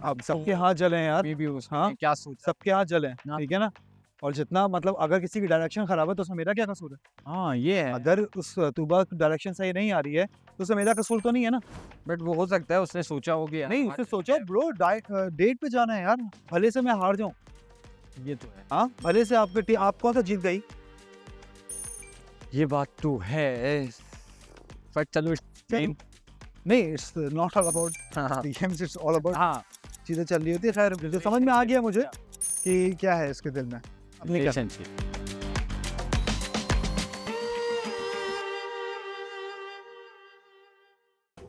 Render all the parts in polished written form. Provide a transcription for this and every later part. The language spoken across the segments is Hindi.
अब सबके हाथ जले हैं यार। अभी भी उसने हाँ क्या सोचा। सबके हाथ जले हैं, ना- ठीक है ना। और जितना मतलब अगर किसी की डायरेक्शन खराब है तो उसमें मेरा क्या कसूर है? हाँ ये है, अगर उस तुबा की डायरेक्शन सही नहीं आ रही है तो उसमें मेरा कसूर तो नहीं है ना। बट वो हो सकता है उसने सोचा हो कि नहीं यार उसने सोचा ब्रो डेट पे जाना है यार, भले से मैं हार जाऊं। ये तो है, हाँ भले से आप कौन सा जीत गई। ये बात तो है। पर चलो नहीं इट्स नॉट ऑल अबाउट हाँ the games, it's all about हाँ चीजें चल रही होती है। खैर मुझे समझ में आ गया मुझे कि क्या है इसके दिल में। अब नहीं कर रिलेशनशिप।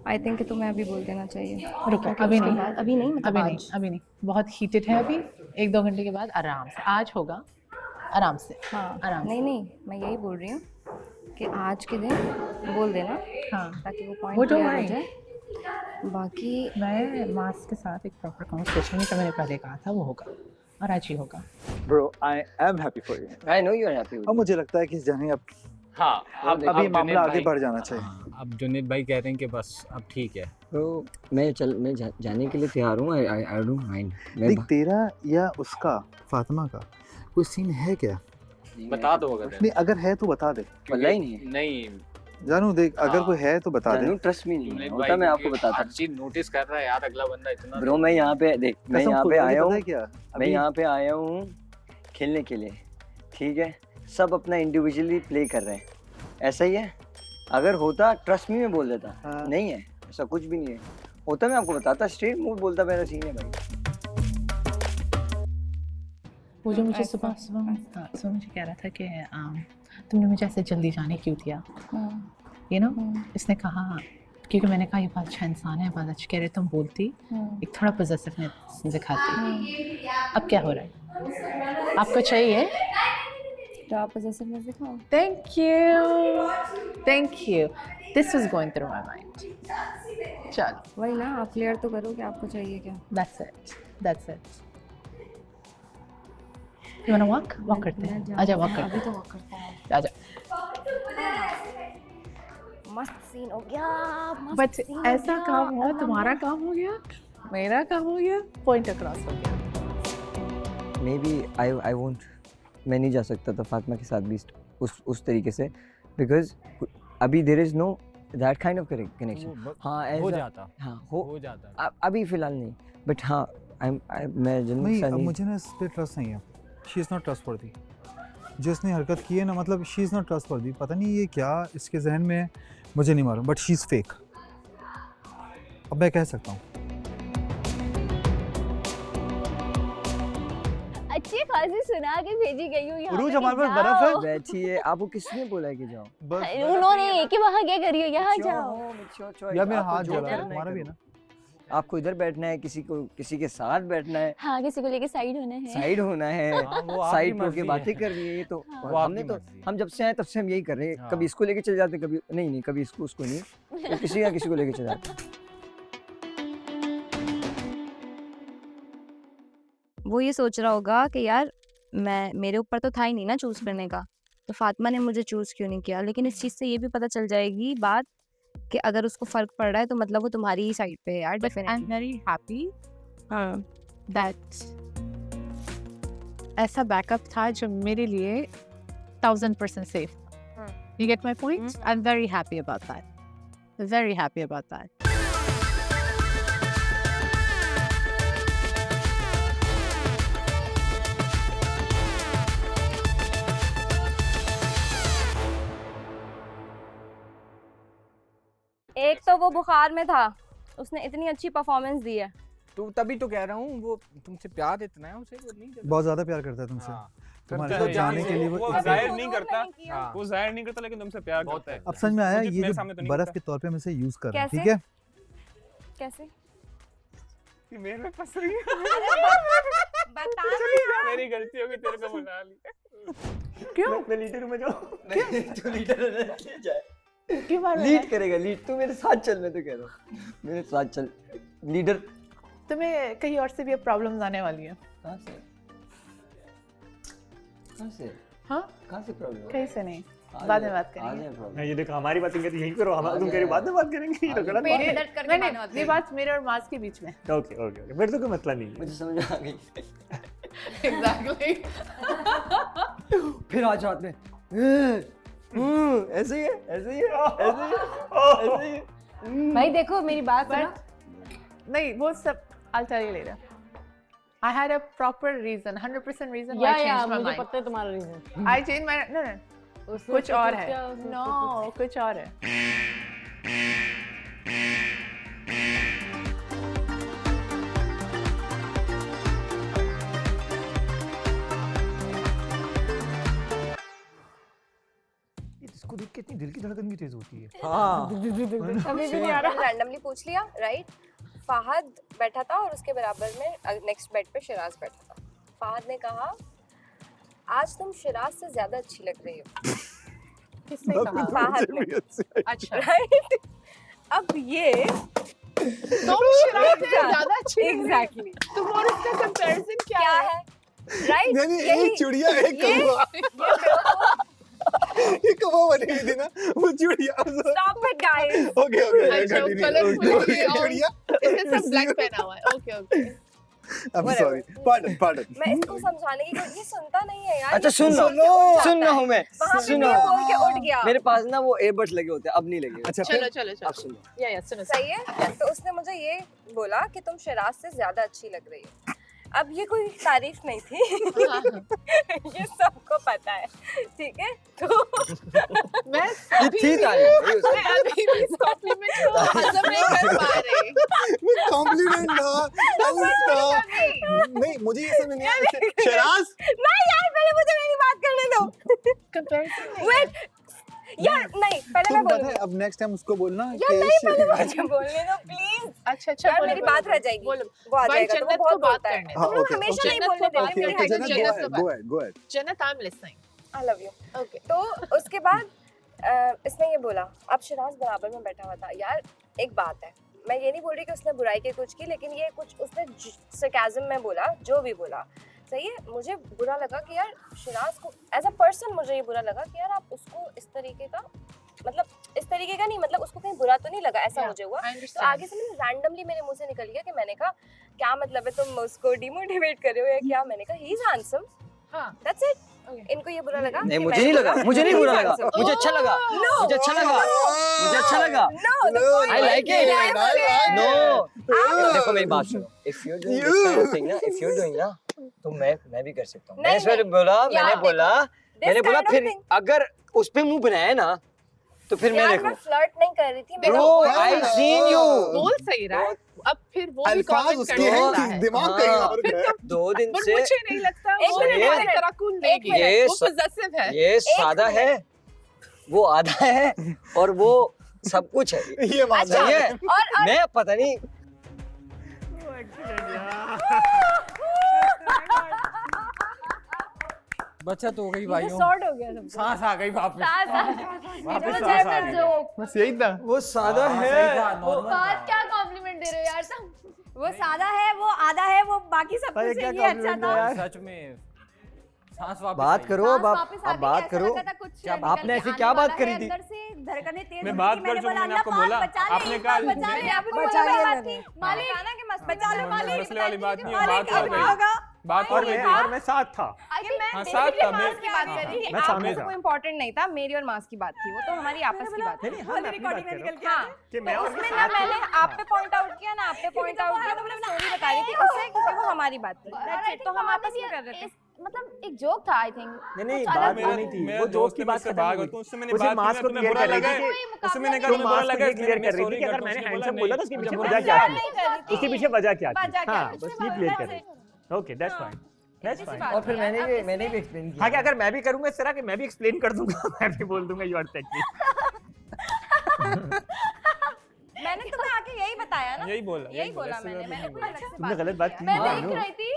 आई थिंक कि तुम्हें अभी बोल देना चाहिए। रुको, अभी नहीं, अभी नहीं मतलब अभी नहीं, आज। अभी नहीं, बहुत हीटेड है अभी। 1-2 घंटे के बाद आराम से, आज होगा आराम से। हाँ आराम से। नहीं नहीं मैं यही बोल रही हूँ कि आज के दिन बोल देना हाँ, ताकि वो वो पॉइंट don't क्लियर हो worry। जाए। बाकी मैं मास के साथ एक प्रॉपर कॉन्वर्सेशन जो मैंने पहले कहा था वो होगा और आज ही होगा। Bro I am happy for you. I know you are happy with अब मुझे लगता है कि जाने अब हाँ अभी मामला आगे बढ़ जाना चाहिए। अब जुनेद भाई कह रहे हैं कि बस अब ठीक है। तो मैं जाने के लिए तैयार हूँ। I don't mind। देख तेरा या उसका फातिमा का कोई सीन है क्या? बता दो अगर नहीं अगर है तो बता दे। वल्लाही नहीं है। नहीं जानू देख अगर कोई है तो बता दे। जानू ट्रस्ट मी नहीं है, जुनेद होता भाई मैं आपको क्योंकि बताता हर चीज नोटिस कर रहा है यार अगला बंदा इतना। ब्रो मैं यहाँ पे देख, मैं कसम यहाँ खुद पे को आया पता हूँ, है क्या मैं यहाँ पे आया हूँ खेलने के लिए, ठीक है। सब अपना इंडिविजुअली प्ले कर रहे हैं, ऐसा ही है। अगर होता ट्रस्ट मी में बोल देता, हाँ। नहीं है ऐसा कुछ भी नहीं है। होता मैं आपको बताता, स्ट्रेट मुंह बोलता मेरा सीन है भाई। वो जो मुझे सुबह सुबह मुझे कह रहा था कि तुमने मुझे ऐसे जल्दी जाने क्यों दिया, यू नो। इसने कहा क्योंकि मैंने कहा ये बहुत अच्छा इंसान है, बहुत अच्छा कह रहे तुम बोलती, एक थोड़ा पॉजिटिवनेस दिखाती। अब क्या हो रहा है आपको चाहिए? तो आप पॉजिटिवनेस दिखाओ। Thank you this was going through my mind. चल वही ना, आप क्लियर तो करो कि आपको चाहिए क्या। That's it. You want to walk करते हैं? आजा वॉक करते अभी तो वॉक करता है। हैं, आजा। मस्त सीन हो गया, मस्त बट scene हो ऐसा गया। काम हुआ, तुम्हारा काम हो गया, मेरा काम हो गया, पॉइंट अक्रॉस हो गया। मे बी आई वोंट, मैं नहीं जा सकता था फातिमा के साथ भी उस तरीके से, बिकॉज अभी there is no that kind of connection. हाँ हो as a- जाता हाँ हो जाता। अभी फिलहाल नहीं, बट हाँ मैं जनरल नहीं सा अब नहीं। मुझे ना इस पे ट्रस्ट नहीं है। She is not trustworthy. जिसने हरकत की है ना, मतलब शी इज़ नॉट ट्रस्टवर्दी। पता नहीं ये क्या इसके जहन में है, मुझे नहीं मालूम, बट शी इज़ फेक। अब मैं कह सकता हूँ। अच्छी खासी सुना के भेजी गई हूँ यहाँ उरूज पे हमारे कि पास बर्फ है। जाओ। बैठिए, आपको किसने बोला है कि जाओ? उन्होंने कि वहाँ क्या करी हो, यहाँ जाओ। या मेरा हाथ जो जला है, करना तुम्हारा भी है करो। ना। आपको इधर बैठना है, किसी के साथ बैठना है, हाँ किसी को लेके साइड होना है। साइड होना है, हाँ, वो आपकी साइड होके मर्जी बातें है। कर रही है। ये तो वो हमने आपकी तो मर्जी है। हम जब से आए तब से हम यही कर रहे हैं। हाँ। कभी इसको लेके चले जाते, कभी नहीं कभी इसको उसको नहीं, तो किसी ना किसी को लेके चले जाते। वो ये सोच रहा होगा कि यार मेरे ऊपर तो था ही नहीं ना चूज करने का, तो फातिमा ने मुझे चूज क्यों नहीं किया। लेकिन इस चीज से ये भी पता चल जाएगी बात कि अगर उसको फर्क पड़ रहा है तो मतलब वो तुम्हारी ही साइड पे है यार। I am definitely very happy हाँ दैट ऐसा बैकअप था जो मेरे लिए 1000% safe. You get my point? I am very happy about that, very happy about that. एक तो वो बुखार में था, उसने इतनी अच्छी परफॉर्मेंस दी है। तो तभी तो कह रहा हूँ वो तुमसे प्यार इतना है उसे, वो नहीं बहुत ज़्यादा प्यार करता है तुमसे। हाँ। तुम्हारे करता साथ है, जाने के लिए वो इतना- जाहिर नहीं करता, हाँ। वो जाहिर नहीं करता लेकिन तुमसे प्यार बहुत करता है। अब समझ में आया मुझे ये मेरे जो सामने तो नहीं बर्फ करता। के तौर पे हम इसे यूज कर रहे हैं, कैसे? ठीक है। कैसे? कि मेरे में फंस रही है। बता मेरी गलती होगी, तेरे को बुला ली। क्यों? मैं लीडर में जाऊँ? नहीं तू लीडर है, जाए क्यों बार लीड करेगा, लीड तू मेरे साथ चल, मैं तो कह रहा हूँ मेरे साथ चल लीडर। तुम्हें कहीं और से भी अब प्रॉब्लम्स आने वाली है। कहाँ से? कहाँ से? हाँ कहाँ से प्रॉब्लम? कहीं से नहीं, बाद में बात आ करेंगे। जाए problem। हाँ, ये देखो हमारी बातें कहती यहीं करो, हम तुम कह रहे हो बाद में बात करेंगे, ये तो गलत पेट बात में है। दर्द करके मानो नहीं, ये बात मेरे और मास के बीच में। ओके ओके ओके, फिर तो कोई मसला नहीं है। मुझे समझ आ गई। एग्जैक्टली। फिर आज रात में ऐसे ही है, ऐसे ही है, ऐसे ही है, ऐसे ही है। भाई देखो मेरी बात सुनो। नहीं, वो सब I'll tell you later. I had a proper reason, 100% reason why I या changed my मुझे mind. पता है तुम्हारा reason. I changed my no, कुछ और है। No, कुछ और है। इसको देख के इतनी दिल की धड़कन भी तेज होती है। हाँ अभी भी नहीं आ रहा। रैंडमली पूछ लिया, राइट? फहद बैठा था और उसके बराबर में नेक्स्ट बेड पे शिराज बैठा था। फहद ने कहा, आज तुम शिराज से ज्यादा अच्छी लग रही हो। किसने कहा? फहद ने, अच्छा। राइट? अब ये तुम शिराज से ज़्यादा अच्छी लग रही हो। एग्जैक्टली तुम और उसका कंपैरिजन क्या क्या है? है, राइट? यानी एक चिड़िया एक कौवा ये कौवा बनी हुई थी ना वो चिड़िया stop it guys. Okay okay अच्छा, कंटिन्यू colourful है और चिड़िया इसने सब ब्लैक पहना हुआ है। Okay okay. I am sorry pardon मैं इसको समझाने की ये सुनता नहीं है यार। अच्छा सुन सुनो। लो, सुन रहा हूँ मैं, वहाँ पे सुनो। ये बोल के उठ गया। मेरे पास ना वो एयरबड्स लगे होते हैं, अब नहीं लगे। अच्छा चलो फिर चलो अब चलो। सुनो। या सुनो। सही है। तो उसने मुझे ये बोला कि तुम शिराज से ज्यादा अच्छी लग रही हो। अब ये कोई तारीफ नहीं थी। ये सबको पता है, ठीक है? तो मैं ये थी तारीफ नहीं उसकी। मैं अभी भी इस कॉम्प्लीमेंट को हजम नहीं कर पा रही। कॉम्प्लीमेंट ना नहीं मुझे ये समझ नहीं आया शराज नहीं यार, पहले मुझे मेरी बात करने दो। कंपैरिजन नहीं। वेट यार, नहीं पहले मैं तुम पता है बोलूंगी अब नेक्स्ट टाइम उसको बोलना यार, नहीं पहले कि मुझे बोलने दो प्लीज। अच्छा अच्छा, यार बोलो, मेरी बोलो, बात बोलो, रह जाएगी, बोलो। वो आ भाई जाएगा तो वो जन्नत को बहुत बात बोलता है। करने हाँ, तुम लोग okay, हमेशा okay. नहीं जन्नत बोलने को बात देते मेरी ओके हाइट जन्नत जन्नत को गो अहेड गो अहेड जन्नत I am listening. I love you. Okay. तो उसके बाद इसने ये बोला, अब शिराज बराबर में बैठा हुआ था। यार एक बात है, मैं ये नहीं बोल रही कि उसने बुराई के कुछ की, लेकिन ये कुछ उसने सरकाज़म में बोला, जो भी बोला सही है। मुझे बुरा लगा कि यार शिराज को एज अ पर्सन मुझे ये बुरा लगा कि यार आप उसको इस तरीके का, मतलब इस तरीके का नहीं, मतलब उसको कहीं बुरा तो नहीं लगा, ऐसा मुझे हुआ। तो आगे से मैंने रैंडमली मेरे मुंह से निकल गया कि मैंने कहा क्या मतलब है, तुम उसको डिमोटिवेट कर रहे हो या क्या? मैंने कहा ही इज हैंडसम, हाँ। That's it. इनको ये बुरा लगा नहीं कि मुझे मैंने नहीं लगा, बोला, मुझे नहीं "He is बुरा लगा, handsome." मुझे अच्छा लगा, मुझे अच्छा लगा, मुझे अच्छा लगा। No, the point I like is it. that I said- No, देखो मेरी बात सुनो। If you're doing this kind of thing ना, if you're doing ना, तो मैं भी कर सकता हूँ। नहीं, मैं नहीं। बोला, यार, मैंने बोला kind of फिर thing- अगर उस पे मुंह बनाया ना, तो फिर मैं यार देखो। मैं फ्लर्ट नहीं कर रही थी। मैं Bro, I seen you. बोल सही रहा है। अब फिर वो भी अल्फाज कमेंट उसके कर हैं सकता कि है। दिमाग कहीं हाँ। और गया है। 2 दिन बट से मुझे नहीं लगता एक वो मिनट, हमारी एक तरह कूल मिनट, देगी। ये वो possessive है। ये सादा मिनट। है, वो आधा है और वो सब कुछ है। ये मान अच्छा, सही है। और मैं पता नहीं बचत हो गई ये भाइयों, सॉर्ट हो गया सब। सांस आ गई वापस। वापस चलो सांस आ जय गई। जोक। बस यही था वो सादा हाँ, है। सही था, normal बात था। क्या कॉम्प्लीमेंट दे रहे हो यार तुम? वो सादा है, वो आधा है, वो बाकी सब अरे कुछ क्या है, ये अच्छा compliment था। है यार। सच में सांस वापस बात आई। करो अब आप बात करो। क्या आपने ऐसी क्या बात करी थी? अंदर से धड़कनें तेज मैं हो बात रही थी, कर मैंने चुका, बोला मैंने आपको अल्लाह बोला। पाक बचा ले, आपने इस कहा- बार बचा ले, आपने बचा बोला लिया बात मैंने। की। मालिक आना कि मस्त बचा लो, मालिक मसले वाली बात नहीं है, मालिक, बात हो अब गई। होगा। बात हो और गई मैं थी। और मैं साथ था। कि मैं हाँ, बेसिकली साथ था, मास मैं- की बात हाँ, कर रही थी। मैं आप सामने में से था। कोई इम्पोर्टेंट नहीं था, मेरी और मास की बात थी, वो तो हमारी आपस की बात नहीं थी। नहीं हाँ मैं अपनी बात कर रहा हूँ हाँ, कि मैं तो और उसमें मैं ना साथ मैंने था। आप पे पॉइंट आउट किया ना, आप पे पॉइंट आउट किया, तो मैं स्टोरी बता रही थी उससे, क्योंकि वो हमारी बात थी। That's it, तो हम आपस में कर रहे थे। मतलब एक जोक था आई थिंक। नहीं नहीं कुछ बात अलग वो था। नहीं थी, मेरा वो जोक दोस्त की ने बात मुझसे खत्म बात हुई। हुई, उससे मैंने उसे बात की, मास को तुम्हें क्लियर बुरा कर रही लगा थी है। कि उससे मैंने कहा तुम तुम्हें बुरा मास लगा को है, क्लियर कर रही थी कि अगर मैंने हैंडसम बोला तो उसके पीछे वजह क्या थी, उसके पीछे वजह क्या थी। वजह क्या हाँ थी, बस उसमें ये क्लियर कर वजह रही थी। Okay that's fine that's fine. बात और फिर है यार, अब मैंने भी इसमें- एक्सप्लेन किया। हाँ कि अगर मैं भी करूंगा इस तरह कि मैं भी एक्सप्लेन कर दूंगा, मैं भी बोल दूंगा यू आर सेक्सी। मैंने तुम्हें आके यही बताया ना, यही बोला, यही बोला मैंने कोई अलग से तुमने बात गलत बात की मैं हाँ, देख नो। रही थी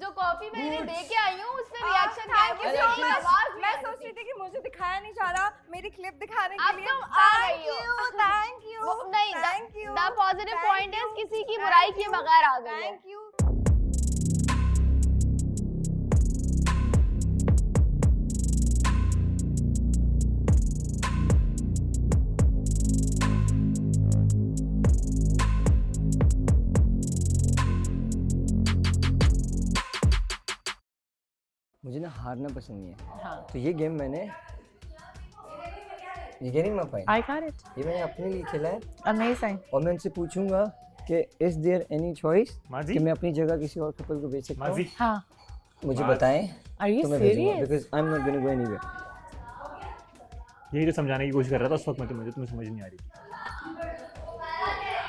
जो कॉफी मैंने दे के आई हूँ उसमें reaction thank you so much. आवाज मैं सोच रही थी कि मुझे दिखाया नहीं जा रहा, मेरी क्लिप दिखाने के अब लिए। तुम आ गई हो। थैंक यू नहीं thank you the positive Thank point you. Is किसी की बुराई किए बगैर आ गई हो। Thank you. मुझे ना हारना पसंद नहीं है, हाँ तो ये गेम मैंने ये गेम मैं पाई I got it ये मैंने अपने लिए खेला है amazing और मैं उनसे पूछूंगा कि इज देयर एनी चॉइस माजी कि मैं अपनी जगह किसी और कपल को भेज सकता हूँ, माजी हाँ मुझे माज- बताएं are you तो मैं भेजूंगा serious because I am not going to go anywhere. यही तो समझाने की कोशिश कर रहा था उस वक्त में, तो मुझे तुम्हें समझ नहीं आ रही थी।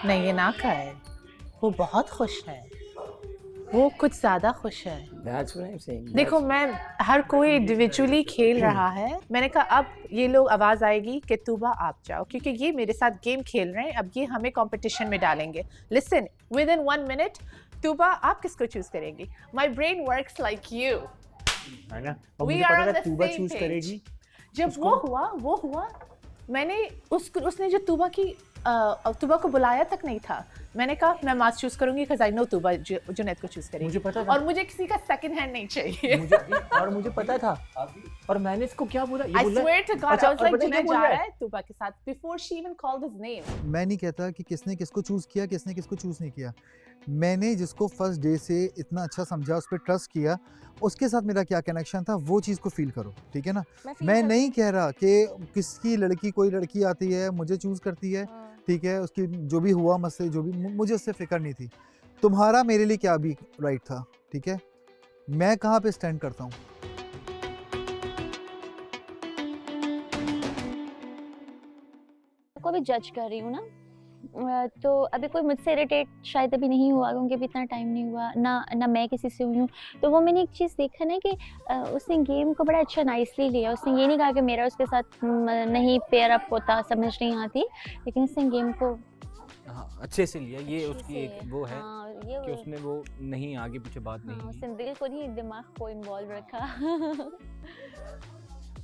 नहीं ये ना कहे वो बहुत खुश है वो कुछ ज़्यादा खुश है that's what I am saying. देखो मैं हर कोई इंडिविजुअली खेल रहा है मैंने कहा अब ये लोग आवाज़ आएगी कि तूबा आप जाओ क्योंकि ये मेरे साथ गेम खेल रहे हैं अब ये हमें कंपटीशन में डालेंगे listen within 1 minute Tooba आप किसको चूज करेंगी my brain works like you है ना, और We मुझे are पता on था the Tooba same choose page. करेगी। जब वो हुआ मैंने उसने जो तूबा को बुलाया तक नहीं था मैंने कहा मैं मास चूज करूंगी because I know Tooba Junaid को चूज करेगी मुझे पता था और मुझे किसी का सेकंड हैंड नहीं चाहिए मुझे पता था और मैंने इसको क्या बोला ये I बोला swear to God, अच्छा, I was और like, पता है क्या जुनैद बोल जा रहा है? रहा है तूबा के साथ before she even called his name. मैं नहीं कहता कि किसने किसको चूज़ किया किसने किसको चूज़ नहीं किया। मैंने जिसको फर्स्ट डे से इतना अच्छा समझा उस पर ट्रस्ट किया उसके साथ मेरा क्या कनेक्शन था वो चीज़ को फील करो, ठीक है ना। मैं नहीं कह रहा कि किसकी लड़की कोई लड़की आती है मुझे चूज़ करती है, ठीक है, उसकी जो भी हुआ मसले जो भी मुझे उससे फिक्र नहीं थी। तुम्हारा मेरे लिए क्या भी राइट था, ठीक है, मैं कहाँ पे स्टैंड करता हूँ। को भी जज कर रही हूँ ना तो अभी कोई मुझसे इरिटेट शायद अभी नहीं हुआ क्योंकि अभी इतना टाइम नहीं हुआ ना मैं किसी से हुई हूँ। तो वो मैंने एक चीज़ देखा ना कि उसने गेम को बड़ा अच्छा नाइसली लिया। उसने ये नहीं कहा कि मेरा उसके साथ नहीं पेयर अप होता, समझ नहीं आती, लेकिन उसने गेम को हाँ अच्छे से लिया। ये अच्छे उसकी से, एक वो है हाँ, ये कि उसने वो नहीं आगे पीछे बात नहीं हाँ, की। उसने दिल को नहीं दिमाग को इन्वॉल्व रखा।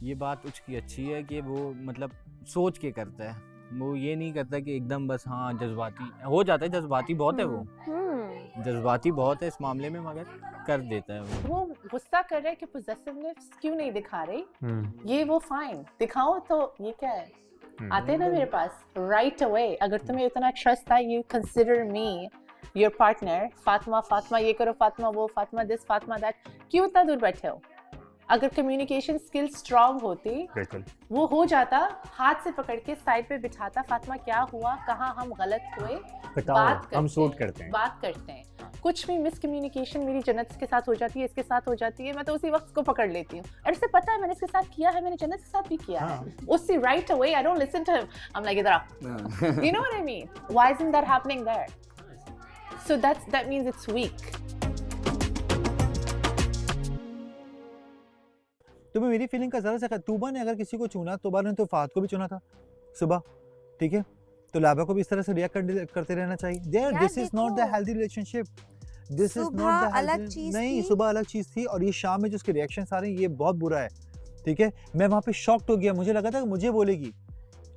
ये बात उसकी अच्छी है कि वो मतलब सोच के करता है, वो ये नहीं करता कि एकदम बस हाँ जज्बाती हो जाता है। जज्बाती बहुत है वो, जज्बाती बहुत है इस मामले में, मगर कर देता है वो। वो गुस्सा कर रहे हैं कि possessiveness क्यों नहीं दिखा रही। ये वो फाइन दिखाओ तो ये क्या है, आते हैं ना मेरे पास राइट अवे। अगर तुम्हें इतना ट्रस्ट था, you consider me your partner, Fatima ये करो, फातिमा वो, फातिमा दिस, फातिमा दैट, क्यों इतना दूर बैठे हो। अगर कम्युनिकेशन स्किल स्ट्रांग होती वो हो जाता, हाथ से पकड़ के साइड पे बिठाता, फातिमा क्या हुआ, कहाँ हम गलत हुए, बात हम सॉर्ट करते हैं, बात करते हैं। कुछ भी मिसकम्युनिकेशन मेरी जन्नत के साथ हो जाती है, इसके साथ हो जाती है, मैं तो उसी वक्त को पकड़ लेती हूँ। और इसे पता है मैंने इसके साथ किया है, मैंने जन्नत के साथ भी किया है। उसी right away I don't listen to him, I am like इधर आ, you know what I mean, why isn't that happening there. So that means it's weak. तुम्हें मेरी फीलिंग का ज़रा सा, तूबा ने अगर किसी को चुना, तूबा ने तो फात को भी चुना था सुबह, ठीक है, तो लाबा को भी इस तरह से रिएक्ट करते रहना चाहिए। There this is not the healthy relationship, this is not the अलग चीज नहीं, थी। सुबह अलग चीज़ थी और ये शाम में जो उसके रिएक्शंस आ रहे हैं ये बहुत बुरा है, ठीक है। मैं वहाँ पे शॉक्ड हो गया, मुझे लगा था कि मुझे बोलेगी।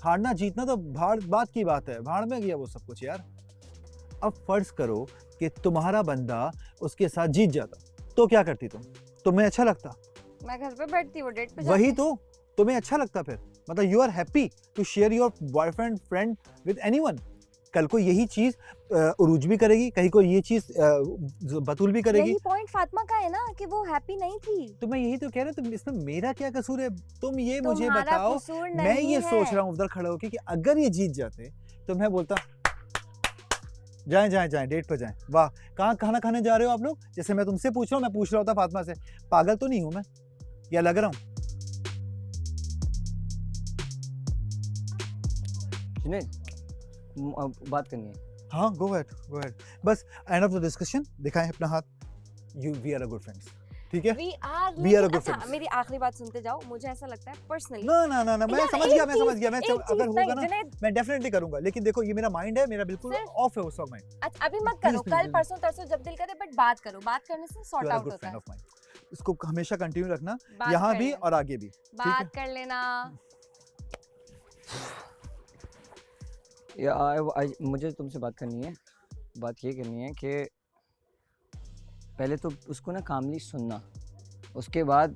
हारना जीतना तो बात की बात है, भाड़ में गया वो सब कुछ यार। अब फर्ज करो कि तुम्हारा बंदा उसके साथ जीत जाता तो क्या करती तुम? तुम्हें अच्छा लगता? मैं घर पे बैठती हूँ, डेट पे वही तो, तुम्हें अच्छा लगता फिर, मतलब you are happy to share your boyfriend friend with anyone. कल को यही चीज उरूज भी करेगी, कहीं को ये चीज बतूल भी करेगी। यही पॉइंट फातिमा का है ना कि वो हैप्पी नहीं थी। तो मैं यही तो कह रहा हूँ, तुम इसमें मेरा क्या कसूर है? तुम ये मुझे तुम्हारा बताओ, कसूर मैं नहीं ये है। सोच रहा हूँ उधर खड़े होकर कि अगर ये जीत जाते तो मैं बोलता जाएं डेट पर जाएं। वाह, कहाँ खाना खाने जा रहे हो आप लोग? जैसे मैं तुमसे पूछ रहा हूँ, मैं पूछ रहा होता फातिमा से। पागल तो नहीं हूँ मैं, या लग रहा हूँ? बात करनी है। हाँ, गो अहेड। बस एंड ऑफ द डिस्कशन, दिखाएं अपना हाथ। We are a good friends, ठीक है? We are We are a good अच्छा, friends. मेरी आखिरी बात सुनते जाओ। मुझे ऐसा लगता है पर्सनली, ना मैं यार, समझ एक गया। मैं चीज़ अगर होगा नहीं, ना जुनैद, मैं डेफिनेटली करूंगा, लेकिन देखो ये मेरा माइंड है, मेरा बिल्कुल सिर्फ- ऑफ है उस वक्त माइंड। अच्छा, अभी मत Please, करो, please, कल please. परसों तरसों जब दिल करे, बट बात करो। बात करने से you sort are a out good होता फ्रेंड है। Of mine. इसको हमेशा कंटिन्यू रखना, बात यहाँ कर भी लेना। और आगे भी, ठीक है? बात कर लेना। या मुझे तुमसे बात करनी है। बात ये करनी है कि पहले तो उसको ना कामली सुनना, उसके बाद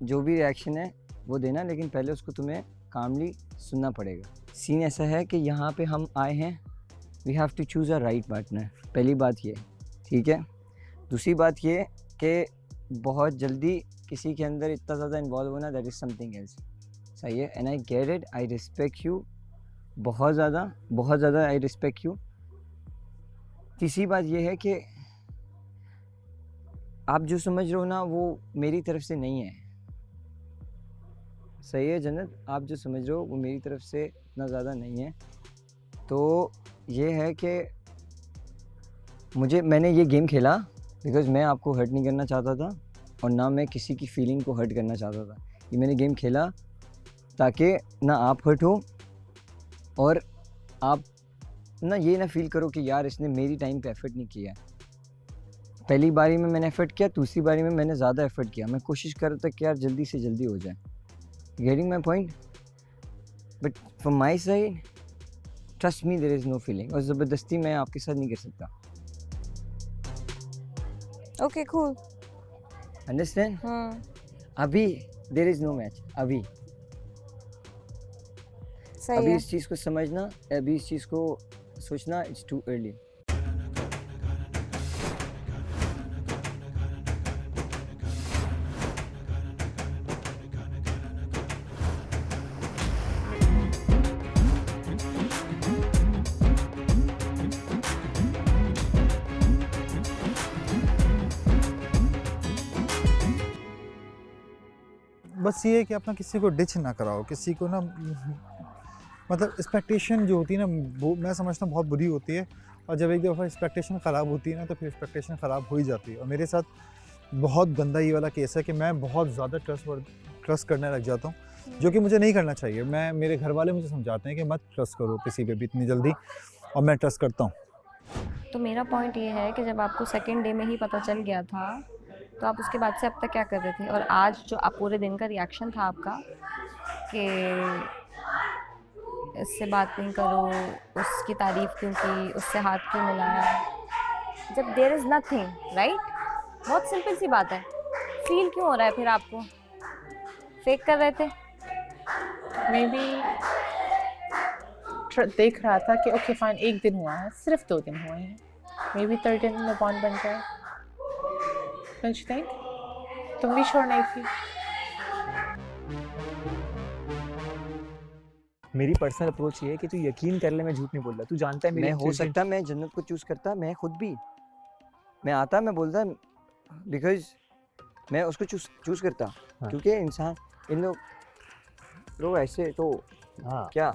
जो भी रिएक्शन है वो देना, लेकिन पहले उसको तुम्हें कामली सुनना पड़ेगा। सीन ऐसा है कि यहाँ पे हम आए हैं, we have to choose a right partner, पहली बात ये, ठीक है। दूसरी बात ये कि बहुत जल्दी किसी के अंदर इतना ज़्यादा इन्वॉल्व होना, दैट इज़ समथिंग एल्स। सही है, and I get it, I respect you बहुत ज़्यादा आई रिस्पेक्ट यू। तीसरी बात ये है कि आप जो समझ रहे हो ना वो मेरी तरफ से नहीं है। सही है जन्नत, आप जो समझ रहे हो वो मेरी तरफ से इतना ज़्यादा नहीं है। तो ये है कि मैंने ये गेम खेला बिकॉज़ मैं आपको हर्ट नहीं करना चाहता था और ना मैं किसी की फीलिंग को हर्ट करना चाहता था। ये मैंने गेम खेला ताकि ना आप हर्ट हो और आप ना ये ना फील करो कि यार इसने मेरी टाइम पे एफर्ट नहीं किया। पहली बारी में मैंने एफर्ट किया, दूसरी बारी में मैंने ज़्यादा एफर्ट किया। मैं कोशिश कर रहा था कि यार जल्दी से जल्दी हो जाए। Getting my point? But from my side trust me there is no feeling, और ज़बरदस्ती मैं आपके साथ नहीं कर सकता। Okay cool. अंडरस्टैंड? अभी देयर इज़ नो मैच। अभी सही है। इस चीज़ को समझना, अभी इस चीज़ को सोचना, इट्स टू अर्ली। बस ये है कि अपना किसी को डिच ना कराओ, किसी को ना मतलब एक्सपेक्टेशन जो होती है ना वो मैं समझता हूँ बहुत बुरी होती है, और जब एक दफ़ा एक्सपेक्टेशन ख़राब होती है ना तो फिर एक्सपेक्टेशन ख़राब हो ही जाती है। और मेरे साथ बहुत गंदा ये वाला केस है कि मैं बहुत ज़्यादा ट्रस्ट करने लग जाता हूँ, जो कि मुझे नहीं करना चाहिए। मेरे घर वाले मुझे समझाते हैं कि मत ट्रस्ट करो किसी पे भी इतनी जल्दी, और मैं ट्रस्ट करता हूँ। तो मेरा पॉइंट ये है कि जब आपको सेकंड डे में ही पता चल गया था तो आप उसके बाद से अब तक क्या कर रहे थे? और आज जो आप पूरे दिन का रिएक्शन था आपका कि इससे बात नहीं करो, उसकी तारीफ़ क्यों की, उससे हाथ क्यों मिलाया, जब देयर इज़ नथिंग राइट। बहुत सिंपल सी बात है। फील क्यों हो रहा है फिर आपको? फेक कर रहे थे? मे बी देख रहा था कि ओके फाइन, एक दिन हुआ है, सिर्फ 2 दिन हुए हैं, मे बी 3rd दिन में बॉन्ड बन जाए। Don't you think? तुम भी श्योर नहीं थी? मेरी पर्सनल अप्रोच ये है कि तू यकीन कर ले, मैं झूठ नहीं बोल रहा। तू जानता है मेरी मैं हो intuition- सकता मैं जन्नत को चूज़ करता, मैं खुद भी मैं आता, मैं बोलता बिकॉज मैं उसको चूज़ करता। हाँ। क्योंकि इंसान इन लोग ऐसे तो हाँ क्या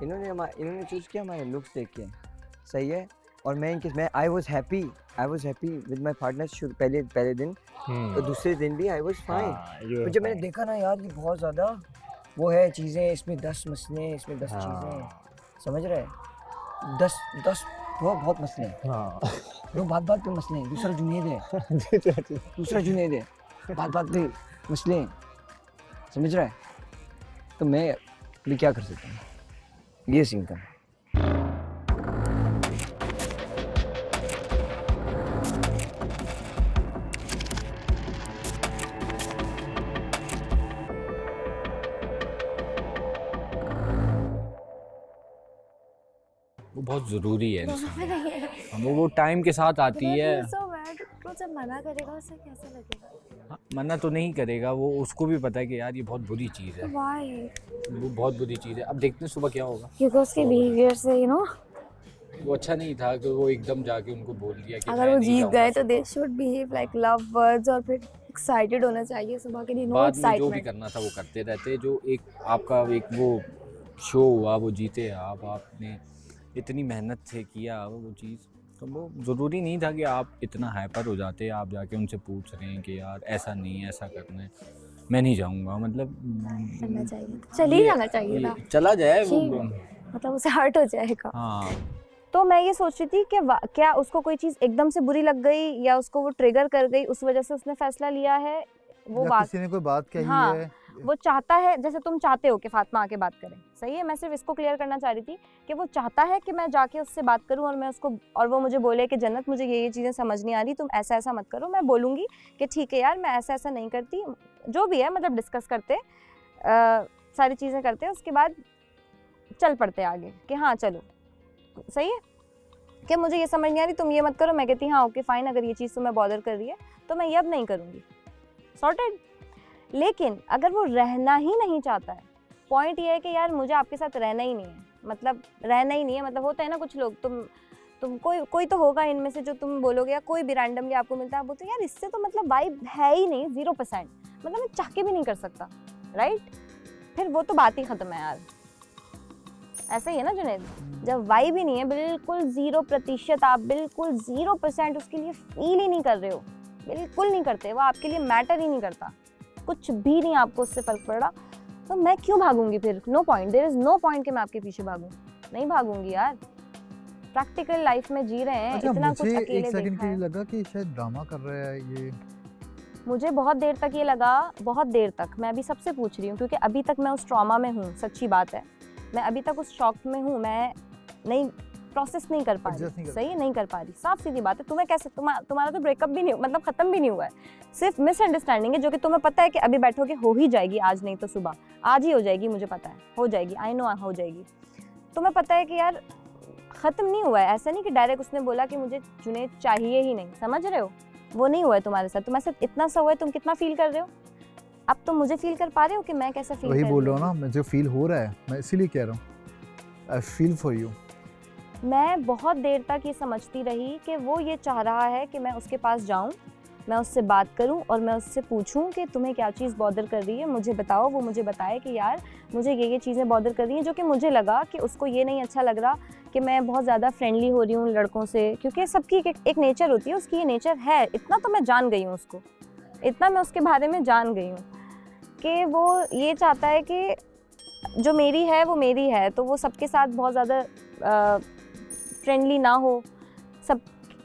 इन्होंने चूज़ किया हमारे लुक्स देख के। सही है, और मैं I was happy with my partner पहले दिन, तो दूसरे दिन भी आई वॉज फाइन। हाँ, you were तो जब मैंने fine। देखा ना यार ये बहुत ज़्यादा वो है चीज़ें, इसमें 10 मसले, इसमें 10 चीज़ें, हाँ, समझ रहे? 10 बहुत मसले हैं। हाँ। लोग बात पे मसले हैं। दूसरा जुनैद है, बात पे मसले हैं, समझ रहा है? तो मैं अभी क्या कर सकता हूँ? ये सीन था। वो बहुत ज़रूरी है इंसान, वो टाइम के साथ आती है। तो जब मना करेगा उसे कैसा लगेगा? हाँ, मना तो नहीं करेगा, वो उसको भी पता है कि यार ये बहुत बुरी चीज़ है, Why? वो बहुत बुरी चीज़ है। अब देखते हैं सुबह क्या होगा। क्योंकि उसके बिहेवियर से वो अच्छा नहीं था कि वो एकदम जाके उनको बोल दिया कि अगर मैं वो नहीं जीत जाऊंगा गए तो सुबह। They should behave like love birds, और फिर एक्साइटेड होना चाहिए सुबह के लिए। नो बाद में जो भी एक्साइटमेंट। करना था वो करते रहते। जो आपका वो शो हुआ, वो जीते आपने इतनी मेहनत से किया वो चीज़, तो वो ज़रूरी नहीं था कि आप इतना हाइपर हो जाते। आप जाके उनसे पूछ रहे हैं कि यार ऐसा नहीं है, ऐसा करना है, मैं नहीं जाऊंगा, मतलब करना चाहिए, चले ही जाना चाहिए था। चला जाए वो। मतलब उसे हर्ट हो जाएगा। हाँ, तो मैं ये सोच रही थी कि क्या उसको कोई चीज़ एकदम से बुरी लग गई या उसको वो ट्रिगर कर गई, उस वजह से उसने फैसला लिया है वो या बात। किसी ने कोई बात कही हाँ, है, वो चाहता है, जैसे तुम चाहते हो कि फातिमा आके बात करे, सही है। मैं सिर्फ इसको क्लियर करना चाह रही थी कि वो चाहता है कि मैं जाके उससे बात करूं और वो मुझे बोले कि जन्नत मुझे ये चीज़ें समझ नहीं आ रही, तुम ऐसा ऐसा मत करो। मैं बोलूँगी कि ठीक है यार, मैं ऐसा ऐसा नहीं करती, जो भी है, मतलब डिस्कस करते सारी चीज़ें करते, उसके बाद चल पड़ते आगे कि हाँ चलो सही है, कि मुझे ये समझ नहीं आ रही, तुम ये मत करो। मैं कहती हाँ ओके फाइन, अगर ये चीज़ तुम्हें बॉदर कर रही है तो मैं ये अब नहीं करूँगी। सॉर्टेड। लेकिन अगर वो रहना ही नहीं चाहता है, पॉइंट ये है कि यार मुझे आपके साथ रहना ही नहीं है, मतलब रहना ही नहीं है, मतलब होता है ना कुछ लोग, तुम कोई तो होगा इनमें से जो तुम बोलोगे, या कोई भी रैंडमली आपको मिलता है, आप बोलते हो यार इससे तो मतलब वाइब है ही नहीं, 0%, मतलब मैं चाह के भी नहीं कर सकता, राइट? फिर वो तो बात ही खत्म है यार। ऐसा ही है ना जुनैद, जब वाइब ही नहीं है, बिल्कुल 0%, आप बिल्कुल 0% उसके लिए फील ही नहीं कर रहे हो, बिल्कुल नहीं करते, वो आपके लिए मैटर ही नहीं करता, कुछ भी नहीं आपको उससे फर्क पड़ रहा, तो मैं क्यों भागूंगी फिर? No point, there is no point कि मैं आपके पीछे भागूं, नहीं भागूंगी यार। प्रैक्टिकल लाइफ में जी रहे हैं, अच्छा, इतना मुझे कुछ एक अकेले सेकंड देखा के लिए है। लगा कि शायद ड्रामा कर रहा है ये। मुझे बहुत देर तक ये लगा, बहुत देर तक, मैं अभी सबसे पूछ रही हूँ क्योंकि अभी तक मैं उस ट्रॉमा में हूँ, सच्ची बात है, मैं अभी तक उस शॉक में हूँ, मैं नहीं प्रोसेस नहीं कर पा Adjust नहीं रही, कर सही नहीं कर पा रही, साफ सीधी बात है। तुम्हें कैसे, तुम्हारा तो ब्रेकअप भी नहीं, मतलब खत्म भी नहीं हुआ है, सिर्फ मिसअंडरस्टैंडिंग है जो कि तुम्हें पता है कि अभी बैठोगे हो ही जाएगी, आज नहीं तो सुबह, आज ही हो जाएगी, मुझे पता है हो जाएगी, आई नो हो जाएगी। तुम्हें पता है कि यार खत्म नहीं हुआ है, ऐसा नहीं कि डायरेक्ट उसने बोला कि मुझे जुनैद चाहिए ही नहीं, समझ रहे हो? वो नहीं हुआ है तुम्हारे साथ, तुम्हारे साथ इतना सा हुआ है, तुम कितना फील कर रहे हो? अब तुम मुझे फील कर पा रहे हो कि मैं कैसा फील वही कर बोल रही रहा हूँ हूँ? ना, मुझे फील हो रहा है, मैं इसीलिए कह रहा हूँ, आई फील फॉर यू। मैं बहुत देर तक ये समझती रही कि वो ये चाह रहा है कि मैं उसके पास जाऊं, मैं उससे बात करूं और मैं उससे पूछूं कि तुम्हें क्या चीज़ बॉदर कर रही है, मुझे बताओ। वो मुझे बताए कि यार मुझे ये चीज़ें बॉदर कर रही हैं, जो कि मुझे लगा कि उसको ये नहीं अच्छा लग रहा कि मैं बहुत ज़्यादा फ्रेंडली हो रही हूँ लड़कों से, क्योंकि सबकी एक नेचर होती है, उसकी ये नेचर है, इतना तो मैं जान गई हूँ उसको, इतना मैं उसके बारे में जान गई हूँ कि वो ये चाहता है कि जो मेरी है वो मेरी है, तो वो सबके साथ बहुत ज़्यादा फ्रेंडली ना हो, सब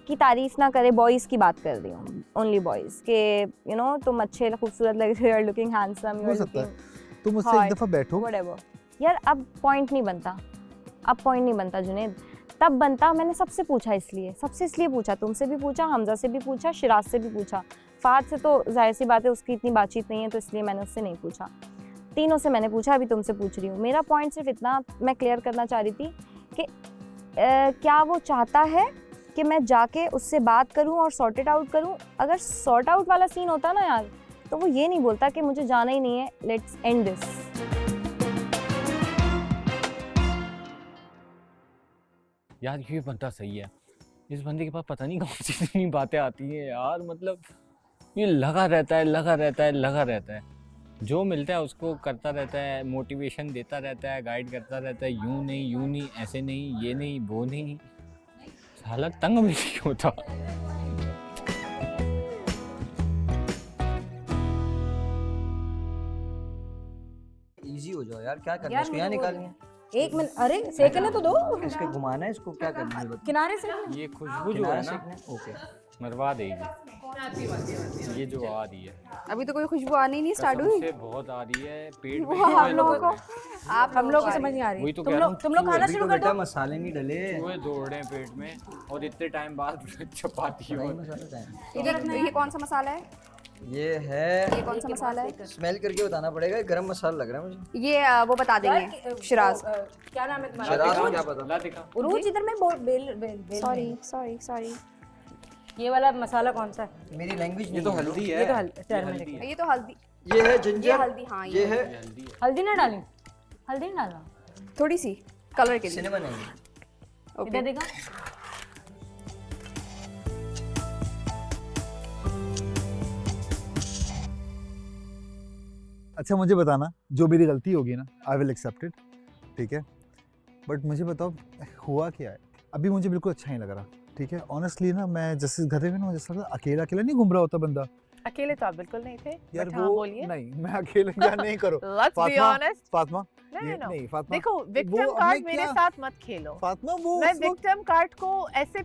की तारीफ ना करे। बॉयज़ की बात कर रही हूँ, ओनली बॉयज़ के, यू नो तुम अच्छे खूबसूरत लग रहे हो, you are looking handsome, you हो आर सकता है लुकिंग तुम मुझसे एक दफ़ा बैठो। व्हाटएवर। यार अब पॉइंट नहीं बनता, अब पॉइंट नहीं बनता जुनैद, तब बनता मैंने सबसे पूछा, इसलिए पूछा, तुमसे भी पूछा, हमजा से भी पूछा, शिराज से भी पूछा, फाद से तो जाहिर सी बात है उसकी इतनी बातचीत नहीं है, तो इसलिए मैंने उससे नहीं पूछा, तीनों से मैंने पूछा, अभी तुमसे पूछ रही हूँ। मेरा पॉइंट सिर्फ इतना मैं क्लियर करना चाह रही थी कि क्या वो चाहता है कि मैं जाके उससे बात करूं और सॉर्ट इट आउट करूं? अगर सॉर्ट आउट वाला सीन होता ना यार, तो वो ये नहीं बोलता कि मुझे जाना ही नहीं है, लेट्स एंड दिस। यार ये बंदा सही है, इस बंदे के पास पता नहीं कौन सी इतनी बातें आती हैं यार, मतलब ये लगा रहता है, जो मिलता है उसको करता रहता है, मोटिवेशन देता रहता है, गाइड करता रहता है, यूं नहीं, ऐसे नहीं, ये नहीं, वो नहीं, साला तंग भी नहीं होता। इजी हो जाओ यार, क्या करना है इसको, यहाँ निकालनी है, एक मिनट, अरे सेकने तो दो, इसको घुमाना है, इसको क्या करना है, किनारे से। ये खुशबू जो है ना, ओके मरवा देगी, ये जो आ रही है अभी तो कोई खुशबू आनी नहीं स्टार्ट कसम हुई। से बहुत आ रही है, पेट वो में हम लोगों चुहे को, दौड़ हम लोग को समझ नहीं आ वही रही। तो कह रहा हूँ, तुम लोग खाना अभी शुरू तो कर बेटा दो। मसाले नहीं डले, चूहे दौड़ रहे हैं पेट में, और इतने टाइम बाद चपाती फ्राई हो मसाला का है। ये कौन सा मसाला है? ये है, ये कौन सा मसाला है? स्मेल करके बताना पड़ेगा, गरम मसाला लग रहा है मुझे। ये वो बता देंगे शिराज। क्या नाम है तुम्हारा? शराब को क्या पता। ला दिखा, उरूज इधर में बेल। सॉरी। ये वाला मसाला कौन सा है? मेरी लैंग्वेज ये तो हल्दी है, ये तो टर्मरिक है। ये तो हल्दी, ये है ये जिंजर, हल्दी, हाँ ये है हल्दी है। हल्दी ना डाली, हल्दी नहीं डाला, थोड़ी सी कलर के लिए। सिनेमन है। इधर देखा। अच्छा मुझे बताना, जो मेरी गलती होगी ना, आई विल एक्सेप्ट इट, ठीक है, बट मुझे बताओ हुआ क्या है? अभी मुझे बिल्कुल अच्छा नहीं लग रहा, ठीक है, ऑनेस्टली ना, मैं जैसे घर में ना, जैसे अकेला नहीं घूम रहा होता बंदा अकेले तो आप बिल्कुल नहीं थे, यार, but हाँ, वो बोलिए। नहीं, मैं अकेले क्या नहीं करो। Let's be Fatima, honest. Fatima, नहीं, ये no. नहीं फातिमा, देखो, विक्टिम वो कार्ड हमें मेरे क्या- साथ मत खेलो। फातिमा वो मैं उस वक्त- विक्टिम कार्ड को ऐसे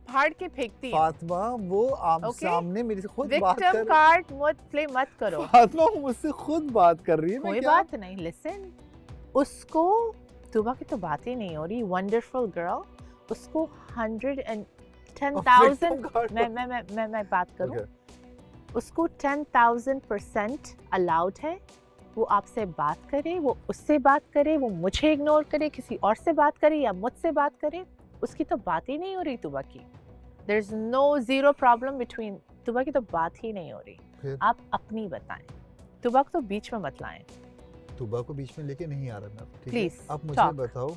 फाड़ के फेंकती हूँ। फातिमा वो Okay? सामने मेरे से खुद बात विक्टिम कर, कार्ड मत प्ले मत करो। फातिमा मुझसे खुद बात कर रही है, मैं कोई क्या- बात नहीं, लिसन, उसको तुबा की तो बात ही नहीं हो रही, वंडरफुल गर्ल, उसको 110,000 victim card मैं बात करूं, Okay. उसको 10,000% अलाउड है, वो आपसे बात करे, वो उससे बात करे, वो मुझे इग्नोर करे, किसी और से बात करे या मुझसे बात करे, उसकी तो बात ही नहीं हो रही तुबा की। There is no zero problem between, Tuba की तो बात ही नहीं हो रही। फिर? आप अपनी बताएं। तुबा को तो बीच में मत लाएं तुबा को बीच में लेके नहीं आ रहा मैं, ठीक है? प्लीज आप मुझे talk. बताओ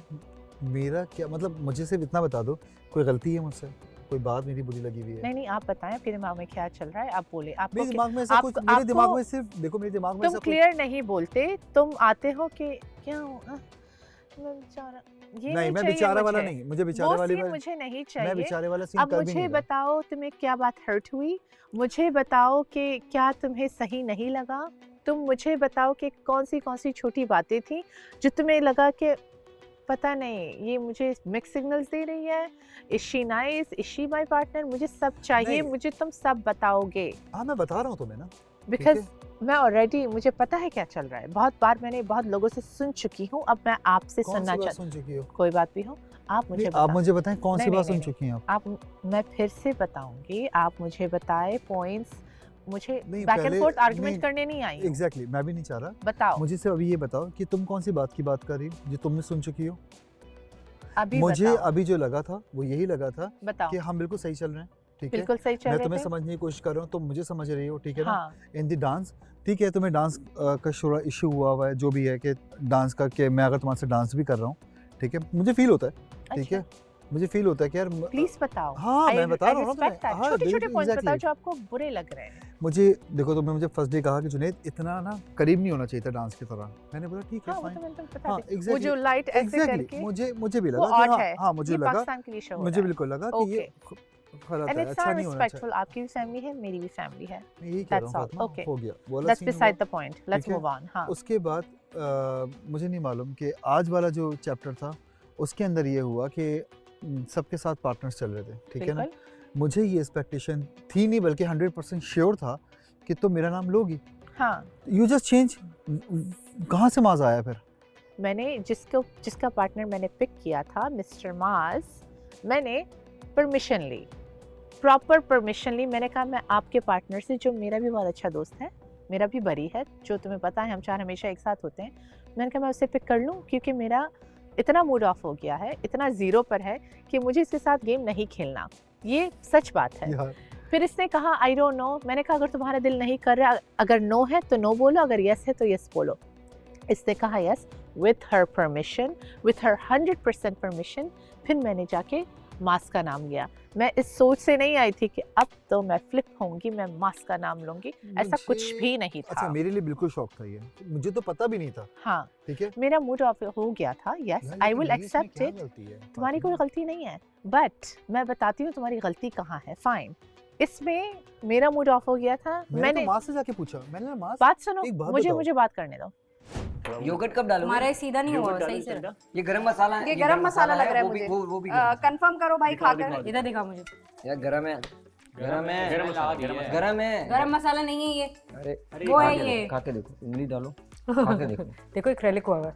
मेरा क्या मतलब, मुझे सिर्फ इतना बता दो, कोई गलती है मुझसे, कोई बात मेरी बुरी लगी हुई है? नहीं आप बताएं आपके दिमाग में क्या चल रहा है, आप बोले आपको मेरे दिमाग में ऐसा कुछ, मेरे दिमाग में सिर्फ देखो, मेरे दिमाग में तुम ऐसा कुछ क्लियर नहीं बोलते, तुम आते हो कि क्या मैं बेचारा, ये नहीं, मैं चाहिए बेचारा वाला मुझे। नहीं, मुझे बेचारे वो वाली सीन बात, मुझे नहीं मैं चाहिए। बेचारे वाला सीन अब कर भी मुझे नहीं रहा। बताओ तुम्हें क्या बात हर्ट हुई, मुझे बताओ कि क्या तुम्हें सही नहीं लगा, तुम मुझे बताओ कि कौन सी छोटी बातें थी जो तुम्हें लगा कि पता नहीं ये मुझे मिक्स सिग्नल्स दे रही है, is she nice, is she my partner, मुझे सब चाहिए, नहीं। मुझे तुम सब बताओगे हाँ मैं बता रहा हूँ तुम्हें ना, बिकॉज मैं ऑलरेडी मुझे पता है क्या चल रहा है, बहुत बार मैंने बहुत लोगों से सुन चुकी हूँ, अब मैं आपसे कौन सुनना सी बात चाहती सुन चुकी हो? कोई बात भी हो आप मुझे नहीं, आप बताओ। मुझे बताएं कौन सी नहीं, बात नहीं, सुन चुकी हैं आप? आप मैं फिर से बताऊंगी, आप मुझे बताए पॉइंट्स, मुझे नहीं, बैक एंड पहले- फोर्थ आर्गुमेंट नहीं, करने नहीं आई हूँ। एग्जैक्टली मैं भी नहीं चाह रहा, बताओ मुझे सिर्फ अभी ये बताओ कि तुम कौन सी बात कर रही हो जो तुमने सुन चुकी हो? अभी मुझे बताओ, अभी जो लगा था वो यही लगा था बताओ कि हम बिल्कुल सही चल रहे हैं, ठीक है? बिल्कुल सही चल मैं रहे तुम्हें थे। समझने की कोशिश कर रहा हूँ, तुम मुझे समझ रही हो, ठीक है ना? हाँ इन दी डांस, ठीक है, तुम्हें डांस का शुरू इशू हुआ है, जो भी है कि डांस करके मैं अगर तुम्हारे से डांस भी कर रहा हूँ, ठीक है, मुझे फील होता है, ठीक है, मुझे फील होता है कि यार प्लीज बताओ। हाँ, मैं बता रहा हूँ ना तुम्हें, हाँ, छोटे छोटे बिल्कुल, पॉइंट्स बताओ exactly। जो आपको बुरे लग रहे हैं। मुझे देखो, तुमने मुझे फर्स्ट डे कहा कि जुनैद इतना ना करीब नहीं होना चाहिए था डांस की तरह, मैंने बोला ठीक है हाँ वो फाइन, तो मैंने तुम्हें हाँ बता दी, वो एग्जैक्टली जो लाइट ऐसे एग्जैक्टली करके मुझे भी वो लगा कि odd है, हाँ मुझे ये लगा, पाकिस्तान के लिए शो हो मुझे रहा है। बिल्कुल लगा कि ये गलत एंड है, इट्स अच्छा नॉट नहीं होना चाहिए। रिस्पेक्टफुल, आपकी भी फैमिली है, मेरी भी फैमिली है, मैं यही कह रहा हूँ That's all, फातिमा, okay। हो गया वो वाला दैट्स सीन हुआ। बिसाइड द पॉइंट, लेट्स ठीक है? Move on. हाँ उसके बाद मुझे नहीं मालूम कि आज वाला जो चैप्टर था उसके अंदर ये हुआ कि सबके साथ पार्टनर्स चल रहे थे, ठीक है ना? बिल्कुल मुझे ये एक्सपेक्टेशन थी नहीं, बल्कि 100% श्योर था कि तुम मेरा नाम लोगी। हाँ यू जस्ट चेंज, कहाँ से माज आया फिर? मैंने जिसका पार्टनर मैंने पिक किया था मिस्टर माज, मैंने परमिशन ली, प्रॉपर परमिशन ली। मैंने कहा मैं आपके पार्टनर से, जो मेरा भी बहुत अच्छा दोस्त है, मेरा भी बरी है, जो तुम्हें पता है हम चार हमेशा एक साथ होते हैं, मैंने कहा मैं उससे पिक कर लूँ, क्योंकि मेरा इतना मूड ऑफ हो गया है, इतना ज़ीरो पर है कि मुझे इसके साथ गेम नहीं खेलना, ये सच बात है। यार फिर इसने कहा आई डोंट नो, मैंने कहा अगर तुम्हारा दिल नहीं कर रहा, अगर नो है तो नो बोलो, अगर यस है तो यस बोलो। इसने कहा yes with her permission, with her 100% permission. फिर मैंने जाके मास का नाम लिया। मैं इस सोच से नहीं आई थी कि अब तो मैं फ्लिप होंगी, मैं मास का नाम लूंगी, ऐसा कुछ मुझे- भी नहीं था। अच्छा, मेरे लिए बिल्कुल शौक था ये, मुझे तो पता भी नहीं था, हाँ ठीक है? मेरा मूड ऑफ हो गया था, यस यार, आई लेकिन विल मेरी इसमें एक्सेप्ट क्या इट, गलती है? तुम्हारी कोई फातिमा? गलती नहीं है, बट मैं बताती हूँ तुम्हारी गलती कहाँ है। फाइन, इसमें मेरा मूड ऑफ हो गया था, मैंने मैंने तो माँ से जाके पूछा, मैंने कहा, माँ बात सुनो, एक बात मुझे बताओ। मुझे बात करने दो। योगर्ट कब डालोगे? तुम्हारा ये सीधा नहीं हुआ योगर्ट सही डालो, से। चलता? ये गरम मसाला है, ये गरम मसाला लग रहा है वो भी मुझे। वो भी गरम कंफर्म करो भाई, दिखाओ, खाकर दिखाओ। इधर दिखा मुझे। यार गरम है, गरम है, गरम मसाला, गरम मसाला। गरम है। गरम मसाला नहीं है ये, अरे वो खा है के ये। देखो, खा के देखो, उंगली डालो, खा के देखो, देखो एक्रेलिक हुआ है।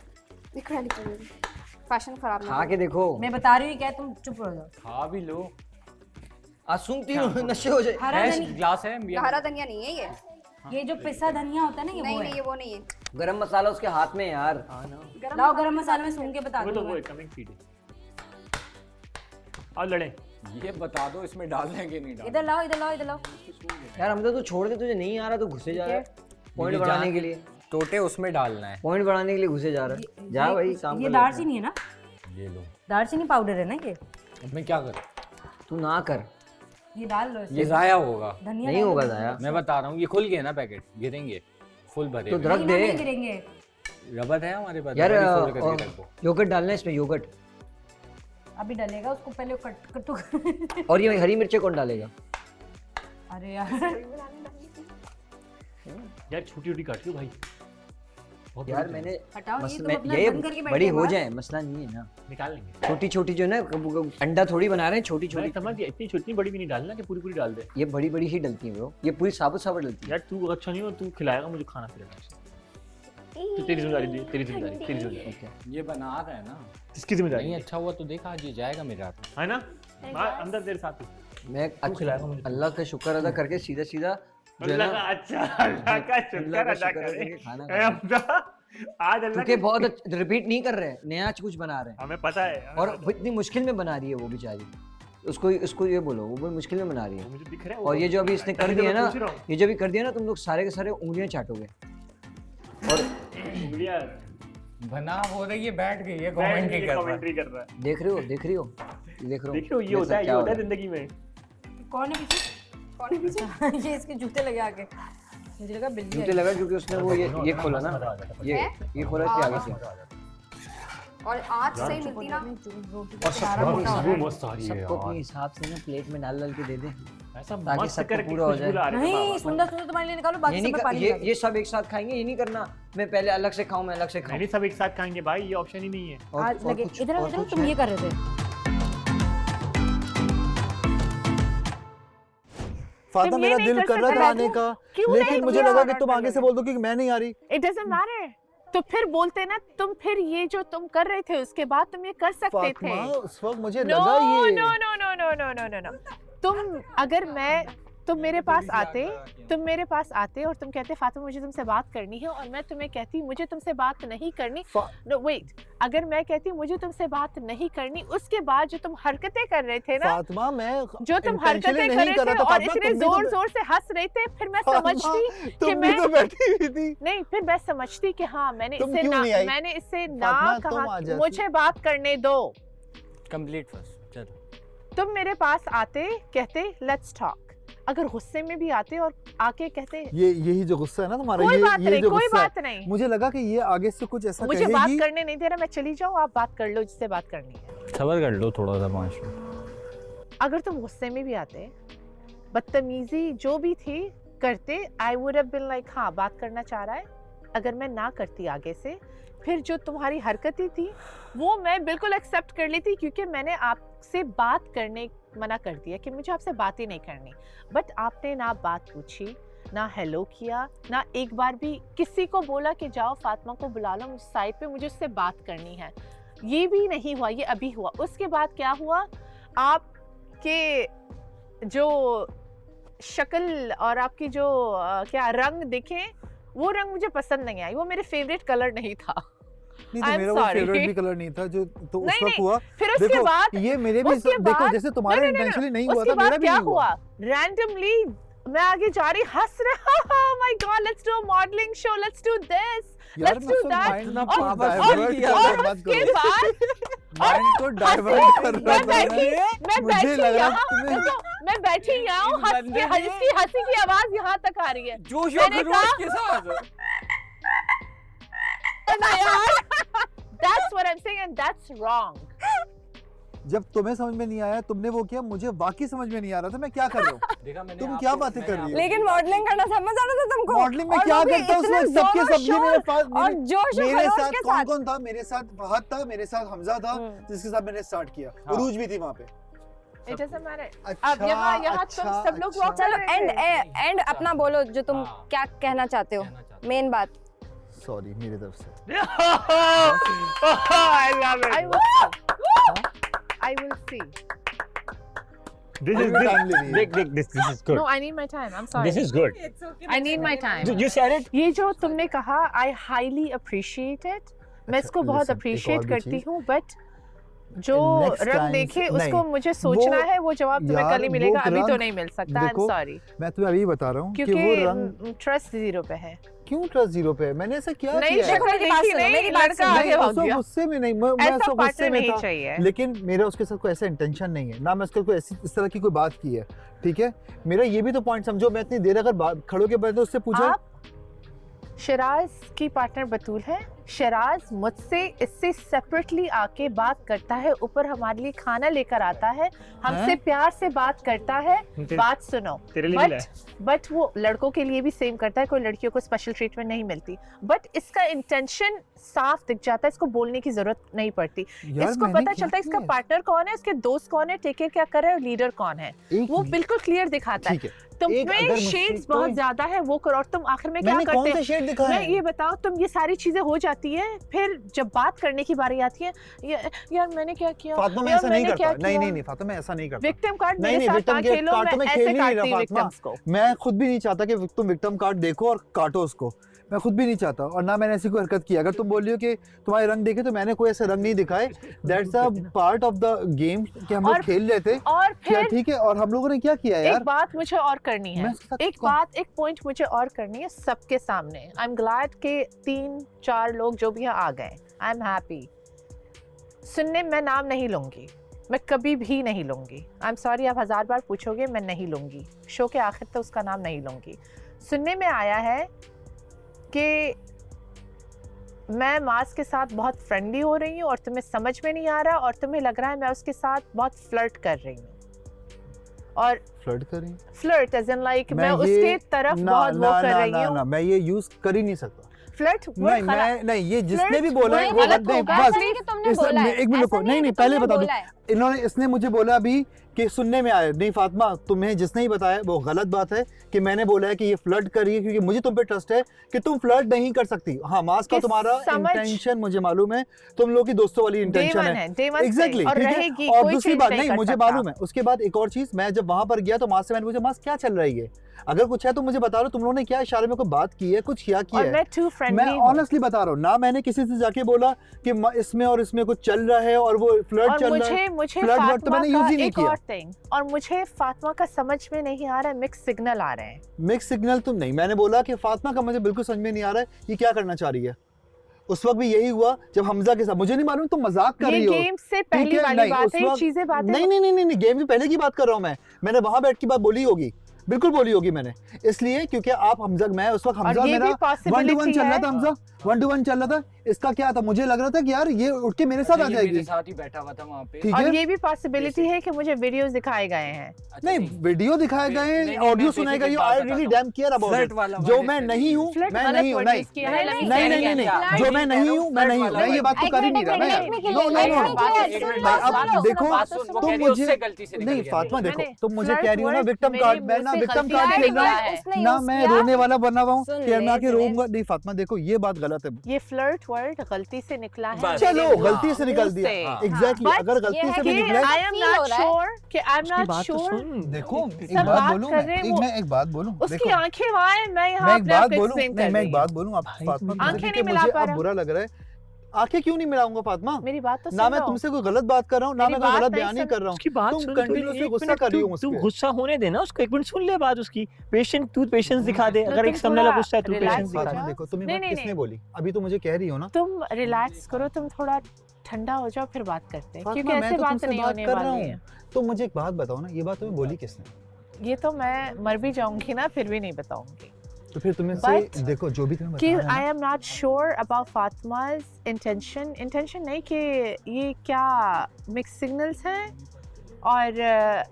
फैशन खराब ना खा करो। के देखो। मैं बता रही हूँ क्या, तुम चुप रहो जाओ। खा भी लो। आज सुनती हूँ नशे हो जाए। हरा है, धनिया, ग्लास है ये- हरा धनिया नहीं है ये, ये जो पिसा धनिया होता है ना, ये नहीं वो नहीं है। ये वो नहीं है। गरम मसाला उसके हाथ में है यार। हाँ ना, लाओ गरम मसाला में सूंघ के बता वो दूँ तो वो मैं। कमिंग फीड है। और लड़े ये बता दो इसमें डालना है कि नहीं डालना। इधर लाओ, इधर लाओ, इधर लाओ। यार हम तो छोड़ दे, तुझे नहीं आ रहा तो घुसे जा रहा है पॉइंट मेरी बढ़ाने जान- के लिए, टोटे उसमें डालना है। पॉइंट बढ़ाने के लिए घुसे जा रहा है। जा भाई काम ये कर दालचीनी है ना, ये लो। दालचीनी पाउडर है ना ये। अब मैं क्या करूं? तू ना कर, ये डाल लो इसमें। ये जाया होगा। धनिया नहीं डाल होगा दो। जाया। मैं बता रहा हूँ, ये खुल गए ना पैकेट, गिरेंगे फुल भरे तो हुए। रख नहीं ना, दे नहीं गिरेंगे। रबर है हमारे पास, यार। रबर ही फोल्ड करके रख दो। योगर्ट डालना है इसमें, योगर्ट। अभी डलेगा, उसको पहले कट। और ये हरी मिर्ची कौन डालेगा? अरे यार, यार छोटी छोटी काट लो भाई। बहुत यार बड़ी मैंने हटाओ ये, मस- तुम मैं- अपना ये बंद करके बैठ बड़ी जाओ हो बाहर। जाए, मसला नहीं है ना। निकाल लेंगे। छोटी छोटी जो है ना, अंडा थोड़ी बना रहे हैं, छोटी मैं छोटी। समझ गया, इतनी छोटी बड़ी भी नहीं डालना कि पूरी पूरी डाल दे। ये बड़ी बड़ी ही डलती है ब्रो, ये पूरी साबुत साबुत डलती है। यार तू अच्छा नहीं हो, तू खिलाएगा मुझे खाना फिर। तो तेरी जिम्मेदारी, तेरी जिम्मेदारी, तेरी जिम्मेदारी। ओके ये बना रहा है ना, किसकी जिम्मेदारी नहीं अच्छा हुआ तो देखा, आज ये जाएगा मेरे हाथ। है ना? मैं अंदर तेरे साथ हूँ। मैं खिलाएगा मुझे। अल्लाह का शुक्र अदा करके सीधा सीधा जो है अल्लाह ना, का अच्छा, अल्लाह का शुक्र अल्लाह का अदा शुक्र अदा करे। करके खाना ए खाना। हमजा, आज अल्लाह क्योंकि बहुत रिपीट नहीं कर रहे हैं, नया कुछ बना रहे हैं, हमें पता है। और वो इतनी मुश्किल में बना रही है वो बेचारी। उसको ये बोलो, वो बड़ी मुश्किल में बना रही है। मुझे दिख रहा है। और ये जो अभी इसने कर तभी तो दिया मैं ना, पूछ रहा हूँ। ये जो भी कर दिया ना, तुम लोग सारे के सारे उंगलियां चाटोगे। गुड़िया बना हो रही है, बैठ गई है, कमेंट्री कमेंट्री कर रहा है। देख रहे हो ये होता है जिंदगी में। कौन है पीछे? ये इसके जूते लगे आगे। मुझे लगा बिल्ली जूते लगा क्योंकि उसने वो ये खोला ना, ये खोला इसके आगे से। और आज सही मिलती ना। और सबको मस्त आ रही है सबको अपने यार। हिसाब से ना प्लेट में डाल के दे दे, ऐसा ताकि मस्त सबको करके पूरा हो जाए। खुशबू ला रहे हैं नहीं बाबा। सुंदर सुंदर तुम्हारे लिए निकालो, बाकी सब में पानी ये सब एक साथ खाएंगे, ये नहीं करना मैं पहले अलग से खाऊं, मैं अलग से खाऊं। नहीं सब एक साथ खाएंगे भाई, ये ऑप्शन ही नहीं है। आज लगे इधर तुम ये कर रहे थे। फातिमा मेरा दिल कर रहा था आने का, लेकिन मुझे लगा कि तुम आगे से बोल दो कि मैं नहीं आ रही। It doesn't matter. तो फिर बोलते ना तुम, फिर ये जो तुम कर रहे थे उसके बाद तुम ये कर सकते थे। फातिमा उस वक्त मुझे नो लगा ये no no no no no no no no तुम अगर तुम मेरे पास आते और तुम कहते फातिमा मुझे तुमसे बात करनी है, और मैं तुम्हें कहती मुझे तुमसे बात नहीं करनी। नो वेट, अगर मैं कहती मुझे तुमसे बात नहीं करनी, उसके बाद जो तुम हरकतें कर रहे थे ना, फातिमा मैं जो तुम हरकतें कर रहे थे और इतने जोर जोर से हंस रहे थे, फिर मैं समझती कि मैं तो बैठी हुई थी। नहीं, फिर मैं समझती कि हाँ मैंने तुम इससे क्यों ना नहीं आई? मैंने इससे ना फातिमा, तुम कहा आ कि जाती। मुझे बात करने दो। कंप्लीट फर्स्ट चलो। तुम मेरे पास आते, कहते लेट्स टॉक। अगर गुस्से में भी आते और आके कहते यही जो गुस्सा है ना तुम्हारा, कोई बात ये नहीं, जो कोई गुस्सा है, बात नहीं, मुझे लगा कि ये आगे से कुछ ऐसा मुझे बात कहेगी। करने नहीं दे रहा, मैं चली जाऊँ, आप बात कर लो जिससे बात करनी है। सबर कर लो थोड़ा सा 5 मिनट। अगर तुम गुस्से में भी आते, बदतमीजी जो भी थी करते, I would have been like हाँ बात करना चाह रहा है। अगर मैं ना करती आगे से, फिर जो तुम्हारी हरकतें थी वो मैं बिल्कुल एक्सेप्ट कर लेती, क्योंकि मैंने आपसे बात करने मना कर दिया कि मुझे आपसे बात ही नहीं करनी। बट आपने ना बात पूछी, ना हेलो किया, ना एक बार भी किसी को बोला कि जाओ फातिमा को बुला लो मुझे साइड पे, मुझे उससे बात करनी है। ये भी नहीं हुआ, ये अभी हुआ। उसके बाद क्या हुआ, आपके जो शक्ल और आपकी जो क्या रंग दिखे, वो रंग मुझे पसंद नहीं आई, वो मेरे फेवरेट कलर नहीं था। नहीं तो I'm मेरा वो sorry. फेवरेट भी कलर नहीं था जो तो उस नहीं, वक्त हुआ। फिर उसके देखो बाद ये मेरे भी उसके देखो बाद- जैसे तुम्हारा नहीं, नहीं, नहीं, इंटेंशनली नहीं हुआ उसके था, मेरा बाद भी क्या नहीं हुआ। रैंडमली मैं आगे जा रही हंस रहा, oh my god let's do a modeling show, let's do this, यार let's do that। माइंड ना और- डाइवर्ट और कर मत उसके करो। बाद माइंड को डाइवर्ट कर रहा मैं बैठी मुझे लगा यहाँ, तुम्हें- देखो, मैं बैठी यहाँ हूँ, इसकी हंसी की आवाज यहाँ तक आ रही है। जोश मैंने और खरोश के साथ। That's what I'm saying and that's wrong। जब तुम्हें समझ में नहीं आया, तुमने वो किया, मुझे वाकई समझ में नहीं आ रहा था मैं क्या कर रहा हूँ। तुम क्या बातें कर रही हो? लेकिन मॉडलिंग करना समझ आ रहा था तुमको। मॉडलिंग में और क्या वो भी करता है इतने उसमें? सबके जोरों सब ये मेरे पास और जोश और मेरे खरोश साथ के कौन साथ। कौन था? मेरे साथ फहद था, मेरे साथ हमजा था, जिसके साथ मैंने स्टार्ट किया। उरूज भी थी वहाँ पे। It doesn't matter। अच्छा, अब यहाँ तुम अच्छा, सब लोग अच्छा। walk कर चलो रहे थे। एंड अपना बोलो जो तुम हाँ। क्या कहना चाहते हो, मेन बात। सॉरी मेरी तरफ से। I love it. I will see। This is time ले रही है। देख this is good. No, I need my time. I'm sorry। This is good. I need my time। You said it. ये जो तुमने कहा, I highly appreciate it। मैं इसको बहुत listen, एक और appreciate भी करती चीज़। हूँ, but जो Next रंग time देखे से- उसको नहीं, मुझे सोचना है, वो जवाब तुम्हें यार, कल ही वो मिलेगा, अभी तो रंग- नहीं मिल सकता। I'm देखो, sorry। मैं तुम्हें अभी बता रहा हूँ कि वो क्योंकि रंग ट्रस्ट 0 पे है। क्यों ट्रस्ट 0 पे है? मैंने ऐसा क्या नहीं किया है? देखो, मेरी बात देखी सुनो, नहीं, मेरी बात लड़का सुनो। आगे नहीं, भाग उसको गया। गुस्से में नहीं, मैं ऐसा उसको गुस्से पार्टनर में नहीं था। चाहिए। लेकिन मेरा उसके साथ कोई ऐसा इंटेंशन नहीं है, ना मैं उसके कोई ऐसी इस तरह की कोई बात की है। ठीक है, मेरा ये भी तो पॉइंट समझो, मैं इतनी देर अगर खड़ो के बैठे उससे पूछा। आप शराज की पार्टनर बतूल है। शराज मुझसे इससे सेपरेटली आके बात करता है, ऊपर हमारे लिए खाना लेकर आता है, हमसे हैं? प्यार से बात करता है। बात सुनो, तेरे लिए मिला बट वो लड़कों के लिए भी सेम करता है, कोई लड़कियों को स्पेशल ट्रीटमेंट नहीं मिलती। बट इसका इंटेंशन साफ दिख जाता है, इसको बोलने की जरूरत नहीं पड़ती। यार, इसको मैंने पता क्या चलता है इसका किया? पार्टनर कौन है, उसके दोस्त कौन है, टेक केयर क्या कर रहा है और लीडर कौन है, एक वो मिनट। बिल्कुल क्लियर दिखाता है। ठीक है, तुम एक में अगर मुझसे शेड्स कोई- बहुत ज्यादा है, वो करो, और तुम आखिर में क्या मैंने कौन करते सा हो? शेड दिखाया मैं है? ये बताओ, तुम ये सारी चीजें हो जाती जाती है, फिर जब बात करने की बारी आती है, यार मैंने क्या किया, फातिमा मैं यार ऐसा नहीं मैंने क्या करता, नहीं किया? नहीं फातिमा मैं ऐसा नहीं करता। विक्टिम कार्ड नहीं मेरे नहीं साथ ना विक्टिम खेलो, कार्ड तो मैं मैं खेल ऐसे ही नहीं काटती रहा हूँ फातिमा, victims को। मैं खुद भी नहीं चाहता कि तुम विक्टिम कार्ड देखो और काटो उसको, मैं खुद भी नहीं चाहता, और ना मैंने ऐसी कोई हरकत की। अगर तुम बोल रही हो कि तुम्हारे रंग देखे, तो मैंने कोई ऐसे रंग नहीं दिखाए। That's a part of the game कि हम लोग और- खेल रहे थे, और क्या फिर ठीक है। और हम लोगों ने क्या किया यार, एक बात मुझे और करनी है, मैं उसके साथ एक पॉइंट मुझे और करनी है सबके सामने। आई एम ग्लैड के 3-4 लोग जो भी यहाँ आ गए, आई एम हैप्पी। सुनने मैं नाम नहीं लूंगी, मैं कभी भी नहीं लूंगी। आई एम सॉरी, आप 1000 बार पूछोगे, मैं नहीं लूंगी, शो के आखिर तक उसका नाम नहीं लूंगी। सुनने में आया है कि मैं मास के साथ बहुत फ्रेंडली हो रही हूँ और तुम्हें समझ में नहीं आ रहा, और तुम्हें लग रहा है मैं उसके साथ बहुत फ्लर्ट कर रही हूँ। और फ्लर्ट करें, फ्लर्ट एज इन लाइक मैं ये- उसके तरफ ना, बहुत ना, वो कर ना, रही ना, हूँ। ना, मैं ये यूज कर ही नहीं सकता। फ्लर्ट नहीं मैं नहीं, ये जिसने भी बोला है नहीं, वो गलत नहीं, होगा, बस ऐसा नहीं कि तुमने इस- बोला है, एक मिनट ऐसा रुको, नहीं नहीं है नहीं कि पहले तुमने बता बोला दो। है। इन्होंने इसने मुझे बोला अभी कि सुनने में आया, नहीं फातिमा तुम्हें जिसने ही बताया वो गलत बात है कि मैंने बोला है कि ये फ्लर्ट कर रही है, क्योंकि मुझे तुम पे ट्रस्ट है कि तुम फ्लर्ट नहीं कर सकती। हाँ मास का कि तुम्हारा समझ- इंटेंशन मुझे मालूम है, तुम लोग की दोस्तों वाली इंटेंशन है day one से, एग्जैक्टली, और ठीक है। रहेगी, और कोई दूसरी change बात नहीं नहीं कर मुझे सकता। मालूम है। उसके बाद एक और चीज, मैं जब वहां पर गया तो मास से मैंने पूछा मास क्या चल रही है, अगर कुछ है तो मुझे बता दो, तुम लोगों ने क्या इशारे में कोई बात की है, कुछ किया और है। मैं टू मैं फ्रेंडली ऑनेस्टली बता रहा हूँ ना, मैंने किसी से जाके बोला कि इसमें और इसमें कुछ चल रहा है और वो फ्लर्ट और चल रहा है, मुझे फ्लर्ट वर्ड तो फातिमा मैंने का यूज ही नहीं एक किया। और थिंग, और मुझे फातिमा का समझ में नहीं आ रहा है, मिक्स सिग्नल आ रहे हैं। मिक्स सिग्नल तो नहीं, मैंने बोला कि फातिमा का मुझे बिल्कुल समझ में नहीं आ रहा है ये क्या करना चाह रही है। उस वक्त भी यही हुआ जब हमजा के साथ, मुझे नहीं मालूम तुम मजाक कर ये रही हो, गेम से ठीक पहली है? वाली नहीं, बात उस है, ये वक्त- चीजें बातें नहीं नहीं नहीं नहीं गेम से पहले की बात कर रहा हूँ मैंने वहां बैठ की बात बोली होगी, बिल्कुल बोली होगी मैंने, इसलिए क्योंकि आप हमजा, मैं उस वक्त हमजा और ये मेरा भी 1-to-1 possibility चल रहा है। था, हमजा 1-to-1 चल रहा था। इसका क्या था, मुझे लग रहा था कि यार ये उठ के मेरे साथ आ ये जाएगी, मेरे साथ ही बैठा हुआ था वहाँ पे। ठीक और है। ये भी पॉसिबिलिटी है कि मुझे वीडियोस दिखाए गए हैं। अच्छा, नहीं वीडियो दिखाए गए, नहीं, नहीं, ऑडियो मैं सुनाए गए, basically आई बात रियली बताता dam care about Flirt it. वाला जो वाले मैं से नहीं हूँ, Flirt मैं गलत नहीं हूँ, word नहीं use किया है, let me नहीं say नहीं again. नहीं Flirt जो मैं नहीं हूँ, मैं नहीं हूँ, मैं ये बात तो कर ही नहीं रहा एक मिनट, नो नो नो भाई अब देखो तुम मुझे गलती से नहीं फातिमा देखो, मैंने तुम मुझे flirt कह रही हो ना word विक्टिम मेरे कार्ड, मुंह मैं ना से विक्टिम गलती कार्ड से खेल रहा निकला है। हूँ ना, मैं रोने वाला बना हुआ हूँ सुन कि मैं ले, आके सुन ले। रोऊंगा नहीं। फातिमा देखो ये बात गलत है, ये फ्लर्ट वर्ड गलती से निकला है। बस। चलो हाँ, गलती से निकल दिया, हाँ। एग्जैक्टली, But अगर गलती ये से है भी कि निकला है I am feel हो not रहा है। sure कि I'm not sure। देखो एक सब बात बात बोलूं कर मैं, रहे हैं वो। मैं एक बात बोलूं, उसकी देखो आंखें वहाँ हैं, मैं यहाँ मैं एक अपने आप बात को बोलूं, explain नहीं कर मैं रही एक हूँ। बात बोलूं, आप फातिमा आंखें मुझे नहीं कि मिला मुझे पा अब रहा। बुरा लग रहा है, आंखें क्यों नहीं मिलाऊंगा फातिमा? मेरी बात तो ना सुन मैं लो। तुमसे कोई गलत बात कर रहा हूँ, ना मेरी मैं कोई बात गलत नहीं बयान ही सुन- कर रहा हूँ, उसकी बात तुम सुन तो ले, कंटिन्यूअसली एक गुस्सा मिनट, कर रही हो तू मुझ पे। गुस्सा होने देना उसको, एक मिनट सुन ले बात उसकी, पेशेंट तू पेशेंस दिखा दे, तो अगर तुम एक सामने वाला थोड़ा गुस्सा है तू relax पेशेंस हो दिखा फातिमा दे। देखो तुम ये नहीं, बात नहीं, किसने नहीं। बोली, अभी तो मुझे कह रही हो ना तुम रिलैक्स करो, तुम थोड़ा ठंडा हो जाओ फिर बात करते हैं, क्योंकि फातिमा, मैं ऐसे तो बात तुमसे नहीं बात होने कर रहा वाली है। हूँ, तो मुझे एक बात बताओ ना, ये बात तुम्हें बोली किसने? ये तो मैं मर भी जाऊंगी ना, फिर भी नहीं बताऊंगी तो फिर तुम्हें But से देखो जो भी तुम्हें कि बताना है आई ना, am not sure about Fatima's intention नहीं कि ये क्या मिक्स सिग्नल्स हैं और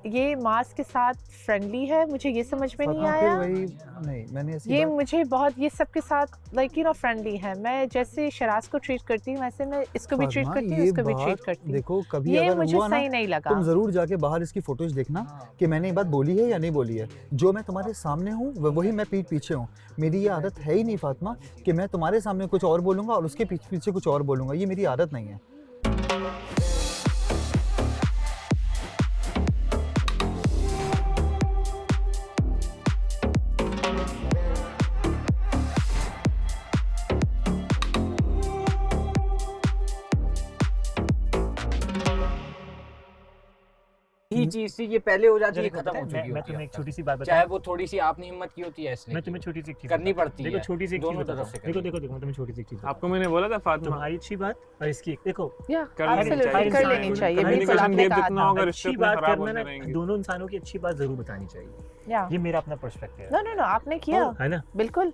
ये मास के साथ फ्रेंडली है, मुझे ये समझ में नहीं फातिमा फिर आया। वही नहीं, मैंने ऐसी ये बात मुझे बहुत, ये सबके साथ लाइक यू नो फ्रेंडली है। मैं जैसे शराज को ट्रीट करती हूँ वैसे मैं इसको भी ट्रीट फातिमा, करती हूँ, ये इसको भी बात ट्रीट करती हूँ। देखो कभी ये अगर मुझे हुआ ना, सही नहीं लगा। तुम जरूर जाके बाहर इसकी फोटोज देखना कि मैंने ये बात बोली है या नहीं बोली है। जो मैं तुम्हारे सामने हूँ वही मैं पीठ पीछे हूँ। मेरी ये आदत है ही नहीं फातिमा कि मैं तुम्हारे सामने कुछ और बोलूँगा और उसके पीछे पीछे कुछ और बोलूँगा, ये मेरी आदत नहीं है। ही चीज थी, ये पहले हो जाती है, जरा खत्म हो चुकी मैं होती तुम्हें है एक अब छोटी तक। सी बात चाहे बताऊं, वो थोड़ी सी आपने हिम्मत की होती है इसलिए मैं तुम्हें छोटी सी एक चीज करनी बताता हूं। पड़ती देखो है, छोटी सी एक चीज दोनों बताता तरफ से हूं। देखो करनी देखो देखो मैं तुम्हें छोटी सी एक चीज आपको मैंने बोला था फातिमा तुम्हारी अच्छी बात और इसकी एक देखो या कर लेनी absolutely, चाहिए। कर लेनी चाहिए, बिल्कुल कम्युनिकेशन आपने गैप कहा जितना था। होगा रिश्ते अच्छी उतने बात खराब करना होते ना, रहेंगे। दोनों इंसानों की अच्छी बात जरूर बतानी चाहिए, या ये मेरा अपना पर्सपेक्टिव नो है। नो नो आपने किया, है ना, बिल्कुल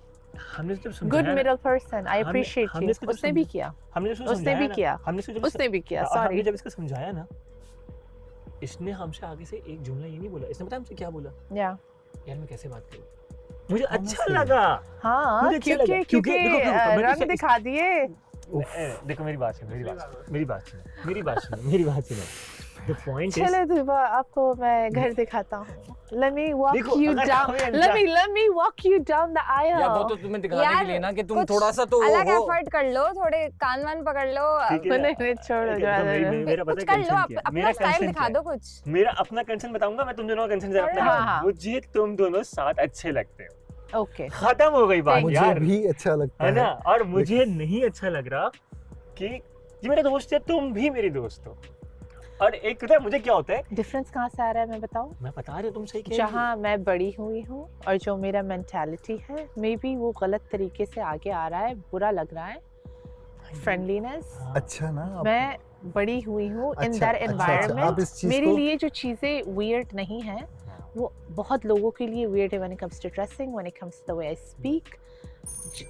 हमने जब गुड समझाया मिडल पर्सन, आई हमने- अप्रिशिएट हमने यू। इसको जब उसने भी समझा- किया, हमने इसको उसने भी समझाया किया, ना, हमने इसको जब उसने भी किया, हमने सॉरी। जब इसको समझाया ना, इसने हमसे आगे से एक जुमला ये नहीं बोला, इसने पता है हमसे क्या बोला, या यार मैं कैसे बात करूं, मुझे अच्छा Honestly. लगा। हाँ मुझे अच्छा क्योंकि लगा, क्योंकि देखो, मैं रंग इसे- दिखा दिए। देखो मेरी बात सुनो, मेरी बात सुनो, मेरी बात सुनो, मेरी बात सुनो, द पॉइंट इज चलो दुबा, आपको मैं घर दिखाता हूँ। Let me walk देखो, you अगर down. हमें Let me walk you down the aisle. या वो तो तुम्हें दिखाने के यार, लिए ना कि तुम कुछ थोड़ा सा तो वो अलग हो। एफर्ट कर लो, थोड़े कान वान पकड़ लो, ठीक है ना? नहीं छोड़ो ठीक है, तो मेरा कुछ पता कर है लो, कंसर्न क्या है? अपना मेरा स्टाइल कंसर्न दिखा क्या दो है? कुछ। मेरा अपना कंसर्न बताऊंगा मैं, तुम दोनों का कंसर्न अपना हाँ, बताऊं। हाँ। मुझे तुम दोनों साथ अच्छे लगते हो, Okay. खत्म हो गई बात मुझे यार, भी अच्छा लगता है है ना? और मुझे नहीं अच्छा लग रहा कि ये मेरा दोस्त है, तुम भी मेरी दोस्त हो। और एक पता है मुझे क्या होता है, डिफरेंस कहाँ से आ रहा है मैं बताऊँ? मैं बता रही हूँ, तुम सही कह रही हो। जहाँ मैं बड़ी हुई हूँ और जो मेरा मेंटालिटी है, मे बी वो गलत तरीके से आगे आ रहा है, बुरा लग रहा है। फ्रेंडलीनेस, अच्छा ना आप- मैं बड़ी हुई हूँ इन अच्छा, दैट अच्छा, अच्छा, आप इस एनवायरनमेंट। चीज़ मेरे को- लिए जो चीज़ें वियर्ड नहीं है वो बहुत लोगों के लिए वियर्ड है। When it comes to dressing, when it comes to the way I speak,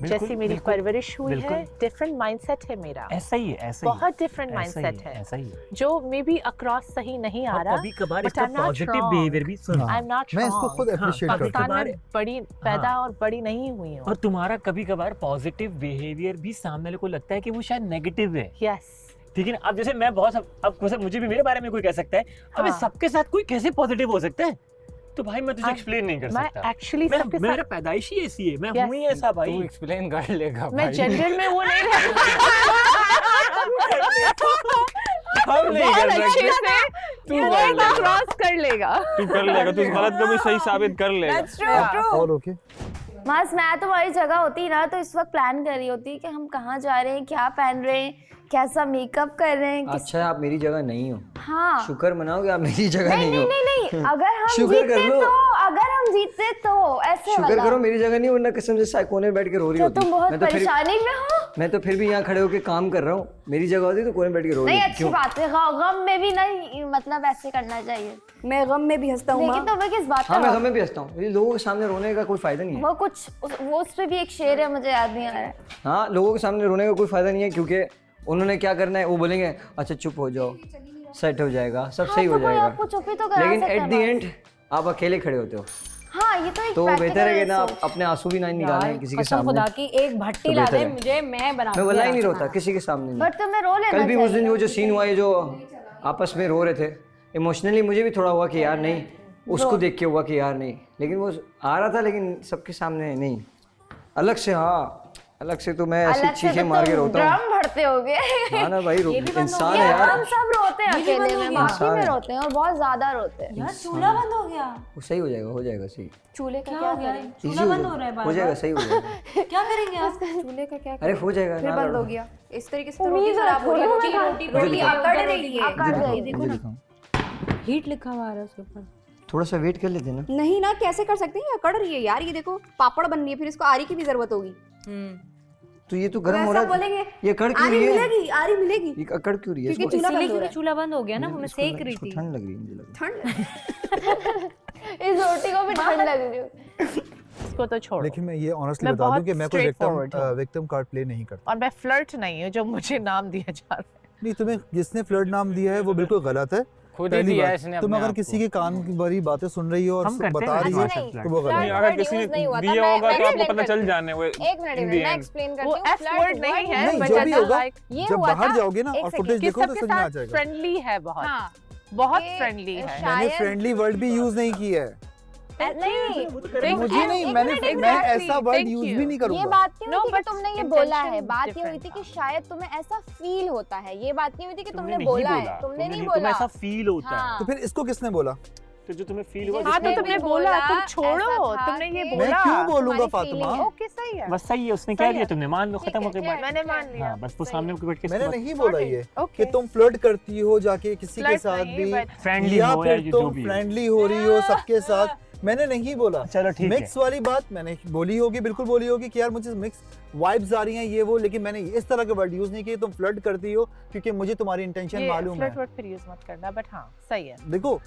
जैसी मेरी बिल्कुल, परवरिश हुई है, बिल्कुल। डिफरेंट माइंडसेट है मेरा, ऐसा ही है, ऐसा ही है, बहुत डिफरेंट ऐसा ही माइंडसेट है ऐसा ही है। जो मे बी अक्रॉस सही नहीं आ और रहा। कभी कभार but इसका I'm not positive wrong. Behaviour भी सुन। हाँ, आई एम नॉट मैं इसको खुद हाँ, अप्रिशिएट करता हूँ। पाकिस्तान कभी-कभार- में बड़ी पैदा और बड़ी नहीं हुई हूँ। और तुम्हारा कभी कभार पॉजिटिव बिहेवियर भी सामने वाले को लगता है कि वो शायद नेगेटिव है, यस, ठीक है ना? अब जैसे मैं बहुत, अब मुझे भी मेरे बारे में कोई कह सकता है, अबे हाँ। सबके साथ कोई कैसे पॉजिटिव हो सकता है? तो भाई मैं तुझे अब एक्सप्लेन नहीं कर मैं सकता। एक्चुअली सबके मेरा साथ, पैदाइशी ऐसी है, मैं Yes. हूं ही ऐसा भाई। तू एक्सप्लेन कर लेगा मैं भाई। जेंडर में वो नहीं रहती। हम नहीं बहुत कर अच्छे सकते। से तू ये कर लेगा। क्रॉस कर लेगा। तू कर लेगा, तू इस गलत को भी सही साबित कर लेगा। That's true, true. All okay. मास मैं तुम्हारी जगह होती ना तो इस वक्त प्लान कर रही होती कि हम कहाँ जा रहे हैं, क्या पहन रहे हैं, कैसा मेकअप कर रहे हैं, अच्छा आप मेरी जगह नहीं हो, हाँ शुक्र मनाओ कि आप मेरी जगह नहीं नहीं नहीं हो। नहीं नहीं, अगर हम शुक्र कर जीते लो। तो, अगर हम जीते तो ऐसे शुक्र वाला। करो मेरी जगह नहीं, वरना कसम से साइड कोने में बैठ के रो रही तो होती। तुम बहुत मैं तो फिर परेशानी में हो। मैं तो फिर भी यहाँ खड़े होके काम कर रहा हूँ, मेरी जगह होती तो कोने में बैठ के रो रही नहीं होती। अच्छी क्यों? बात है, गम में भी नहीं, मतलब ऐसे करना चाहिए। मैं गम में भी हंसता हूँ लेकिन माँ। तुम्हें किस बात हाँ मैं का गम में भी हंसता हूँ, लोगों के सामने रोने का कोई फायदा नहीं है। वो कुछ वो उस पे भी एक शेर है, मुझे याद नहीं आ रहा है। हाँ लोगों के सामने रोने का कोई फायदा नहीं है, क्योंकि उन्होंने क्या करना है, वो बोलेंगे अच्छा चुप हो जाओ, सेट हो जाएगा, सब हाँ, सही तो हो कोई जाएगा। आपको चुप ही तो करा लेकिन सकता एट है द बस। एंड आप अकेले खड़े होते हो, हाँ ये तो एक तो बेहतर है कि ना practical आप अपने आंसू भी ना निकालें किसी के कसम सामने। खुदा की एक भट्टी तो ला बेहतर दे है। मुझे, मैं बना मैं वल्लाही नहीं रोता किसी के सामने नहीं। बट तुम्हें रो लेना कल भी उस दिन चाहिए। वो जो सीन हुआ, ये जो आपस में रो रहे थे, इमोशनली मुझे भी थोड़ा हुआ कि यार नहीं, उसको देख के हुआ कि यार नहीं, लेकिन वो आ रहा था, लेकिन सबके सामने नहीं, अलग से। हाँ अलग से तो मैं ऐसी अलग से चीखें तो मार के तुम रोता हूँ। ड्रम भरते होगे। हाँ ना भाई, इंसान है यार यार, हम सब रोते हैं ये भी अकेले बंद हो में, गया। बाकी में इंसान है। रोते हैं और बहुत ज्यादा रोते हैं। यार चूल्हा बंद हो गया। वो सही हो जाएगा, हो जाएगा सही, चूल्हे का क्या क्या हो गया? करें? इजी चूल्हा बंद हो रहा है हो बार जाएगा, बार। सही हो जाएगा। क्या करेंगे आप? चूल्हे का क्या अरे हो जाएगा फिर ना, बंद हो लड़ो। गया। इस तरीके से तो उम्मीद रोटी खराब हो रही है। रखो रोटी ना। रोटी मुझे रोटी दिखाओ। अकड़ रही है। अकड़ मुझे गई। दिखाओ, मुझे दिखाओ। हीट लिखा हुआ है उसके ऊपर। थोड़ा सा वेट कर लेते ना। नहीं ना, कैसे कर सकते हैं, ये अकड़ रही है यार। ये देखो पापड़ बन रही है, फिर इसको आरी की भी जरूरत होगी। तो ये तो तो गर्म हो ऐसा रहा है, बोलेंगे ये कड़ क्यों आरी रही है, मिलेगी, आरी मिलेगी। ये अकड़ क्यों रही है, क्योंकि इसको- चूल्हा बंद हो रहा इसीलिए है। चूल्हा बंद हो गया ना, मैं इसको- सेक रही इसको थी। ठंड लग रही है मुझे लग रहा ठंड इस रोटी को भी ठंड लग रही है। इसको तो छोड़ो। लेकिन मैं ये ऑनेस्टली मैं बता दूं बहुत कि मैं कोई straightforward हूँ। विक्टिम कार्ड प्ले नहीं करता। और मैं फ्लर्ट नहीं हूँ जो मुझे नाम दिया जा रहा है। नहीं, तुम्हें जिसने फ्लर्ट नाम दिया है वो बिल्कुल गलत है। खुद ही पहली दिया है बात, इसने तुम अपने अगर आप किसी को। के कान की भरी बातें सुन रही हो और हम करते बता हैं रही ऐसा हो नहीं। तो वो गलत Flirt है। अगर word किसी use ने नहीं हुआ था, दिया मैं- होगा मैं तो आपको explain पता चल करती जाने वो हूँ। एक मिनट in the मैं end। एक्सप्लेन वो करती हूँ। एफ वर्ड नहीं है, नहीं, but जो I भी feel होगा, like ये जब हुआ बाहर था, जाओगे ना एक और सेकंड, फुटेज कि देखो तो सबके समझ में आ साथ जाएगा। फ्रेंडली है बहुत, हाँ बहुत ये फ्रेंडली है। मैंने शायद- फ्रेंडली वर्ड भी यूज नहीं की है। नहीं मुझे नहीं, एक मैंने मिनट, मैं exactly, ऐसा वर्ड thank यूज you. भी नहीं ये करूंगा। बात नहीं No, हुई थी कि but तुमने ये बोला है, intention बात ये हुई different थी कि था। शायद तुम्हें ऐसा फील होता है, ये बात नहीं हुई थी कि तुमने नहीं बोला बोला, है, तुमने नहीं तुम्हें बोला। ऐसा फील होता है, हाँ। तो फिर इसको किसने बोला? तो जो तुम्हें फील हुआ हाँ, हाँ जिसने तो तुमने तुमने बोला, बोला, तुम ऐसा छोड़ो, था तुमने ये कि- मैं बोला। क्यों बोलूंगा तुम्हारी feeling फातिमा? है। ओके सही है, बस सही है, उसने सही कह है। दिया, तुमने मान लो, खत्म हो ठीक गई है, बात। मैंने मान लिया। हाँ बस वो सामने होकर बैठ के मैंने नहीं बोला ये ओके कि तुम फ्लर्ट करती हो जाके किसी के Flirt साथ नहीं, भी, but फ्रेंडली या हो या फिर जो तुम भी है। फ्रेंडली हो रही हो सबके साथ, मैंने नहीं बोला। चलो ठीक है। मिक्स वाली बात मैंने बोली होगी, बिल्कुल बोली होगी कि यार मुझे मिक्स वाइब्स आ रही हैं ये वो, लेकिन मैंने इस तरह के वर्ड यूज नहीं किए तुम फ्लर्ट करती हो, क्योंकि मुझे तुम्हारी इंटेंशन ये मालूम फ्लर्ट है। वर्ड फिर यूज मत करना, बट हाँ सही है। देखो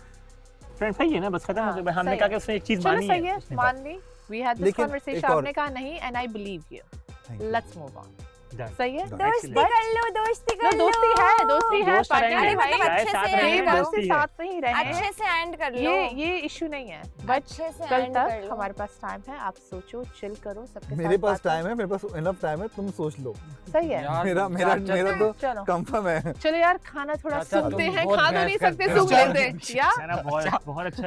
फ्रेंड सही है ना, बस खत्म हो हाँ, गया। हमने सही कहा है। कि उसने एक चीज चलो मानी सही है, उसने मान बात। ली। We had this लेकिन conversation, एक और- आपने कहा नहीं, and I believe you. Thank you. Let's move on. सही है? दोस्ती कर लो, दोस्ती कर लो। दोस्ती है दोस्त partner रहेंगे, अरे मतलब है, अच्छे साथ से रहेंगे, end करो। दोस्ती दोस्ती है। साथ में ही रहे अच्छे से एंड कर लो। ये इशू नहीं है, बट अच्छे से कल end कर तक लो। हमारे पास टाइम है, आप सोचो, चिल करो, सबके मेरे साथ पास बात टाइम है, मेरे पास इनफ टाइम है, तुम सोच लो। करो। सही है। यार, मेरा तो चलो कंफर्म है। चलो यार, खाना थोड़ा चाचा, सूंघते तुम हैं, बहुत खा तो बहस नहीं करते सकते, हो। सूंघ लेते हैं या? है ना,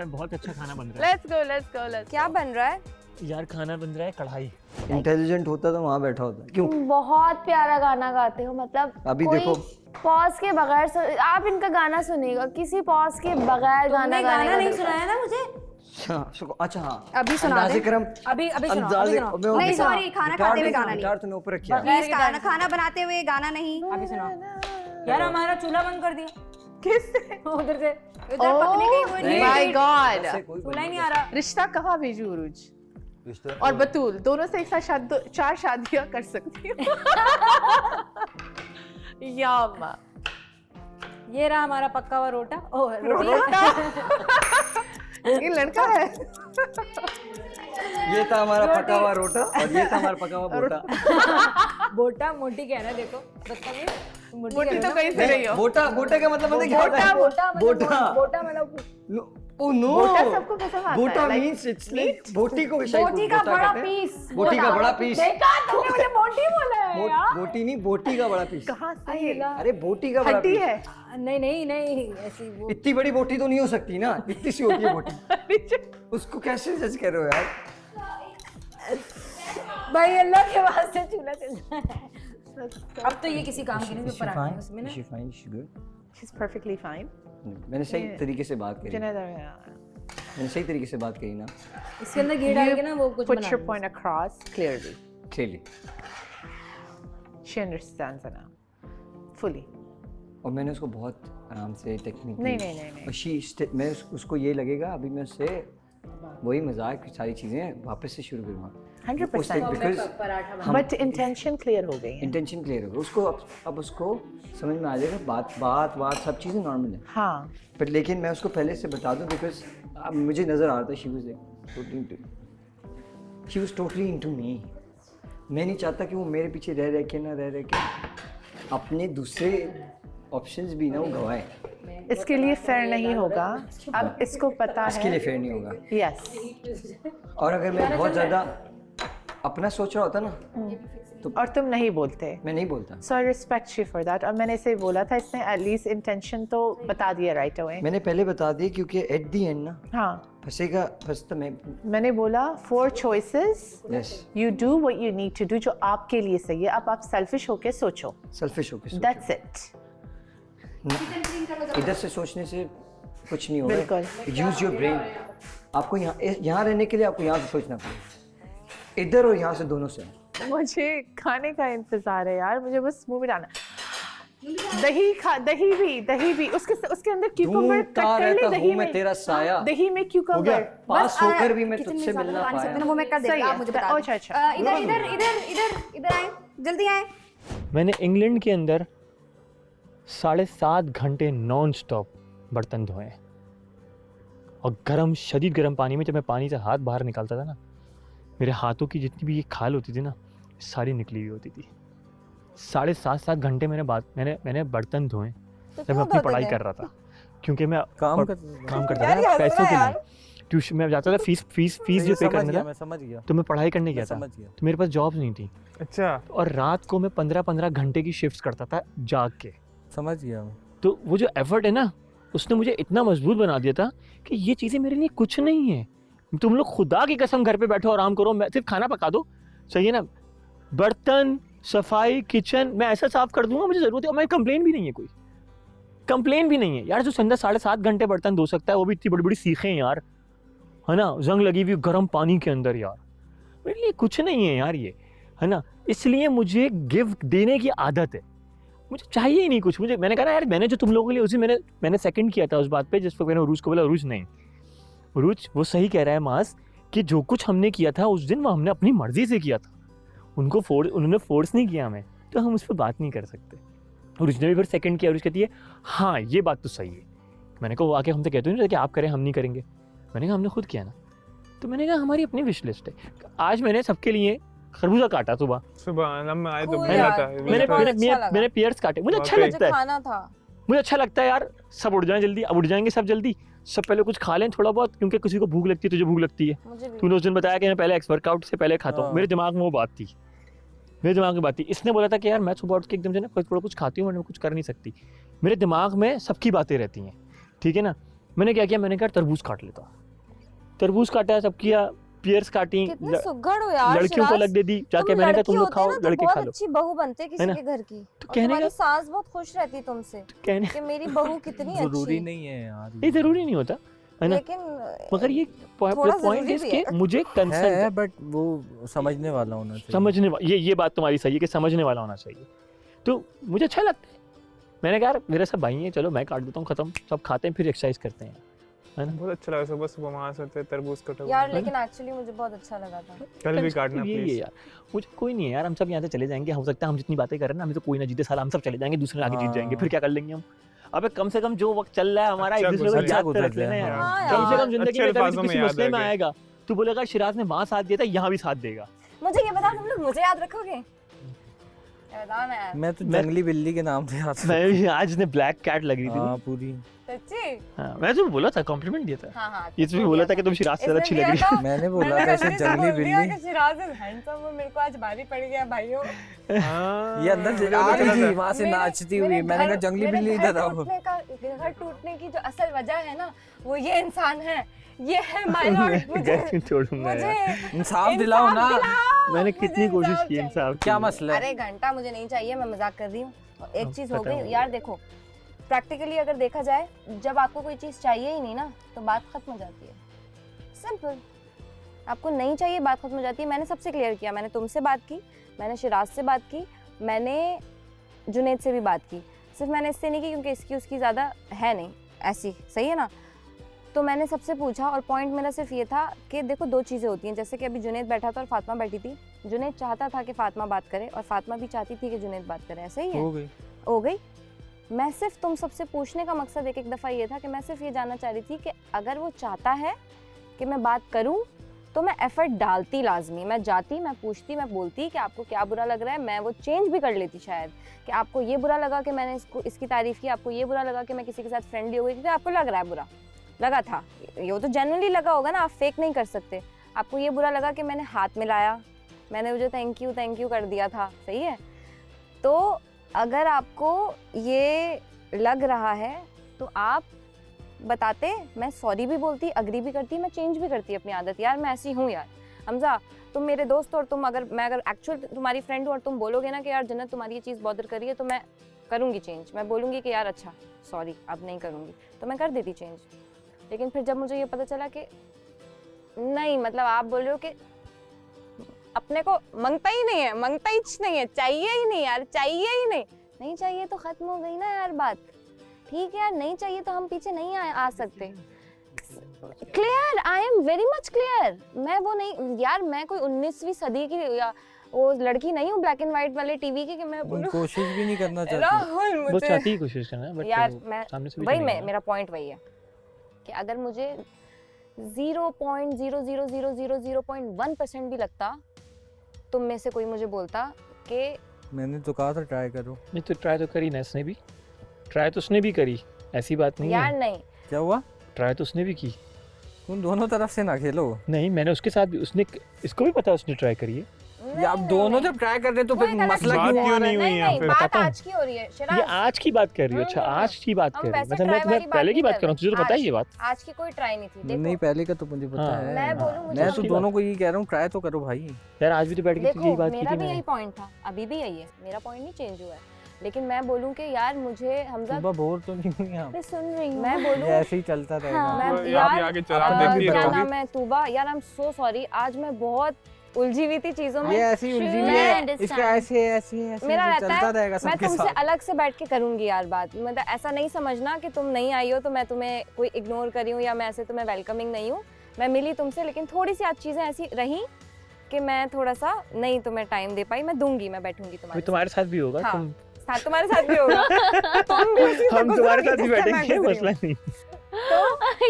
बहुत अच्छा खाना बन रहा लेट्स गो क्या बन रहा है? है यार। खाना बन रहा है कढ़ाई। इंटेलिजेंट होता तो वहाँ बैठा होता। क्यों? तुम बहुत प्यारा गाना गाते हो, मतलब अभी कोई देखो। पॉज के बगैर आप इनका गाना सुनेगा, किसी पॉज के बगैर गाना गाने का नहीं दिल सुनाया ना मुझे? अच्छा हाँ। अभी सुना अंदाज़े दे। करम। अभी सुनाओ, अभी अंदाज़े सुनाओ। अबे वो नहीं गिटार- सॉरी, खाना गिटार खाते हुए तो- गाना नहीं। गिटार तूने ऊपर रखा है। प्लीज गाना, खाना बनाते हुए गाना नहीं। अभी सुनाओ। यार हमारा चूल्हा बंद कर दिया। किससे? उधर से इधर पकने गई वो नहीं। माय गॉड, ऐसे कोई चूल्हा ही नहीं आ रहा। रिश्ता कहाँ भेजू उरुज और बतूल दोनों से एक साथ 4 शादियां कर सकती हूँ। या अम्मा, ये रहा हमारा पक्का हुआ रोटा। ओह रोटी। ये लड़का है। ये था हमारा पका हुआ रोटा और ये था हमारा पका हुआ बोटा। बोटा मोटी कह रहा है, देखो बदतमीज। मोटी कह तो रहा है कहीं से नहीं हो। बोटा बोटा का मतलब क्या होता है? बोटा बोटा। बोटा मतलब ओ नो। बोटा सबको पसंद आता है, बोटा like मींस इट्स लाइक बोटी को शायद बोटी का बोटा बड़ा कहते हैं। पीस। बोटी का बड़ा पीस। देखा तुमने मुझे बोटी बोला है यार। बोटी नहीं, बोटी का बड़ा पीस। कहाँ से? अरे बोटी का बड़ा हड्डी पीस। है। नहीं ऐसी वो। इतनी बड़ी बोटी तो नहीं हो सकती ना, इतनी सी होती है बोटी। उसको कैसे जज कर रहे हो यार? भाई अल्लाह के वास्ते चूल्हा चल रहा है। अब तो ये किसी काम के नहीं ऊपर आ गया उसमें ना। Is she fine? Is she good? She's perfectly fine. मैंने सही तरीके से बात करी। Junaid, मैंने सही तरीके से बात करी ना। इसके अंदर घी डाल के ना वो कुछ put बना your देंगे। point across clearly. Clearly. She understands it now. Fully. और मैंने उसको बहुत आराम से टेक्निक नहीं। और मैं उसको ये लगेगा अभी मैं उससे वही मजाक की सारी चीजें वापस से शुरू करूँगा 100%. बिकॉज But intention clear हो गई है. इंटेंशन क्लियर होगा उसको। अब उसको समझ में आ जाएगा, बात सब चीज़ें नॉर्मल है। हाँ. बट लेकिन मैं उसको पहले से बता दूं बिकॉज अब मुझे नज़र आ रहा था she was totally into me. मैं नहीं चाहता कि वो मेरे पीछे रह के अपने दूसरे ऑप्शंस भी ना वो गवाए। इसके लिए फेयर नहीं होगा। अब इसको पता है. इसके लिए फेयर नहीं होगा। Yes. और अगर मैं बहुत ज़्यादा अपना सोच रहा होता ना तो और तुम नहीं बोलते. मैं नहीं बोलता। So I respect you for that. और मैंने इसे बोला था, इसने at least intention तो बता दिया right away. मैंने पहले बता दिया क्योंकि एट दी एंड ना हाँ. फंसता मैं। मैंने बोला 4 choices. Yes You do what you need to do जो आपके लिए सही है. अब आप selfish होके सोचो. सेल्फिश होके That's it. इधर से सोचने से कुछ नहीं होगा। बिल्कुल. Use your brain. आपको यहाँ रहने के लिए आपको यहाँ से सोचना पड़ेगा, इधर और यहाँ से दोनों से। मुझे खाने का इंतजार है यार, मुझे बस मुंह में डालना। दही भी उसके अंदर क्यूकम्बर कट कर ले। रहता दही हूँ मैं में तेरा साया। दही में क्यूकम्बर। पास होकर भी मैं तुझसे मिलना पाया। वो मैं कर देती सही हूँ, है। आप मुझे बता दो। अच्छा। इधर आए, जल्दी आए। मैंने इंग्लैंड के अंदर 7.5 घंटे नॉन स्टॉप बर्तन धोए हैं। और शदीद गर्म पानी में जब मैं पानी से हाथ बाहर निकालता था ना, मेरे हाथों की जितनी भी ये खाल होती थी ना, सारी निकली हुई होती थी। 7.5 घंटे मैंने बर्तन धोए जब मैं अपनी पढ़ाई कर रहा था, क्योंकि मैं काम करता था पैसों के लिए। ट्यूशन में जाता था, फीस जो पे करना था, मैं समझ गया। तो मैं पढ़ाई करने गया था, समझ गया। तो मेरे पास जॉब नहीं थी। अच्छा। और रात को मैं 15 घंटे की शिफ्ट्स करता था जाग के। समझ गया मैं। तो वो जो एफर्ट है ना, उसने मुझे इतना मजबूत बना दिया था कि ये चीज़ें मेरे लिए कुछ नहीं है। तुम लोग खुदा की कसम घर पे बैठो, आराम करो, मैं सिर्फ खाना पका दो, सही है ना। बर्तन, सफाई, किचन मैं ऐसा साफ कर दूंगा, मुझे ज़रूरत है। और मैं कंप्लेन भी नहीं है, कोई कंप्लेन भी नहीं है यार। जो संदा 7.5 घंटे बर्तन धो सकता है, वो भी इतनी बड़ी बड़ी सीखें यार, है ना, जंग लगी हुई गर्म पानी के अंदर यार, मेरे लिए कुछ नहीं है यार ये, है ना। इसलिए मुझे गिफ्ट देने की आदत है, मुझे चाहिए ही नहीं कुछ। मैंने कहा ना यार, मैंने जो तुम लोगों के लिए उसी मैंने सेकंड किया था उस बात पे, जिस पर मैंने उरूज को बोला, उरूज नहीं, उरूज वो सही कह रहा है मास, कि जो कुछ हमने किया था उस दिन वो हमने अपनी मर्जी से किया था, उन्होंने फोर्स नहीं किया हमें, तो हम उस पर बात नहीं कर सकते। उरूज ने भी फिर सेकंड किया, उरूज कहती है हाँ ये बात तो सही है। मैंने कहा वो आके हमसे कहते नहीं कि आप करें हम नहीं करेंगे, मैंने कहा हमने खुद किया ना। तो मैंने कहा हमारी अपनी विश लिस्ट है। आज मैंने सबके लिए खरबूजा काटा सुबह, सुबह हम आए तो Cool मिला यार, था। मुझे मैंने बहुत मैंने अच्छा मैंने लगा। मैंने पेयर्स काटे, मुझे अच्छा वाकई। लगता है, खाना था। मुझे अच्छा लगता है यार, सब उड़ जाएं जल्दी, अब उड़ जाएंगे सब जल्दी, सब पहले कुछ खा लें थोड़ा बहुत, क्योंकि किसी को भूख लगती है, तुझे भूख लगती है, मुझे भी। तूने उस दिन बताया कि मैं पहले एक्स वर्कआउट से पहले खाता हूँ, हाँ। मेरे दिमाग में वो बात थी, मेरे दिमाग में बात थी, इसने बोला था कि यार मैं सुबह उठ के एकदम से ना थोड़ा कुछ खाती हूँ, मैं कुछ कर नहीं सकती, मेरे दिमाग में सबकी बातें रहती हैं, ठीक है ना। मैंने क्या किया, मैंने कहा तरबूज काट लेता, तरबूज काटा, सब किया, पियर्स काटी, कितने सुघड़ हो यार लड़कियों को शिराज। अलग दे दी, जाके तुम मैंने कहा लड़की तुम लोग होते खाओ, ना तो लड़के बहुत खा लो, अच्छी बहू बनते किसी है ना? के घर की। तो और कहने तुम्हारी का सास बहुत खुश रहती तुमसे कहने कि मेरी बहू कितनी जरूरी अच्छी। नहीं है यार, ये जरूरी नहीं होता है ना, लेकिन मगर ये थोड़ा पॉइंट जरूरी इज भी के है। मुझे कंसर्न है, बट वो समझने वाला होना चाहिए। समझने ये बात तुम्हारी सही है कि समझने वाला होना चाहिए, तो मुझे अच्छा लगता है। मैंने कहा यार मेरे सब भाई हैं, चलो मैं काट देता हूँ, खत्म, सब खाते हैं फिर एक्सरसाइज करते हैं, है ना। बहुत अच्छा लगा, सुबह सुबह वहाँ से होते तरबूज कटा हुआ। यार लेकिन एक्चुअली मुझे बहुत अच्छा लगा था। कल भी काटना यही है प्लीज। यार, मुझे कोई नहीं है यार, हम सब यहाँ से चले जाएंगे, हो सकता है हम जितनी बातें कर रहे हैं ना, हमें तो कोई ना जीते साला, हम सब चले जाएंगे, दूसरे आगे जीत जाएंगे, हाँ। फिर क्या कर लेंगे हम। अबे कम से कम जो वक्त चल रहा है हमारा एक अच्छा दूसरे को गुजर याद गुजर तो रख लेना जाए, यार, हाँ कम से यार। कम जिंदगी अच्छे में कभी अल्फाजों तो में किसी याद मसले में रखे। आएगा, तू बोलेगा शिराज ने वहाँ साथ दिया था, यहाँ भी साथ देगा। मुझे ये बता, तुम लोग मुझे याद रखोगे? ये बताओ ना यार। मैं तो मैं- जंगली बिल्ली के नाम से याद मैं भी आज ने ब्लैक कैट लग रही थी, हाँ पूरी। सच्ची? हाँ मैं तो बोला था, कॉम्प्लीमेंट दिया था, हाँ हाँ। इसमें बोला था कि तुम शिराज से ज्यादा अच्छी लग रही हो। मैंने बोला था ऐसे जंगली बिल्ली। शिराज इज हैंडसम, वो मेरे को आज भारी पड़ गया भाइयों। ये अंदर से आ रही थी वहाँ से नाचती हुई, मैंने कहा जंगली बिल्ली इधर आओ। घर टूटने की जो असल वजह है ना, वो ये इंसान है, ये है माय लॉर्ड। मैं छोड़ूंगा यार, मुझे इंसाफ दिलाओ ना। मैंने मुझे कितनी कोशिश इंसाफ की चाहिए। इंसाफ के क्या लिए। मसला है? अरे घंटा मुझे नहीं चाहिए, मैं मजाक कर रही हूँ। और एक अब चीज हो पता गई है। यार, देखो प्रैक्टिकली अगर देखा जाए, जब आपको कोई चीज चाहिए ही नहीं ना, तो बात खत्म हो जाती है। सिंपल, आपको नहीं चाहिए, बात खत्म हो जाती है। मैंने सबसे क्लियर किया, मैंने तुमसे बात की, मैंने शिराज से बात की, मैंने जुनैद से भी बात की। सिर्फ मैंने इससे नहीं की क्योंकि इसकी उसकी ज़्यादा है नहीं ऐसी, सही है ना। तो मैंने सबसे पूछा और पॉइंट मेरा सिर्फ ये था कि देखो दो चीज़ें होती हैं, जैसे कि अभी जुनैद बैठा था और फातिमा बैठी थी। जुनैद चाहता था कि फातिमा बात करे और फातिमा भी चाहती थी कि जुनैद बात करे, ऐसा ही है। हो गई। मैं सिर्फ तुम सबसे पूछने का मकसद एक दफ़ा ये था कि मैं सिर्फ ये जानना चाह रही थी कि अगर वो चाहता है कि मैं बात करूं तो मैं एफर्ट डालती लाजमी, मैं जाती, मैं पूछती, मैं बोलती कि आपको क्या बुरा लग रहा है, मैं वो चेंज भी कर लेती शायद, कि आपको ये बुरा लगा कि मैंने इसकी तारीफ़ की, आपको ये बुरा लगा कि मैं किसी के साथ फ्रेंडली हो गई, क्योंकि आपको लग रहा है बुरा लगा था, ये तो जेन्युइनली लगा होगा ना, आप फेक नहीं कर सकते। आपको ये बुरा लगा कि मैंने हाथ मिलाया, मैंने मुझे थैंक यू कर दिया था, सही है। तो अगर आपको ये लग रहा है तो आप बताते, मैं सॉरी भी बोलती, अग्री भी करती, मैं चेंज भी करती अपनी आदत। यार मैं ऐसी हूँ यार हमजा, तुम मेरे दोस्त और तुम मैं अगर एक्चुअल तुम्हारी फ्रेंड हूँ और तुम बोलोगे ना कि यार जन्नत तुम्हारी ये चीज़ बॉदर करी है, तो मैं करूँगी चेंज। मैं बोलूँगी कि यार अच्छा सॉरी अब नहीं करूँगी, तो मैं कर देती चेंज। लेकिन फिर जब मुझे ये पता चला कि नहीं, मतलब आप बोल रहे हो कि अपने को मंगता ही नहीं है, चाहिए ही नहीं यार, चाहिए ही नहीं चाहिए तो खत्म हो गई ना यार बात। ठीक है यार, नहीं चाहिए तो हम पीछे नहीं आ सकते। Clear, I am very much clear. मैं वो नहीं यार, मैं कोई 19वीं सदी की या वो लड़की नहीं हूँ ब्लैक एंड व्हाइट वाले टीवी की कि मैं बोलूं कोशिश भी नहीं करना चाहती। राहुल वो मुझे चाहती ही कोशिश करना, बट यार मैं सामने से भी वही तो नहीं है। मेरा पॉइंट वही है कि अगर मुझे 0.00000.1% भी लगता, तुम में से कोई मुझे बोलता कि मैंने तो कहा था ट्राई करो। नहीं तो ट्राई तो करी ना इसने भी, ट्राई तो उसने भी करी, ऐसी बात नहीं यार है। नहीं, क्या हुआ? ट्राई तो उसने भी की। तुम दोनों तरफ से ना खेलो। नहीं, मैंने उसके साथ भी, उसने इसको भी पता उसने ट्राई करी है। या आप दोनों जब ट्राई कर रहे तो फिर मसला बात क्यों क्यों आ रहा नहीं है? हुई यहाँ पे? बात बताता हूँ। आज की हो रही है ये शिराज। आज की बात कर रही हो? अच्छा आज की बात हम कर रही हो, वैसे मतलब try वाली मैं बात पहले की नहीं बात कर कर रहा हूँ, तुझे तो रहे। पता ही है बात। आज की कोई ट्राई नहीं थी। नहीं देखो पहले का तो मुझे पता हाँ। है। मैं बोलूं मुझे मैं तो उसकी दोनों को यही कह रहा हूँ, ट्राई तो करो भाई। यार आज भी तो बैठ के तुझे यही देखो बात की मेरा थी भी यही मैंने। पॉइंट था, अभी भी यही है, मेरा पॉइंट नहीं चेंज हुआ है। लेकिन मैं बोलूं कि यार मुझे हमजा, सुबह बोर तो नहीं हुई आप? मैं सुन रही हूँ। मैं ये बोलूं ऐसे ही चलता रहेगा। हाँ। मैं आप यार आगे चलो, आप देखती क्या रहोगी। नाम है तूबा, यार आई एम सो सॉरी, आज मैं बहुत उलझी हुई थी चीजों में। ये ऐसी उलझी हुई मैं है, understand। इसका ऐसे मेरा रहता चलता है, रहेगा मैं सबके तुमसे साथ। अलग से बैठ के करूंगी यार बात। मतलब ऐसा नहीं समझना कि तुम नहीं आई हो तो मैं तुम्हें कोई इग्नोर करी हूँ या मैं ऐसे तुम्हें वेलकमिंग नहीं हूँ। मैं मिली तुमसे, लेकिन थोड़ी सी आज चीजें ऐसी रही कि मैं थोड़ा सा नहीं तुम्हें टाइम दे पाई। मैं दूंगी, मैं बैठूंगी अभी तुम्हारे तुम्हारे साथ भी होगा, हाँ। तुम साथ, तुम्हारे साथ भी होगा। तुम भी उसी से हम तुम्हारे गुजरोगी साथ ही जिससे मैं बैठेंगे, गुजरी मसला हूँ। नहीं।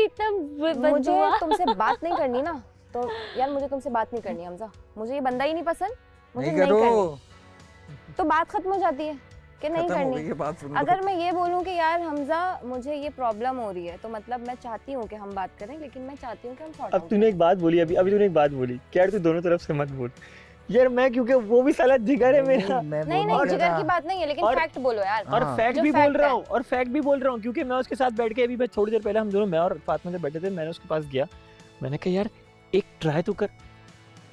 इतना मुझे बददुआ। तुमसे बात नहीं करनी ना, तो यार मुझे तुमसे बात नहीं करनी हमजा। मुझे ये बंदा ही नहीं पसंद, मुझे नहीं नहीं करो। करनी तो बात खत्म हो जाती है कि नहीं खत्म हो गई करनी। ये बात सुन लो। अगर मैं ये बोलूं कि यार हमजा मुझे ये प्रॉब्लम हो रही है तो मतलब मैं चाहती हूँ कि हम बात करें, लेकिन मैं चाहती हूँ कि हम सॉर्ट अब आउट तूने एक बात बोली, अभी तूने एक बात बोली कि यार तू दोनों तरफ से मत बोल यार। मैं क्योंकि वो भी साला जिगर है मेरा। नहीं नहीं जिगर की बात नहीं है, लेकिन और- फैक्ट बोलो यार। और फैक्ट जो भी बोल fact रहा है। हूँ, और फैक्ट भी बोल रहा हूँ क्योंकि मैं उसके साथ बैठ के, अभी मैं थोड़ी देर पहले हम दोनों, मैं और फातिमा जब बैठे थे, मैंने उसके पास गया, मैंने कहा यार एक ट्राई तो कर।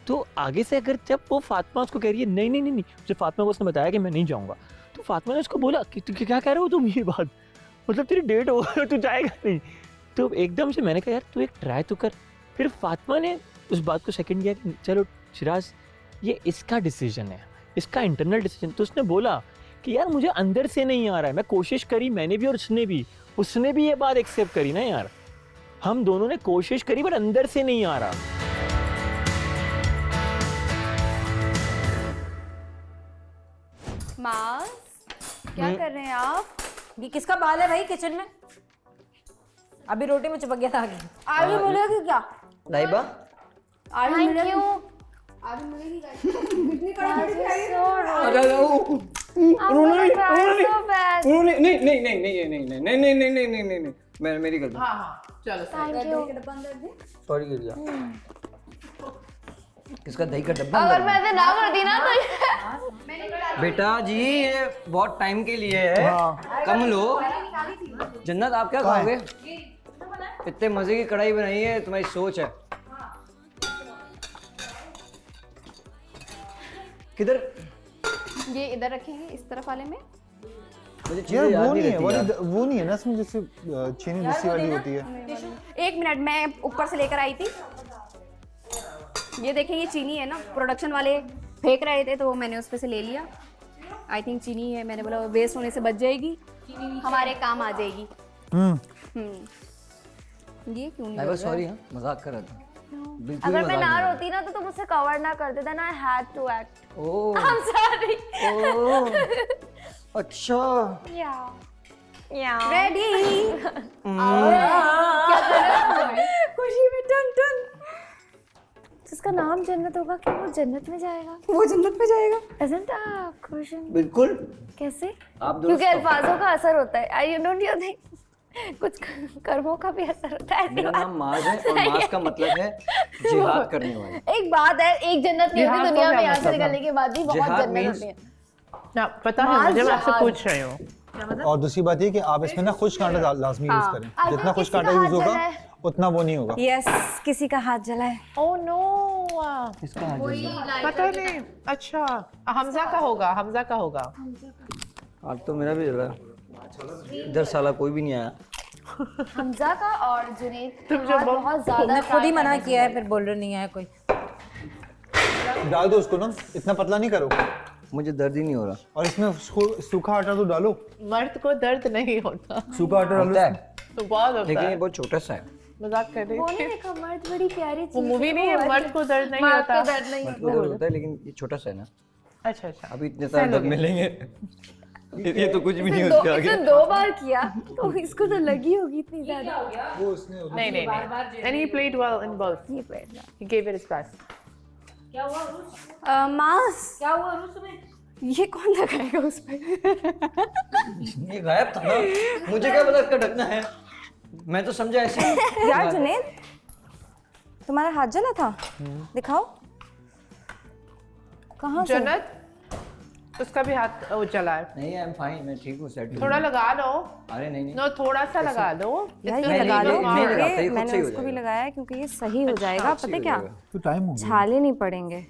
तो आगे से अगर जब वो फातिमा उसको कह रही है नहीं नहीं नहीं नहीं, जब फातिमा को उसने बताया कि मैं नहीं जाऊँगा, तो फातिमा ने उसको बोला कि तू क्या कह रहे हो तुम, ये बात मतलब तेरी डेट हो तू जाएगा नहीं। तो एकदम से मैंने कहा यार तू एक ट्राई तो कर। फिर फातिमा ने उस बात को सेकंड किया कि चलो शिराज ये इसका डिसीजन है, इसका इंटरनल डिसीजन। तो उसने बोला कि यार मुझे अंदर से नहीं आ रहा है, मैं कोशिश करी मैंने भी और उसने भी ये बात एक्सेप्ट करी ना यार, हम दोनों ने कोशिश करी पर अंदर से नहीं आ रहा। मास क्या कर रहे हैं आप? ये किसका बाल है भाई किचन में? अभी रोटी में चिपक गया था आगे। आलू मिलेगी क्या? लाइबा आलू थैंक मिलेगी? यू। आलू मिलेगी कितनी कड़ी नहीं मैं मेरी गलती। हाँ चलो थैंक यू। सॉरी गिर गया। किसका दही का डब्बा? अगर मैं ऐसे ना करती ना तो बेटा जी ये बहुत टाइम के लिए है, कम लो। जन्नत आप क्या खाओगे? इतने मजे की कढ़ाई बनाई है, तुम्हारी सोच है। किधर? ये इधर रखेंगे इस तरफ वाले में। मुझे यार चीजें याद वो नहीं नहीं है, रहती। वो नहीं है ना इसमें, जैसे चीनी लस्सी वाली होती है। एक मिनट, मैं ऊपर से लेकर आई थी। ये देखिए ये चीनी है ना, प्रोडक्शन वाले फेंक रहे थे तो मैंने उस पे से ले लिया। आई थिंक चीनी है, मैंने बोला वेस्ट होने से बच जाएगी, हमारे काम आ जाएगी। ये क्यों नहीं लाइबा सॉरी, हाँ मजाक कर रहा था। बिल्कुल अगर मैं मजाक ना नहीं रोती ना तो तुम मुझसे कवर ना करते थे ना। I had to act. Oh I am sorry. Oh अच्छा। Yeah ready. क्या कर रहे हो? खुशी में टन टन। जिसका नाम जन्नत होगा क्या वो जन्नत में जाएगा? वो जन्नत में जाएगा। Isn't that question? बिल्कुल। कैसे? आप दोस्त क्योंकि अल्फाजों का असर होता है। आई डोंट यू थिंक कुछ कर्मों का भी असर होता है। मेरा नाम माज है और माज का मतलब है जिहाद करने वाले। एक बात है, एक जन्नत नहीं होती दुनिया में, यहाँ से निकलने के बाद भी बहुत जिहाद जन्नत means- होती है। ना पता है मुझे, मैं आपसे पूछ रही हूँ। और दूसरी बात ये कि आप इसमें ना खुश कांटा लाजमी यूज करें। I जितना think खुश किसी का कांटा हाथ यूज होगा जला है। उतना वो नहीं होगा। यस, किसी का हाथ जला है। ओह नो, इसका हाथ जल पता नहीं। अच्छा हमजा का होगा, हमजा का होगा। आज तो मेरा भी जल रहा है। इधर साला कोई भी नहीं आया। हमजा का और जुनैद तुम का जब हाथ बहुत ज्यादा तुमने खुद ही try मना करने किया है, फिर बोल रहे नहीं आया कोई। डाल दो उसको ना, इतना पतला नहीं करो। मुझे दर्द ही नहीं हो रहा। और इसमें सूखा आटा तो डालो। मर्द को दर्द नहीं होता सूखा आटा डालो। होता है तो बहुत होता लेकिन ये है। बहुत छोटा सा है। मजाक कर रही वो थी। नहीं देखा, मर्द बड़ी प्यारी चीज वो मूवी नहीं है, मर्द को दर्द नहीं मर्द होता। को दर्द नहीं मतलब दर्द होता है लेकिन ये छोटा सा है ना। अच्छा अच्छा। अभी इतने सारे दर्द मिलेंगे। ये तो कुछ भी नहीं दो, उसके आगे। इसने 2 बार किया तो इसको तो लगी होगी इतनी ज्यादा। वो उसने नहीं नहीं नहीं। And he played well in both. ये played well. He gave it his best. मास क्या हुआ रूस में? ये कौन लगाएगा उस पे? ये गायब था ना, मुझे क्या पता इसका ढकना है। मैं तो समझा ऐसे। यार जुनैद, तुम्हारा हाथ जला था? दिखाओ। कहाँ से? जन्नत उसका भी हाथ वो जला है। नहीं आई एम फाइन, मैं ठीक हूँ, सेट हूँ। थोड़ा लगा लो। अरे नहीं नहीं। नो थोड़ा सा लगा दो। यार इसमें ये लगा लो, नहीं लगाता, ये क्योंकि खुद मैंने से ही हो उसको भी जाएगा। लगाया है क्योंकि ये सही हो जाएगा। पता है क्या, तो टाइम हो गया। छाले नहीं पड़ेंगे।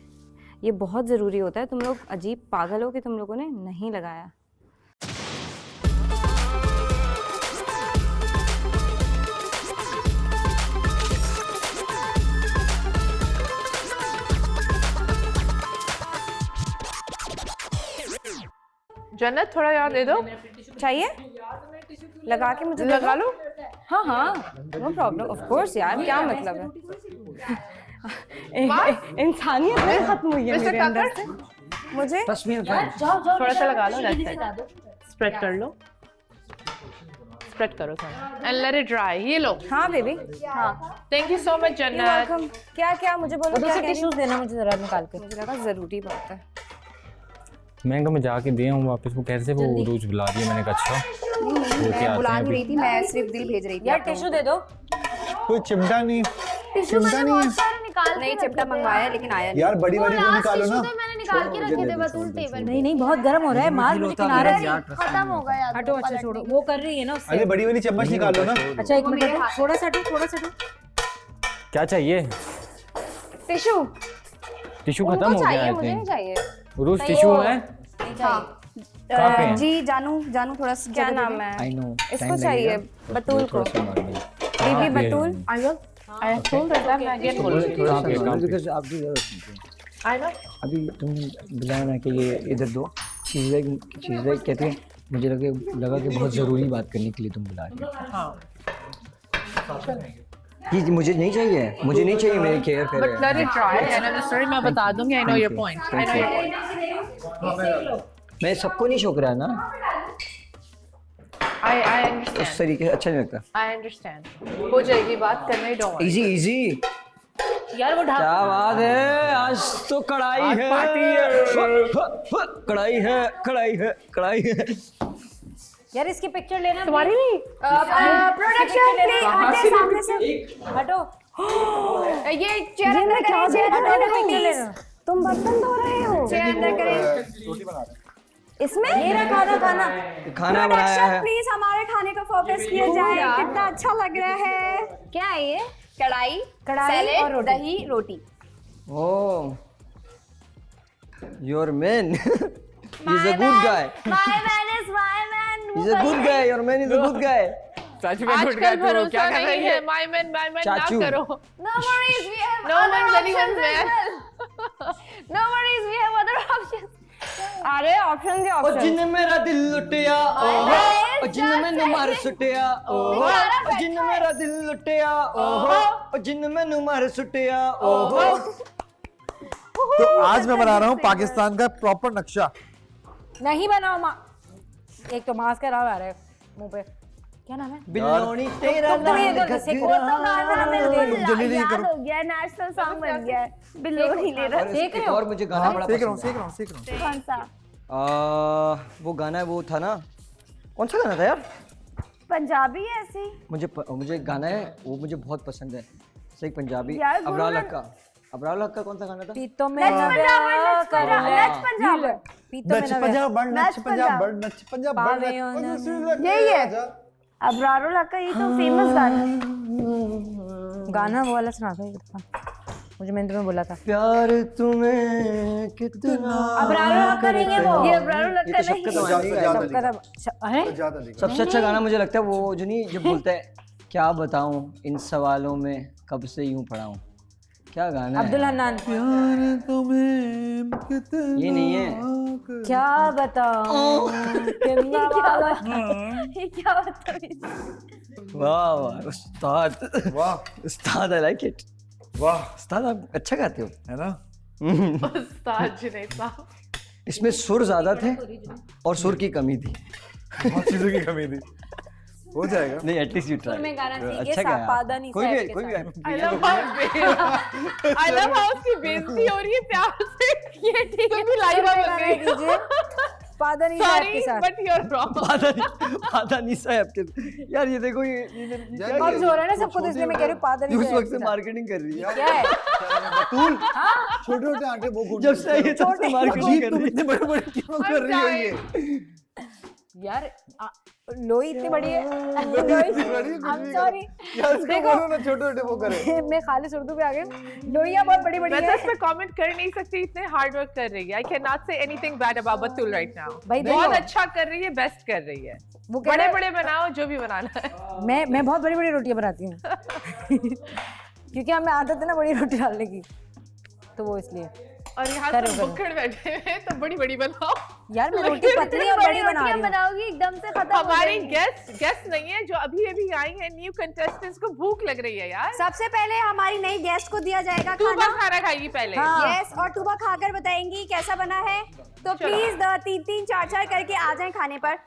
ये बहुत ज़रूरी होता है। तुम लोग अजीब पागल हो कि तुम लोगों ने नहीं लगाया। जन्नत थोड़ा याद दे दो। चाहिए? लगा के मुझे लगा लो। हाँ हाँ, नो प्रॉब्लम, ऑफ कोर्स यार, क्या मतलब है। इंसानियत नहीं खत्म हुई है मेरे अंदर से। मुझे ट्रस्ट मी, फाइन। थोड़ा सा लगा लो। स्प्रेड कर लो। स्प्रेड करो थोड़ा एंड लेट इट ड्राई। ये लो। हाँ बेबी, हाँ थैंक यू सो मच जन्नत। वेलकम। क्या क्या मुझे बोलो, क्या कह रही हो? टिश्यूज देना मुझे जरा निकाल के। मुझे लगा ज़रूरी बात है। मैंने कहा मैं जाके दे आऊँ वापस। वो कैसे वो रोज बुला दिया। मैंने कहा अच्छा मैं बुला नहीं रही थी, मैं सिर्फ दिल भेज रही थी। यार टिश्यू दे दो। कोई चिमटा नहीं, टिश्यू चिमटा मैंने नहीं है। बहुत सारे निकाल के नहीं रखे चिमटा थे। मंगवाया लेकिन आया नहीं। यार बड़ी वो वाली को लास्ट निकालो टिश्यू ना। तो मैंने निकाल के रखे थे बतूल टेबल नहीं नहीं बहुत गर्म हो रहा है, मार भी लेकिन आ रहा है। खत्म हो गया। हटो, अच्छा छोड़ो, वो कर रही है ना उससे। अरे बड़ी वाली चम्मच निकालो ना। अच्छा एक मिनट हटो, थोड़ा सा हटो, थोड़ा सा हटो। क्या चाहिए? टिश्यू टिश्यू खत्म हो गया चाहिए, है। मुझे नहीं चाहिए। रोज टिश्यू है? कहाँ पे है? जी जानू थोड़ा सा क्या जगह नाम दे दो। है? आई नो इसको चाहिए बतूल को। बीबी बतूल। I told her that मैं again बोल रही हूँ। बिकॉज़ आप भी ज़रा सुनते हैं। अभी तुम बुलाया ना कि ये इधर दो चीज़ें कहते हैं। मुझे लगा कि बहुत ज़रूरी बात करने के लिए तुम बुला रहे हो। हाँ। ये मुझे नहीं चाहिए, मुझे नहीं चाहिए मेरी केयर कर But let it dry and I'm sorry मैं बता दूँगी। I know your point. I know your point. मैं सबको नहीं शौक रहा ना, I उस understand. तरीके से अच्छा नहीं लगता। I understand. हो जाएगी बात करने don't worry. इजी इजी यार वो ढाक क्या बात है, आज तो कढ़ाई है, कढ़ाई है, कढ़ाई है, कढ़ाई है। यार इसकी पिक्चर लेना तुम्हारी नहीं? प्रोडक्शन प्लीज हटे सामने से। हटो। ये चेयर अंदर करें, चेयर अंदर करें पिक्चर लेना। प्लीज। तुम बर्तन धो रहे हो। चेयर अंदर करें। रोटी बना रहे हैं। इसमें ये रहा खाना खाना। खाना बनाया है। प्लीज हमारे खाने को फोकस किया जाए। कितना अच्छा लग रहा है। क्या है ये? कढ़ाई कढ़ाई और सैलेड दही रोटी। Oh, your man. He's a good guy. My man is my man. He's a good guy. Your man is a good guy. सच में गुड आजकल भरोसा नहीं है। My man ना चाचू। करो। No worries, we have No other one's anyone's options as man. well. No worries, we have other options. अरे ऑप्शन दे ओ ऑप्शन। जिन मेरा दिल लुटिया ओहो, ओ जिन मैनू मार सुटिया ओहो, ओ जिन मेरा दिल लुटिया ओहो, ओ जिन मैनू मार सुटिया ओहो। तो आज मैं बना रहा हूँ पाकिस्तान का प्रॉपर नक्शा। नहीं बनाओ माँ। एक तो मास्क आ रहा है मुंह पे। क्या नाम है? बिल्लोनी तेरा तुम ये दो सीखो तो गाना में दे दो। जल्दी नहीं याद करो। हो गया, नेशनल सॉन्ग बन गया है। बिल्लोनी ले रहा। देख रहे हो? और मुझे गाना बड़ा सीख रहा हूँ, पसंद सीख रहा हूँ, सीख रहा हूँ। कौन सा? है। वो गाना है, वो था ना, कौन सा गाना था यार? पंजाबी है ऐसे ही। मुझे गाना है वो मुझे बहुत पसंद है। सही पंजाबी। यार, अबराल गुरु हक का। अबराल हक का कौन सा गाना था? पीतों में Let's पंजाब, let's कर पंजाब, ले। let's पंजाब। पीतों में नच नवे। पंजाब बड़ नच नच पंजाब पंजाब। बड़ नच पंजाब बड़ पावे नच। यही है। अबरारुल हक का ये तो फेमस गाना है। गाना वो वाला सुना था एक दफा। मुझे मैंने तुम्हें बोला था। प्यार तुम्हें कितना अबरारुल हक करेंगे वो। ये अबरारुल हक ये का तो नहीं। शफ़क़त अमानी का है। सबका है? ज्यादा लिखा। सबसे अच्छा गाना मुझे लगता है वो जो नहीं, जब बोलता है क्या बताऊं इन सवालों में कब से यूं पड़ा हूं। क्या गाना है? अब्दुल हन्नान। प्यार तुम्हें कितना ये नहीं है। क्या बताऊं कितना वाला। ये क्या बता? वाह वाह उस्ताद, वाह उस्ताद, आई लाइक इट। वाह उस्ताद आप अच्छा गाते हो। है ना। उस्ताद जुनैद साहब। इसमें सुर ज्यादा थे और सुर की कमी थी। बहुत चीजों की कमी थी। हो जाएगा। नहीं एटलीस्ट यू ट्राई। में गाना सीखे, अच्छा गाया। सापादा नहीं कोई साहब भी के कोई भी I love how उसकी बेइज्जती हो रही है प्यार से। ये ठीक है। तुम लाइवा बन गई। कीजिए। पादा नहीं साहब के Sorry, साथ। but you're wrong. पादा नहीं साहब के। यार ये देखो ये कब्ज हो रहा है ना सबको, तो इसलिए मैं कह रही हूँ पादा नहीं उस साहब वक्त के से साथ। मार्केटिंग कर रही है। क्या है? बतूल छोटे छोटे आटे वो घूम जब से ये तब से मार्केटिंग कर तुम रही है। इतने बड़े बड़े क्यों कर रही हो ये? यार लोई इतनी बड़ी है। I'm sorry। यार इसको बोलो ना छोटे छोटे वो करे। मैं खालिस उर्दू पे आ गई। लोइयां बहुत बड़ी बड़ी मैं तो है। इसमें कमेंट कर नहीं सकती, इतने हार्ड वर्क कर रही है। I cannot say anything bad about Batul right now. भाई बहुत देखो। अच्छा कर रही है, बेस्ट कर रही है। वो कह बड़े रहा है- बड़े बनाओ जो भी बनाना है। मैं बहुत बड़ी बड़ी रोटियां बनाती हूँ। क्योंकि हमें आदत है ना बड़ी रोटी डालने की, तो वो इसलिए। और यहाँ करो, तो करो। बुक्कड़ बैठे हैं तो बड़ी बड़ी बनाओ। यार मैं रोटी पतली और बड़ी बना रही हूँ। बनाओगी एकदम से खत्म हो हमारी जाएगी। गेस्ट नहीं है जो अभी अभी आई है, न्यू कंटेस्टेंट्स को भूख लग रही है यार। सबसे पहले हमारी नई गेस्ट को दिया जाएगा तूबा खाना। खाना खाएगी पहले। हाँ। यस, और टूबा खाकर बताएंगी कैसा बना है। तो चलो। प्लीज 3-3 4-4 करके आ जाएं खाने पर।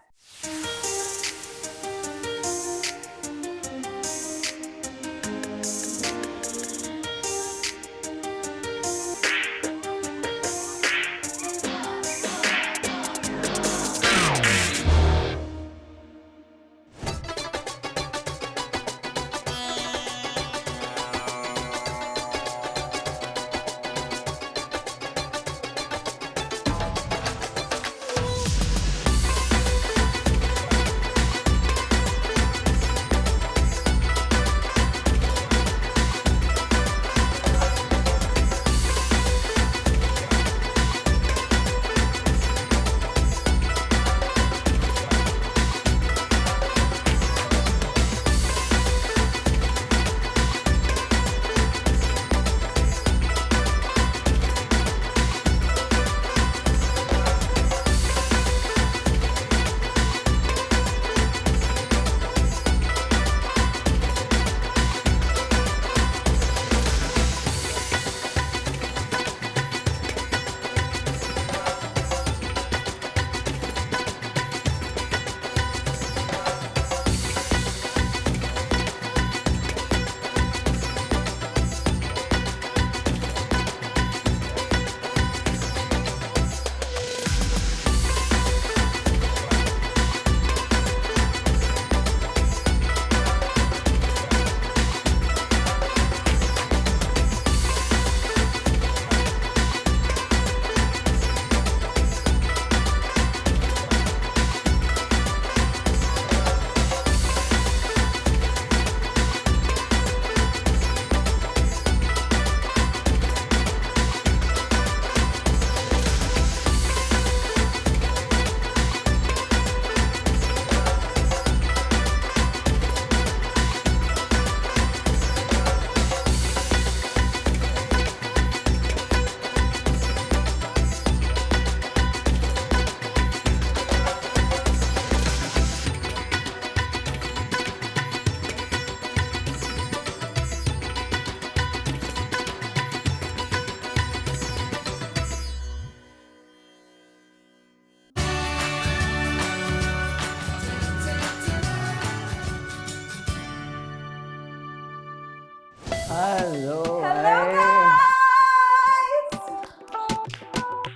हेलो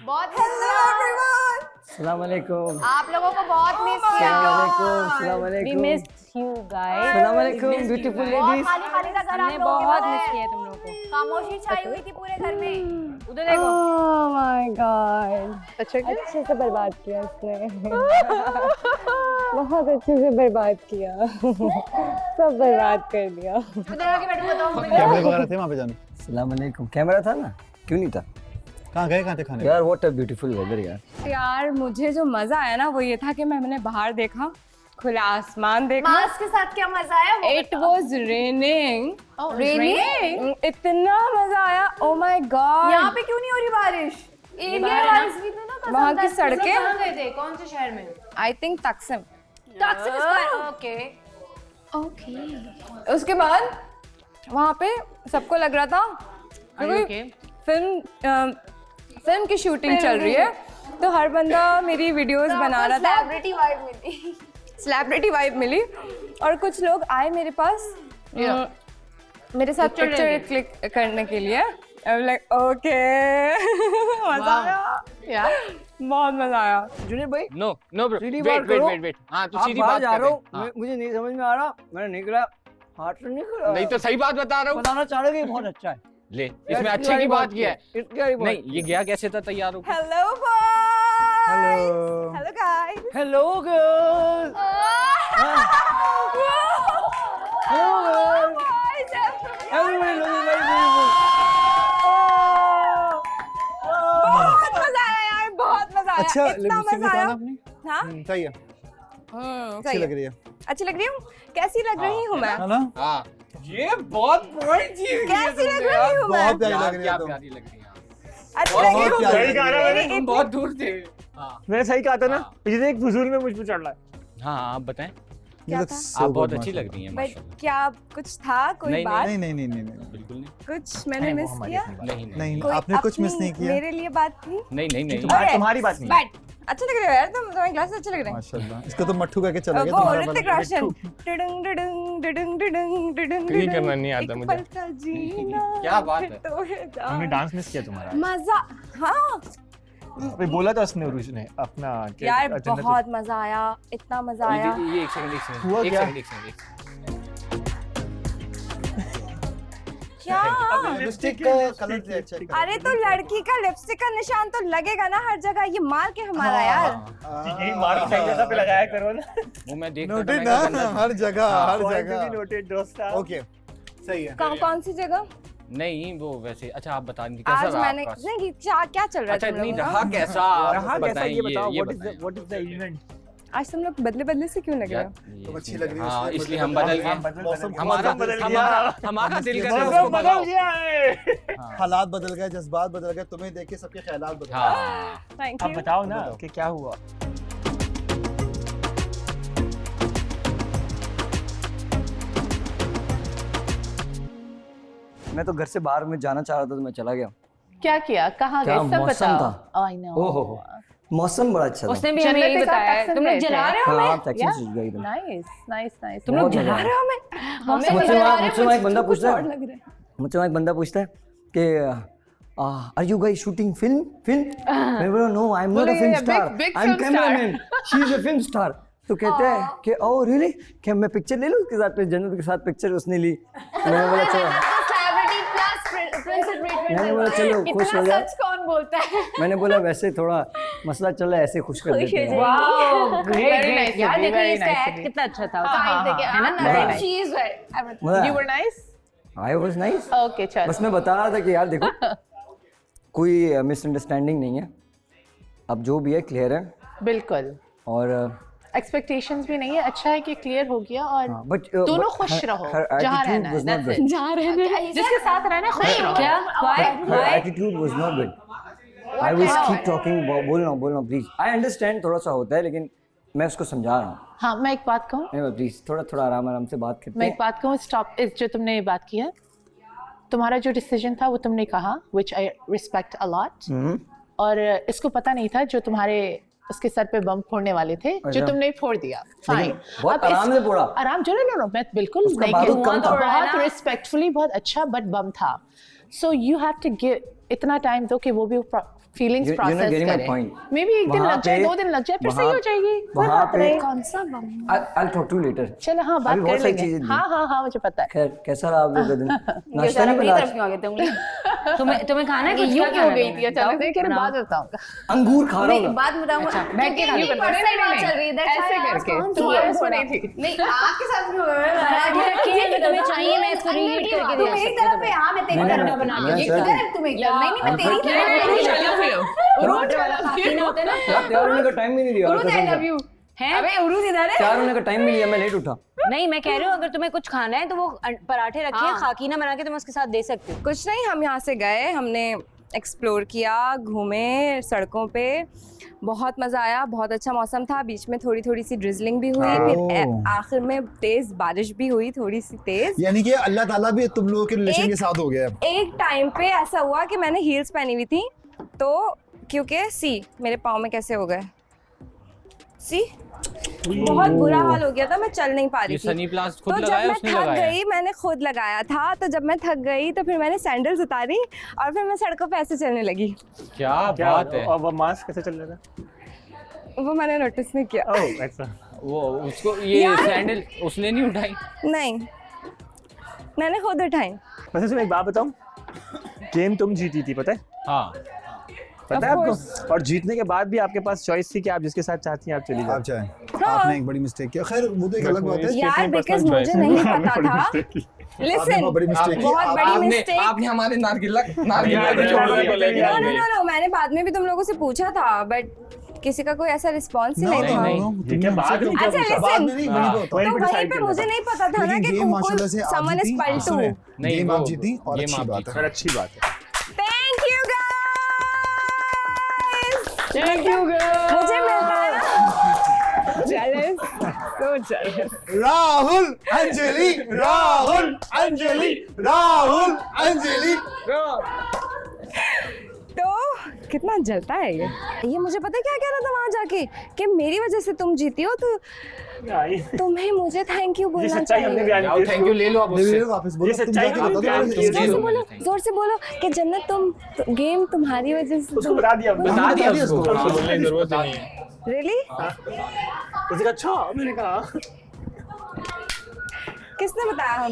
बहुत हेलो एवरीवन, अस्सलाम वालेकुम। आप लोगों को बहुत मिस किया। अस्सलाम वालेकुम, अस्सलाम वालेकुम। you guys. अस्सलाम वालेकुम ब्यूटीफुल लेडीज। खाली खाली था घर, आप हमने लोगों के बहुत बगैर। मिस किया तुम लोगों को। खामोशी छाई हुई थी पूरे घर में। उधर देखो। Oh my God. अच्छा क्या? अच्छे से बर्बाद किया उसने। बहुत अच्छे से बर्बाद किया। सब बर्बाद कर दिया। उधर आके बैठो, बताओ हमें। कैमरे वगैरह थे वहाँ पे जाने? अस्सलाम वालेकुम। कैमरा था ना, क्यों नहीं था कहाँ गए, कहाँ थे खाने? यार? व्हाट अ ब्यूटीफुल वेदर यार। यार मुझे जो मजा आया ना वो ये था कि मैंने बाहर देखा, खुला आसमान देखा। मास्क के साथ क्या मजा आया वो इट वॉज रेनिंग। Raining? इतना मजा आया, ओ माय गॉड। यहाँ पे क्यों नहीं हो रही बारिश? इंडिया वाइज भी तो ना कसम वहाँ की से- सड़कें, कहाँ गए थे? कौन से शहर में? I think Taksim. Toxic square. Okay. Okay. उसके बाद वहाँ पे सबको लग रहा था कि कोई okay? फिल्म की शूटिंग चल रही है, तो हर बंदा मेरी वीडियोस बना रहा था। सेलिब्रिटी वाइब मिली। सेलिब्रिटी वाइब मिली और कुछ लोग आए मेरे पास मेरे साथ पिक्चर क्लिक करने के लिए। लाइक ओके मजा आया यार, बहुत मजा आया। जुनेद भाई नो नो ब्रो, सीधी वेट बात करो। Wait wait. हाँ तू आप सीधी बाहर बात जा कर रहे रहे हो, हाँ। मुझे नहीं समझ में आ रहा, मैंने निकला हाथ से निकला। नहीं तो सही बात बता रहा हूँ। बताना चाह रहे हो कि बहुत अच्छा है। ले इसमें अच्छे की बात की है। नहीं ये गया कैसे था तैयार हो? Hello boys, hello hello guys, hello girls. Everybody looking very beautiful. बहुत मजा आया यार, बहुत मजा आया। अच्छा, इतना लिपस्टिक मजा आया। निकाला आपने? हाँ सही है, अच्छी सही लग है। रही है। अच्छी लग रही हूँ? कैसी लग रही हूँ मैं? है ना? हाँ ये बहुत पॉइंट चीज कैसी लग रही हूँ मैं? बहुत प्यारी लग रही क्या है तुम। प्यारी लग रही है। अच्छी लग रही हूँ? प्यारी सही लग कहा रही ना है। मैंने? तुम बहुत दूर थे। हाँ मैंने सही कहा था ना, हाँ। ये एक फजूल में मुझ पे चढ़ रहा है। हाँ आप बताएं। You look था? so आप good, बहुत अच्छी माशाल्लाह। लग रही हैं बट माशाल्लाह। क्या कुछ था, कोई नहीं, बात? नहीं नहीं नहीं नहीं नहीं बिल्कुल नहीं। कुछ मैंने मिस किया? नहीं नहीं, कोई आपने कुछ मिस अपनी नहीं किया। मेरे लिए बात थी? नहीं नहीं नहीं। अरे, तुम्हारी बात नहीं। बैठ। अच्छे लग रहे हो यार तुम, तुम्हारे ग्लासेस अच्छे लग रहे हैं। माशाल्लाह, इसको तो मट्ठू करके चलोगे वो तुम्हारा ऋतिक बंदा। रोशन। डिडंग डिडंग डिडंग डिडंग डिडंग तो ये करना नहीं आता एक मुझे। पल का जीना क्या बात है? फिर तो है जान। हमने डांस मिस किया तुम्हारा। मजा, हाँ अभी बोला था उसने उर्वश ने अपना कि यार जन्नत- बहुत मजा आया, इतना मजा आया। ये एक सेकंड एक सेकंड हुआ एक क्या? सेकंड एक सेकंड। क्या? लिपस्टिक का कलर चेक कर। अरे तो लड़की का लिपस्टिक का निशान तो लगेगा ना हर जगह, ये मार के हमारा यार। यही मार्क सही जगह पे लगाया करो ना। वो मैं देखता नोटेड ना, हर जगह हर Point to be जगह। noted, दोस्त साहब। ओके सही है। कौन सी जगह? नहीं वो वैसे अच्छा आप बता दीजिए कैसा आज रहा मैंने आपका? नहीं, क्या चल रहा है अच्छा तुम नहीं लोगों रहा का? कैसा? रहा कैसा बताएं, ये बताओ, ये व्हाट इज द इवेंट? आज तुम लोग बदले बदले से क्यों लग रहे हो? तुम अच्छी लग रही हो, हाँ इसलिए इसलिए हम बदल गए। हमारा बदल हमारा दिल कर मौसम उसको बदल भगाओ। गया है। हालात बदल गए, जज्बात बदल गए, तुम्हें देख के सबके ख्यालात बदल गए। हाँ थैंक अब यू। बताओ ना कि क्या हुआ? मैं तो घर से बाहर में जाना चाह रहा था तो मैं चला गया। क्या किया? कहाँ गए? क्या सब मौसम बताओ। था। I know. ओहो मौसम बड़ा अच्छा था। उसने भी हमें यही जन्नत के साथ बताया है। टैक्सन तुम लोग गए थे। जला रहे हो हाँ हमें? आप टैक्सी से गए एकदम। Nice nice nice. तुम लोग बहुत जला मजा रहे हो हमें? मुझसे वहाँ एक बंदा पूछता है, लग रहा है। मुझसे वहाँ एक बंदा पूछता है कि are you guys shooting film? मैं बोला no I am not a film star, big I am film cameraman, she is a film star. तो कहते हैं कि ओह रियली, क्या मैं पिक्चर ले लूं उसके साथ? जन्नत के साथ पिक्चर उसने ली। मैंने बोला चलो, सेलिब्रिटी प्लस प्रिंसेस ट्रीटमेंट। मैंने बोला चलो खुश हो जाओ। सच कौन बोलता है? मैंने बोला वैसे थोड़ा मसला चल रहा है, ऐसे खुश कर देते हैं। वाओ ग्रेट Very nice, यार, देखो very इसका nice एक्ट to be. कितना अच्छा था। हाँ, देखिए, है ना? Very nice. She is right. Everything. मजा You were nice? I was nice. Okay, चल। बस मैं बता रहा था कि यार देखो कोई मिसअंडरस्टैंडिंग नहीं है, अब जो भी है क्लियर है। बिल्कुल। और एक्सपेक्टेशंस भी नहीं है, अच्छा है कि क्लियर हो गया और बट दोनों खुश रहो, जहाँ रहना है, that's it. जहाँ रहना है। जिसके साथ रहना है खुश रहो। क्या? her attitude was not good. I was keep talking, बोलना प्लीज। I understand थोड़ा सा होता है लेकिन मैं उसको समझा रहा हूँ। हाँ मैं एक बात कहूँ, नहीं प्लीज थोड़ा आराम से बात करते मैं एक हैं। बात कहूँ, स्टॉप इस जो तुमने ये बात की है, तुम्हारा जो डिसीजन था वो तुमने कहा, which I respect a lot, और इसको पता नहीं था जो तुम्हारे उसके सर पे बम फोड़ने वाले थे जो अच्छा। तुमने फोड़ दिया, फाइन। बहुत आराम से फोड़ा। आराम जो नो मैं बिल्कुल उसका नहीं बारूद कम था। बहुत रिस्पेक्टफुली, बहुत अच्छा, बट बम था। So you have to give इतना टाइम दो कि वो भी feelings You're not process getting my करें। point. मे बी एक दिन वहाँ लग जाए, पे- 2 दिन लग जाए, फिर सही वहाँ- हो जाएगी, कोई वहाँ बात पे- नहीं। कौन सा बम? I'll talk to you later. चलो हाँ बात अभी कर बहुत सारी लेंगे। चीजें थी। हाँ मुझे पता है। खैर कैसा रहा आप लोग का दिन? ये नाश्ता सारा नहीं अपनी बना तरफ क्यों आ गए थे उंगली? तुम्हें खाना है? ये कुछ यूं क्या क्यों खाना गई है थी तुम्हें? अचानक से? फिर बाद बताऊंगा। अंगूर खा रहा हूँ मैं। बात बताऊंगा। बैठ के खा ये लो। पर्सनल बात चल रही है, that's ऐसे why I करके asked कौन तुम्हारे सी सो है? रही थी। नहीं आपके साथ क्यों हो रहा है? पराठे रखे हैं कि तुम्हें चाहिए, मैं इसको रीहीट करके तू दे मेरी सकती तरफ है, हाँ मैं तेरी नहीं, तरफ नहीं, बना मैं ये सर- किधर है तुम्हें? नहीं मैं तेरी तरफ रोटी वाला खाती ना होते ना। यार तैयार होने का टाइम भी नहीं दिया उरुद, I love you। हैं? अबे उरुद इधर है। तैयार होने का टाइम भी नहीं दिया, मैं लेट उठा। नहीं मैं कह रही हूँ अगर तुम्हें कुछ खाना है तो वो पराठे रखे हैं, हाँ। खाकीना बना के तुम उसके साथ दे सकते हो। कुछ नहीं, हम यहाँ से गए, हमने एक्सप्लोर किया, घूमे सड़कों पे, बहुत मज़ा आया, बहुत अच्छा मौसम था, बीच में थोड़ी थोड़ी सी ड्रिजलिंग भी हुई, फिर ओह। आखिर में तेज़ बारिश भी हुई, थोड़ी सी तेज़। यानी कि अल्लाह ताला भी तुम लोगों के रिलेशन के एक- साथ हो गया अब। एक टाइम पे ऐसा हुआ कि मैंने हील्स पहनी हुई थी, तो क्योंकि मेरे पाँव में कैसे हो गए, बहुत बुरा हाल हो गया था, मैं चल नहीं पा रही ये थी। सनी प्लास्ट तो खुद जब लगाया मैं उसने थक लगाया गई, मैंने खुद लगाया था, तो जब मैं थक गई तो फिर मैंने सैंडल्स उतारी और फिर मैं सड़कों पे ऐसे चलने लगी। क्या बात है। और वो मास्क कैसे चल रहा था? वो मैंने नोटिस नहीं किया। ओह अच्छा। वो उसको ये सैंडल उसने नहीं उठाई। नहीं, मैंने खुद उठाई। वैसे तुम्हें एक बात बताऊं, गेम तुम जीती थी पता है? हाँ पता है आपको? और जीतने के बाद भी आपके पास चॉइस थी कि आप जिसके साथ चाहती हैं आप चली जाओ। आप चाहें, आपने एक बड़ी मिस्टेक किया। खैर वो तो एक अलग बात है। यार बिकॉज मुझे नहीं पता था। आपने लिसन, बहुत बड़ी मिस्टेक की। बहुत बड़ी मिस्टेक। आपने हमारे नारगिला नो मैंने बाद में भी तुम लोगों से पूछा था, बट किसी का कोई ऐसा रिस्पॉन्स ही नहीं था। ये क्या बात है? अच्छा लिसन, बाद में नहीं, वहीं पे होता है। तो वहीं पे मुझे नहीं पता था ना कि गेम माशाल्लाह से आप समवन इज जीती, पलटू। सुने, नहीं, गेम वो- आप जीती और गेम अच्छी आप बात जीती। है। और अच्छी बात है। Thank you guys, thank you मुझे मिलता है ना jealous, so jealous. Rahul Anjali, Rahul Anjali, Rahul Anjali. तो कितना जलता है ये मुझे पता है क्या कह रहा था वहां जाके कि मेरी वजह से तुम जीती हो, तो तुम्हें मुझे थैंक यू ये बोलना सच्चाई हमने चाहिए। बयान की थैंक यू ले लो अब ले उससे। ले वापस बोलो, ये तुम सच्चाई जाके हमने बता बयान दो। की है। जोर से बोलो, जोर से बोलो कि जन्नत तुम गेम तुम्हारी वजह से उसको बता दिया हमने। बता दिया दिया उसको। उसको। हाँ, बोलने की जरूरत नहीं है। रियली उसने कहा अच्छा, मैंने कहा किसने बताया?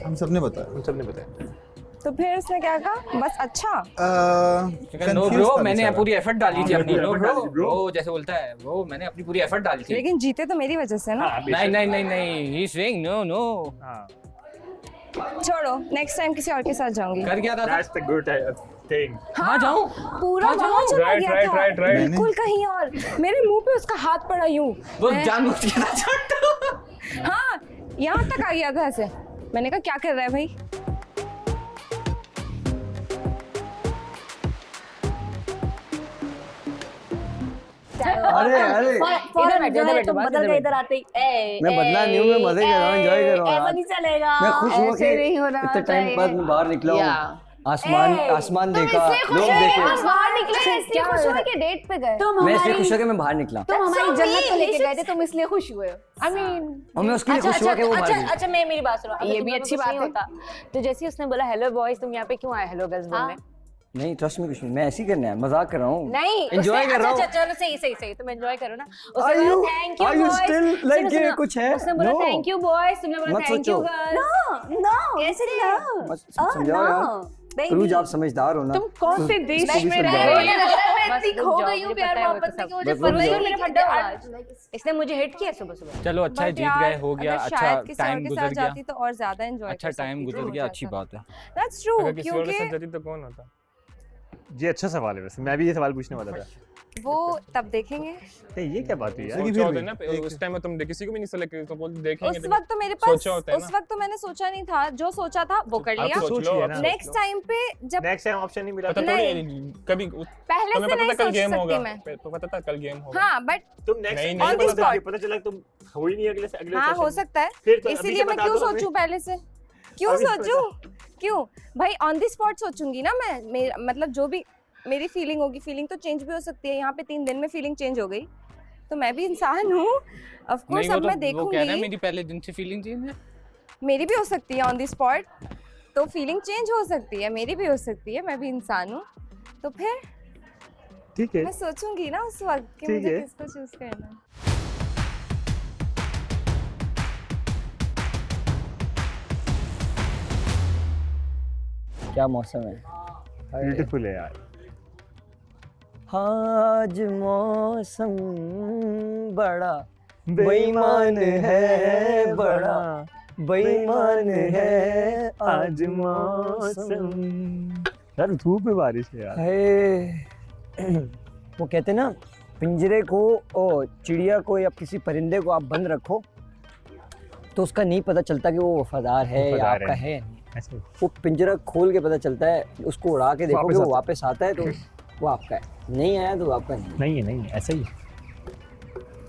हम सबने बताया। हम सबने बताया। तो फिर उसने क्या कहा? बस अच्छा। नो confused ब्रो था मैंने बेचारा। पूरी एफर्ट डाली थी अपनी। नो effort ब्रो डाली, bro। वो जैसे बोलता है वो मैंने अपनी पूरी एफर्ट डाली थी। लेकिन जीते तो मेरी वजह से ना। हाँ, बेशक। नहीं नहीं नहीं नहीं he is saying no no. हाँ, छोड़ो, नेक्स्ट टाइम किसी और के साथ जाऊंगी। कर क्या रहा था? that's the good thing. हाँ जाऊँ। पूरा वहां चला Right, गया right, था, right, right. बिल्कुल कहीं और। मेरे मुंह पे उसका हाथ पड़ा यूं। वो मैं- जानबूझ के ना छोड़। हाँ, यहाँ तक आ गया था ऐसे। मैंने कहा क्या कर रहा है भाई? अरे अरे इधर बैठो, इधर बैठो, बदल गए इधर आते ही। मैं बदला नहीं हूँ, मैं मजे कर रहा हूँ, एंजॉय कर रहा हूँ ऐसा यार। नहीं चलेगा। मैं खुश हूँ कि ऐसे नहीं होना इतने टाइम बाद मैं बाहर निकला हूँ, Yeah. आसमान देखा, लोग देखे। बाहर निकले इसलिए खुश हुए कि डेट पे गए। तुम मैं इसलिए हमारी खुश हूँ कि मैं बाहर निकला तुम हमारी so जन्नत को we- लेके गए थे, तुम इसलिए खुश हुए। I mean, और मैं उसके लिए खुश हुआ कि वो बाहर गई। अच्छा मेरी बात सुनो। अगर ये तुम भी लोगों अच्छी को बात नहीं है। होता, तो जैसे ही उसने बोला हेलो बॉयज तुम यहाँ पे क्यों आए हेलो गर्ल्स बोलने? नहीं ट्रस्ट में कुछ नहीं, मैं ऐसे ही करना है, मजाक कर रहा हूँ। नहीं एंजॉय कर रहा हूँ। अच्छा चलो सही सही सही तुम एंजॉय करो ना। Are you- thank you are you boys. still like ये कुछ है? उसने बोला No. थैंक यू बॉयज, तुमने बोला मत थैंक यू सोचो। गर्ल्स। नो कैसे नो? मत समझाओ यार, क्रूज आप समझदार हो ना। तुम कौन से देश उसको भी में समझाओ। रह रहे हो? मैं इतनी खो गई हूँ प्यार मोहब्बत में कि मुझे बस पता रुक ही जाओ। नहीं मेरे फटा फटा इसने मुझे हिट किया सुबह सुबह। चलो अच्छा है, But जीत यार, गए, हो गया, अगर अच्छा शायद किसी और टाइम के गुजर साथ गया, जाती तो और ज्यादा एंजॉय अच्छा टाइम गुजर गया, अच्छी बात है। दैट्स ट्रू, अगर किसी और के साथ क्योंकि जाती तो कौन होता? ये अच्छा सवाल है वैसे, मैं भी ये सवाल पूछने वाला था। वो तब देखेंगे। ये क्या बात हुई यार? लेकिन सोचा फिर होता है भी, ना एक- उस टाइम में तुम किसी को भी नहीं सेलेक्ट तो बोल देखेंगे उस वक्त तो मेरे पास, सोचा होता है उस ना। वक्त तो मैंने सोचा नहीं था, जो सोचा था वो कर आप लिया। सोच सोच लो, लिया आप ना। सोच नेक्स्ट लो। टाइम पे जब नेक्स्ट टाइम ऑप्शन नहीं मिला पता तो थोड़ी कभी पहले हमें से पता नहीं था कल सोच गेम सकती होगा, मैं। पता था कल गेम होगा। हाँ बट तुम नेक्स्ट नहीं, on the पता spot. पता चला तुम हो ही नहीं अगले हाँ session हो में। सकता है, फिर तो अभी इसीलिए से मैं बता क्यों दो हमें। सोचूं पहले से, क्यों अभी से सोचूं, क्यों भाई ऑन द स्पॉट सोचूंगी ना मैं। मतलब जो भी मेरी फीलिंग होगी, फीलिंग तो चेंज भी हो सकती है। यहाँ पे 3 दिन में फीलिंग चेंज हो गई, तो मैं भी इंसान हूँ, ऑफ कोर्स नहीं, अब मैं वो कह रहा है देखूंगी। मेरी पहले दिन से फीलिंग चेंज है। मेरी भी हो सकती है ऑन द स्पॉट, तो फीलिंग चेंज हो सकती है, मेरी भी हो सकती है, मैं भी इंसान हूँ। तो फिर ठीक है, मैं सोचूंगी ना उस वक्त कि ठीक मुझे है। किसको चूज करना है। क्या मौसम है, ब्यूटीफुल है यार। आज मौसम बड़ा बेईमान है, बड़ा बेईमान है आज मौसम। यार धूप में बारिश है यार। है वो कहते ना, पिंजरे को और चिड़िया को या किसी परिंदे को आप बंद रखो तो उसका नहीं पता चलता कि वो वफादार है या वफादार आपका है। है। ऐसे वो पिंजरा खोल के पता चलता है, उसको उड़ा के देखो वापस कि वो आता है। वापस आता है तो वो आपका है, नहीं आया तो वो आपका नहीं। नहीं है ऐसा ही।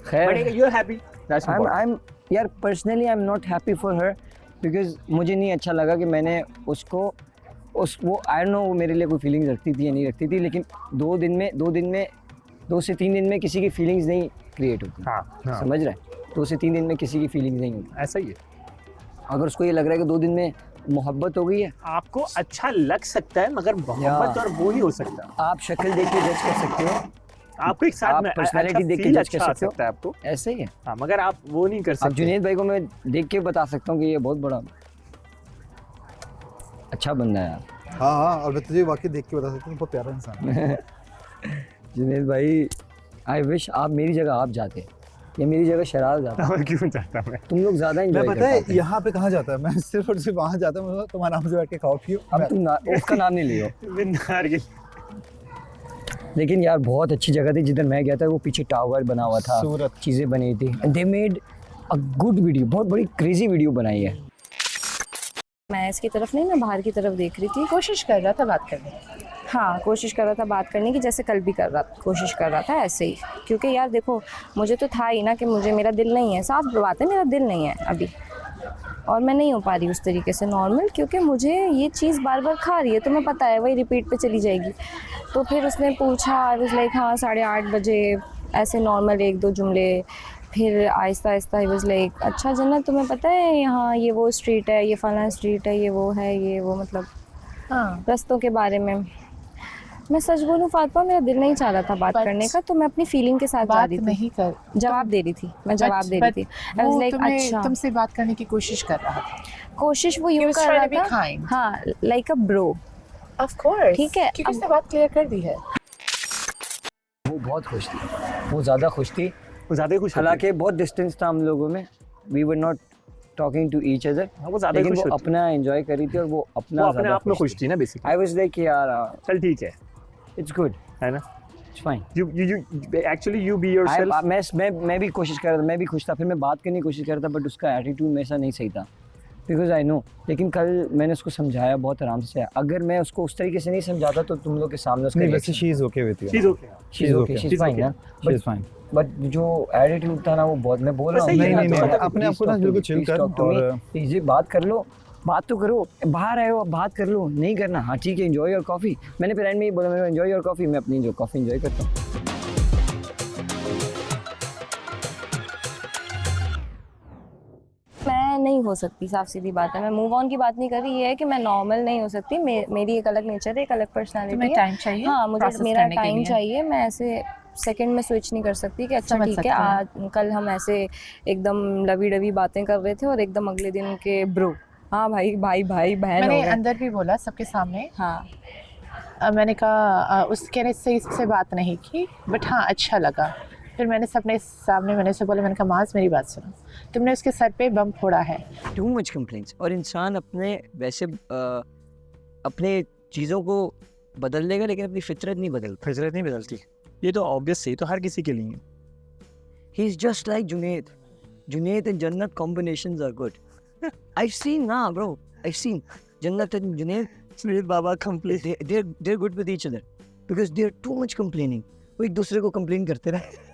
खैर, you are happy, that's I'm यार personally I am not happy for her, because मुझे नहीं अच्छा लगा कि मैंने उसको वो आई डोंट नो वो मेरे लिए कोई फीलिंग्स रखती थी या नहीं रखती थी, लेकिन 2 से 3 दिन में किसी की फीलिंग्स नहीं क्रिएट होती। हाँ। समझ रहे हैं? 2 से 3 दिन में किसी की फीलिंग्स नहीं होती। ऐसा ही है। अगर उसको ये लग रहा है कि 2 दिन में मोहब्बत हो गई है, आपको अच्छा लग सकता है मगर मोहब्बत और वो नहीं हो सकता। आप शक्ल देख के जज कर सकते हो, आपको एक साथ आप में पर्सनालिटी देख के feel जज अच्छा कर आ सकते हो। सकता है आपको। ऐसे ही है। हाँ, मगर आप वो नहीं कर अब सकते। जुनेद भाई को मैं देख के बता सकता हूँ कि ये बहुत बड़ा अच्छा बंदा है यार। हाँ, और मैं तुझे वाकई देख के बता सकता हूँ बहुत प्यारा इंसान है। जुनेद भाई, आई विश आप मेरी जगह आप जाते या मेरी जगह शराब जाता। और क्यों चाहता मैं? तुम लोग ज्यादा एंजॉय मैं कर पता है पाते हैं। यहाँ पे कहाँ जाता है, मैं सिर्फ और सिर्फ वहाँ जाता हूँ, तुम्हारे नाम से बैठ के खाओ पियो। अब तुम उसका नाम नहीं लियो। नारगिल। लेकिन यार बहुत अच्छी जगह थी जिधर मैं गया था, वो पीछे टावर बना हुआ था, सूरत। चीज़ें बनी थी। They made a good video, बहुत बड़ी क्रेजी वीडियो बनाई है। मैं इसकी तरफ नहीं, मैं बाहर की तरफ देख रही थी। कोशिश कर रहा था बात करने की। हाँ, कोशिश कर रहा था बात करने की, जैसे कल भी कोशिश कर रहा था ऐसे ही। क्योंकि यार देखो, मुझे तो था ही ना कि मेरा दिल नहीं है, साफ बात है, मेरा दिल नहीं है अभी, और मैं नहीं हो पा रही उस तरीके से नॉर्मल, क्योंकि मुझे ये चीज़ बार बार खा रही है, तो मैं पता है वही रिपीट पे चली जाएगी। तो फिर उसने पूछा, आई वाज लाइक हाँ 8:30 बजे, ऐसे नॉर्मल 1-2 जुमले, फिर Aahista Aahista he was like अच्छा जन्नत तुम्हें पता है यहाँ ये वो स्ट्रीट है, ये फलां स्ट्रीट है, ये वो है, ये वो, मतलब हाँ, रास्तों के बारे में। मैं सच बोलूँ फातिमा, मेरा दिल नहीं चाह रहा था बात करने का, तो मैं अपनी फीलिंग के साथ जा बात रही थी, नहीं कर जवाब दे रही थी, मैं जवाब दे रही थी। आई वाज लाइक अच्छा, तुमसे बात करने की कोशिश कर रहा था। कोशिश वो यूँ was कर trying रहा to be था, kind. हाँ, like a bro. Of course, ठीक है, क्योंकि उसने बात क्लियर कर दी है। वो बहुत खुश थी, वो ज़्यादा खुश थी। वो ज़्यादा खुश होती है। हालांकि बहुत डिस्टेंस था हम लोगों में, we were not talking to each other, हाँ, वो ज़्यादा लेकिन खुश वो होती है। अपना एंजॉय कर रही थी और वो वो अपना अपने आप में खुश थी ना बेसिकली। आई वाज लाइक यार चल ठीक है, इट्स गुड, है ना? It's fine. You actually you be yourself. मैं भी कोशिश कर रहा था, मैं भी खुश था, फिर मैं बात करने की कोशिश कर रहा था, बट उसका एटीट्यूड मेरे साथ नहीं सही था, बिकॉज आई नो। लेकिन कल मैंने उसको समझाया बहुत आराम से। अगर मैं उसको उस तरीके से नहीं समझाता तो तुम लोग के सामने उसका नहीं, वैसे she is okay with you, She's okay. शीज okay, शीज fine ना, शी इज फाइन। बट जो एटीट्यूड था ना वो बहुत, मैं बोल रहा हूँ सही है, नहीं, नहीं, नहीं, अपने आप को ना बिल्कुल चिल कर, और प्लीज बात कर लो, बात तो करो, बाहर आए हो बात कर लो, नहीं करना हाँ ठीक है, एंजॉय योर कॉफ़ी। मैंने फिर एंड में ही बोला, मैं एंजॉय योर कॉफ़ी, मैं अपनी जो कॉफ़ी एंजॉय करता हूँ। मैं नहीं हो सकती, साफ सीधी बात है। मैं मूव ऑन की बात नहीं कर रही, ये है कि मैं नॉर्मल नहीं हो सकती। मेरी एक अलग नेचर है, एक अलग पर्सनालिटी तुम्हें है। टाइम चाहिए, हाँ, मुझे process मेरा करने के टाइम लिए। चाहिए। मैं ऐसे सेकंड में स्विच नहीं कर सकती कि अच्छा समझ ठीक सकते है, हैं। आज कल हम ऐसे एकदम लवी डवी बातें कर रहे थे और एकदम अगले दिन के ब्रो, हाँ भाई भाई भाई बहन हो मैंने गए। अंदर भी बोला सबके सामने, हाँ, मैंने कहा उसके से इससे बात नहीं की, बट हाँ अच्छा लगा। फिर मैंने सबने सामने मैंने उसे बोला, मैंने कहा माज मेरी बात सुनो, तुमने उसके सर पे बम फोड़ा है। टू मच कंप्लेंट्स, और इंसान अपने वैसे अपने चीज़ों को बदल लेगा लेकिन अपनी फितरत नहीं बदलता। फितरत नहीं बदलती, ये तो ऑब्वियस है, तो हर किसी के लिए। He is just like Juned and Jannat combinations are good. I seen ना bro, I seen Jannat and Juned बाबा complete, they're good with each other because they're too much complaining. वो एक दूसरे को कंप्लेन करते रहे।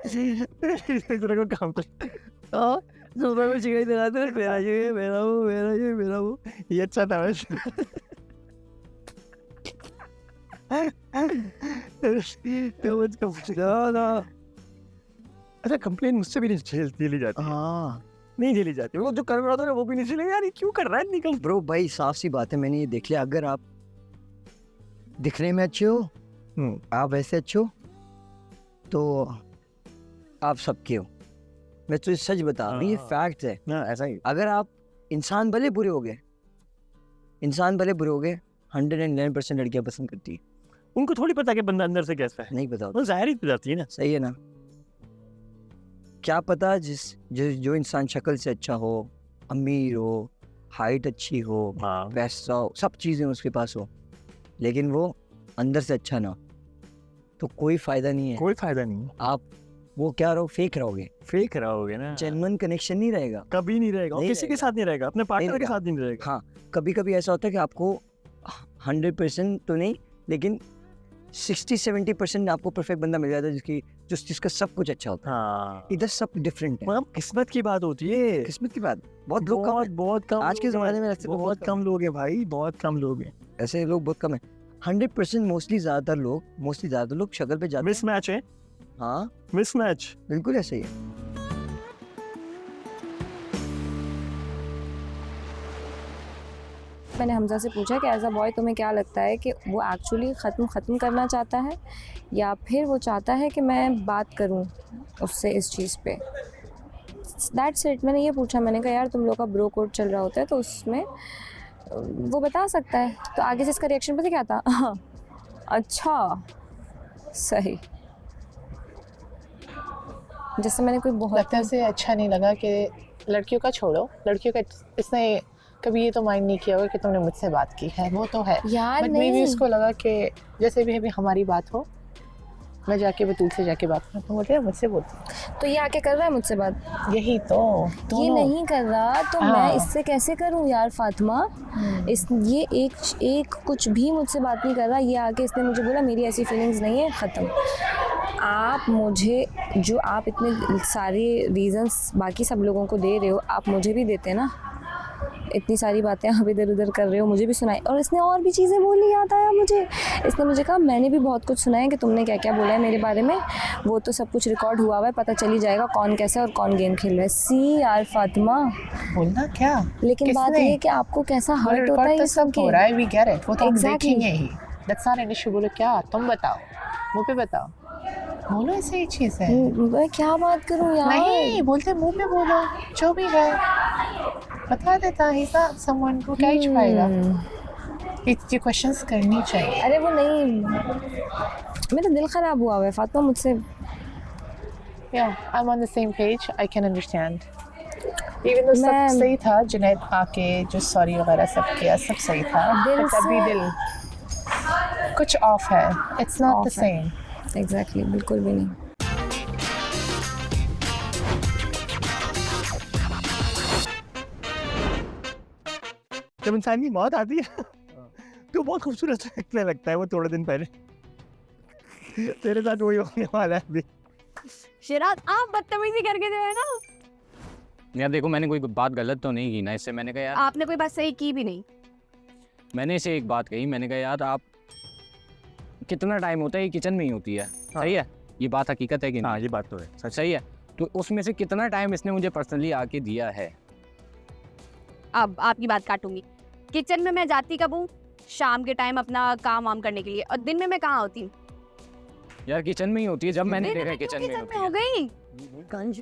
दूसरे को कंप्लीट, हाँ, दूसरे को शिकायत लगाते रहे, मेरा ये, मेरा वो, मेरा ये, मेरा वो। ये अच्छा था वैसे। तो मुझको अच्छा कंप्लेन मुझसे भी नहीं झेली जाती। हाँ नहीं झेली जाती, वो जो कर रहा था ना वो भी नहीं झेलेगा यार, ये क्यों कर रहा है निकल। ब्रो भाई साफ सी बात है, मैंने ये देख लिया, अगर आप दिखने में अच्छे हो, आप वैसे अच्छे हो, तो आप सबके हो। मैं तुझे सच बता रहा हूँ, ये फैक्ट है। ऐसा ही। अगर आप इंसान भले बुरे हो गए, 109% लड़कियां पसंद करती है। उनको थोड़ी पता कि बंदा अंदर से कैसा है, नहीं पता होता। वो जाहिर ही जाती है ना। सही है ना। क्या पता जो इंसान शक्ल से अच्छा हो, अमीर हो, हाइट अच्छी हो, पैसा हो, सब चीज़ें उसके पास हो, लेकिन वो अंदर से अच्छा ना हो, तो कोई फायदा नहीं है। कोई फायदा नहीं। आप वो क्या रहो, फेक रहोगे ना। जेन्युइन कनेक्शन नहीं रहेगा, कभी नहीं रहेगा, नहीं किसी के साथ नहीं रहेगा, अपने पार्टनर के साथ नहीं रहेगा। हाँ, कभी कभी ऐसा होता है कि आपको 100% तो नहीं, लेकिन 60-70% आपको परफेक्ट बंदा मिल जाता है जिसका सब कुछ अच्छा होता है। हाँ। इधर सब डिफरेंट है। मतलब किस्मत की बात होती है। किस्मत की बात। बहुत कम आज के ज़माने में ऐसे बहुत कम लोग हैं भाई, बहुत कम लोग हैं ऐसे लोग, बहुत कम है। 100% मोस्टली ज़्यादातर लोग शक्ल पे जाते हैं। मिसमैच है। हाँ, मिसमैच बिल्कुल ऐसे ही है। मैंने हमजा से पूछा कि एज अ बॉय तुम्हें क्या लगता है कि वो एक्चुअली ख़त्म करना चाहता है या फिर वो चाहता है कि मैं बात करूं उससे इस चीज़ पे। That's it. मैंने ये पूछा, मैंने कहा यार तुम लोग का ब्रो कोड चल रहा होता है तो उसमें वो बता सकता है। तो आगे से इसका रिएक्शन पता क्या था? अच्छा सही। जैसे मैंने कोई बहुत लगता से अच्छा नहीं लगा कि लड़कियों का छोड़ो, लड़कियों का इसने कभी ये तो माइंड नहीं किया होगा कि तुमने मुझसे बात की है, वो तो है यार। बट मे भी उसको लगा कि जैसे भी अभी हमारी बात हो, मैं जाके बतूल से जाके बात करूँ, तुम बोलते हैं मुझसे बोलते, तो ये आके कर रहा है मुझसे बात। यही तो ये नहीं कर रहा तो मैं इससे कैसे करूं यार फातिमा। ये एक कुछ भी मुझसे बात नहीं कर रहा। ये आके इसने मुझे बोला मेरी ऐसी फीलिंग्स नहीं है, ख़त्म। आप मुझे जो आप इतने सारे रीजंस बाकी सब लोगों को दे रहे हो, आप मुझे भी देते ना। इतनी सारी बातें आप इधर उधर कर रहे हो, मुझे भी सुनाई। और इसने और भी चीज़ें बोली, याद आया मुझे। इसने मुझे कहा मैंने भी बहुत कुछ सुना है कि तुमने क्या क्या बोला है मेरे बारे में, वो तो सब कुछ रिकॉर्ड हुआ हुआ है, पता चली जाएगा कौन कैसा और कौन गेम खेल रहा है। सी यार फातिमा, बोलना क्या, लेकिन बात ये है कि आपको कैसा हर्ट होता है ये सब हो रहा है। वी गेट इट, वो तो हम Exactly. देखेंगे ही। That's not an issue. बोलो क्या, तुम बताओ, मुंह पे बताओ, बोलो ऐसे ही चीज़ है। मैं क्या बात करूं यार? नहीं बोलते, मुंह पे बोलो, जो भी है बता देता। ही समवन को क्या ही छुपाएगा। ये क्वेश्चंस करनी चाहिए। अरे वो नहीं, मेरा दिल ख़राब हुआ है फातिमा मुझसे। या I am on the same page, I can understand. Even तो सब सही था, जुनैद आके जो सॉरी वगैरह सब किया, सब सही था, बट अभी दिल कुछ ऑफ है। It's not the same. Exactly, बिल्कुल भी नहीं। जब इंसान की मौत आती है तो बहुत खूबसूरत लगने लगता है वो थोड़े दिन पहले। तेरे साथ वही होने वाला है अभी। शिराज आप बदतमीजी करके जो है ना। यार देखो, मैंने कोई बात गलत तो नहीं की ना इससे। मैंने कहा यार, आपने कोई बात सही की भी नहीं। मैंने इसे एक बात कही, मैंने कहा यार आप कितना टाइम होता है ये किचन में ही होती है। हाँ। सही है, ये बात हकीकत है कि नहीं? हाँ ये बात तो है, सही है। तो उसमें से कितना टाइम इसने मुझे पर्सनली आके दिया है? अब आपकी बात काटूंगी। किचन में मैं जाती कब हूँ? शाम के टाइम अपना काम वाम करने के लिए। और दिन में मैं कहाँ होती हूँ? यार किचन में ही होती है। जब मैंने दिन देखा में किचन क्यों में किचन में हो गई।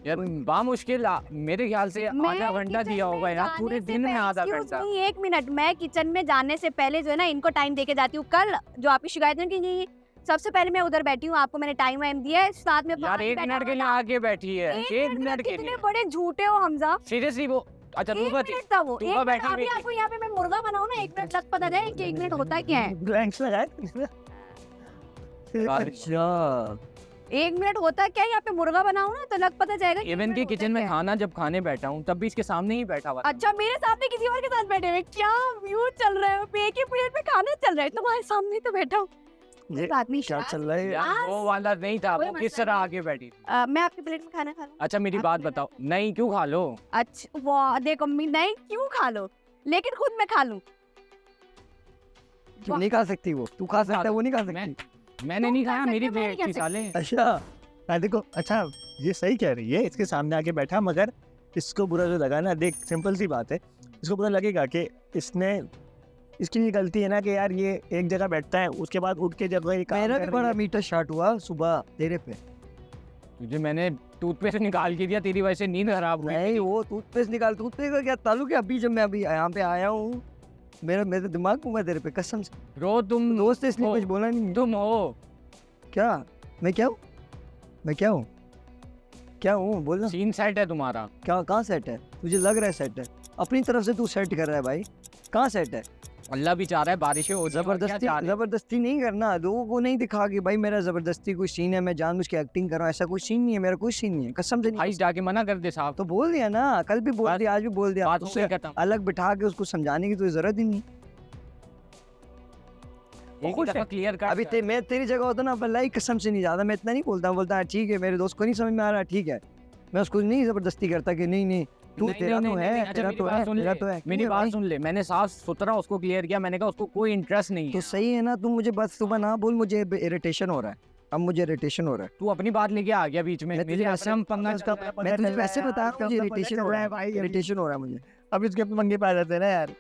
यार बामुश्किल मेरे ख्याल से आधा घंटा दिया होगा यार, पूरे दिन में आधा घंटा। एक मिनट, मैं किचन में जाने से पहले जो है ना इनको टाइम देके जाती हूँ। कल जो आपकी शिकायत है कि सबसे पहले मैं उधर बैठी हूँ, आपको मैंने टाइम वाइम दिया है, साथ में यार 1 मिनट के लिए आगे बैठी है। 1 मिनट के लिए। कितने बड़े झूठे हो हमजा। सीरियसली वो अच्छा तू बता, था वो तू एक मिनट। बैठी अभी आपको यहाँ पे मैं मुर्गा बनाऊँ ना, 1 मिनट लग पता जाए कि 1 मिनट होता क्या है। ब्लैंक्स लगाए। अच्छा 1 मिनट होता क्या है यहाँ पे मुर्गा बनाऊँ ना, तो लग पता जाएगा। इवन की किचन में खाना जब खाने बैठा हूँ तब भी इसके सामने ही बैठा हुआ। अच्छा, मेरे सामने किसी और के साथ बैठे हुए? क्या व्यू चल रहा है, एक ही प्लेट में खाना चल रहा है, तुम्हारे सामने तो बैठा हूँ। आदमी क्या चल रहा है यार? वो वाला नहीं था, वो किस तरह आगे बैठी थी? मैं आपकी प्लेट में खाना खा लूं? अच्छा मेरी बात बताओ, नहीं क्यों खा लो? अच्छा वाह, देखो नहीं क्यों खा लो, लेकिन खुद मैं खा लूं। क्यों नहीं खा सकती वो? तू खा सकता है, वो नहीं खा सकती। मैंने नहीं खाया, मेरी प्लेट थी साले। अच्छा देखो, अच्छा ये सही कह रही है, इसके सामने आके बैठा, मगर इसको बुरा जो लगा ना, देख सिंपल सी बात है, इसको बुरा लगेगा कि इसकी ये गलती है ना कि यार ये एक जगह बैठता है, उसके बाद उठ के जब वही काम मेरा कर भी रही बड़ा है। मीटर स्टार्ट हुआ सुबह तेरे पे। तुझे मैंने टूथपेस्ट निकाल के दिया, तेरी वजह से नींद खराब हुई। नहीं, वो टूथपेस्ट का क्या ताल्लुक है? अभी जब मैं अभी यहाँ पे आया हूँ, मेरे दिमाग घूमा तेरे पे, कसम से। रो तुम दोस्त है इसलिए हो, कुछ बोला नहीं। तुम हो क्या? मैं क्या हूँ? मैं क्या हूँ? क्या हूँ? बोलना। सीन सेट है तुम्हारा। क्या? कहाँ सेट है? तुझे लग रहा है सेट है? अपनी तरफ से तू सेट कर रहा है भाई। कहाँ सेट है? अल्लाह भी चाह रहा है बारिशें हो जाए। जबरदस्ती नहीं करना, लोगों को नहीं दिखा कि भाई मेरा जबरदस्ती कोई सीन है, मैं जानबूझ के एक्टिंग कर रहा हूँ, ऐसा कोई सीन नहीं है, मेरा कोई सीन नहीं है, कसम से नहीं। भाई जाके मना कर दे साहब। तो बोल दिया ना, कल भी बोल दिया, आज भी बोल दिया, बात उससे खत्म। अलग बिठा के उसको समझाने की तो जरूरत ही नहीं। एक ही दफा क्लियर कर। अभी मैं तेरी जगह होता ना, वल्लाही कसम से नहीं जाता, मैं इतना नहीं बोलता ठीक है, मेरे दोस्त को नहीं समझ में आ रहा, ठीक है, मैं उसको नहीं जबरदस्ती करता कि नहीं तू तेरा तो है, तेरा तो है, तेरा तो है। मेरी बात सुन ले, मैंने साफ सुथरा उसको क्लियर किया, मैंने कहा उसको कोई इंटरेस्ट नहीं तो है। सही है ना, तू मुझे बस सुबह ना बोल, मुझे इरिटेशन हो रहा है, अब मुझे इरिटेशन हो रहा है। तू अपनी बात लेके आ गया बीच में। मैं तुझे वैसे बता रहा हूँ, मुझे इरिटेशन हो रहा है भाई, इरिटेशन हो रहा है मुझे। अब इसके मंगे पा जाते हैं ना यार।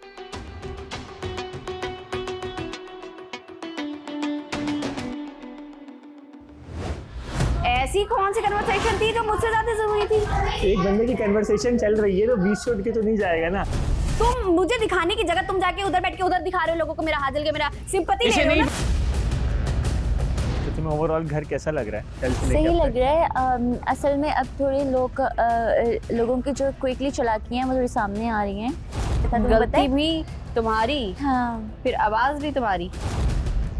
ऐसी कौन सी कन्वर्सेशन थी जो मुझसे ज्यादा जरूरी थी? एक बंदे की कन्वर्सेशन चल रही है तो 20 से उठ के तो नहीं जाएगा ना। तुम मुझे दिखाने की जगह तुम जाके उधर बैठ के उधर दिखा रहे हो लोगों को मेरा हाथ जल गया, मेरा सिंपैथी ले रहे हो ना? तो तुम्हें ओवरऑल घर कैसा लग रहा है? कल से सही लेके अब लग रहा है। असल में अब थोड़े लोगों की जो क्विकली चालाकियां वो थोड़ी सामने आ रही हैं। गलती भी तुम्हारी, हाँ, फिर आवाज भी तुम्हारी।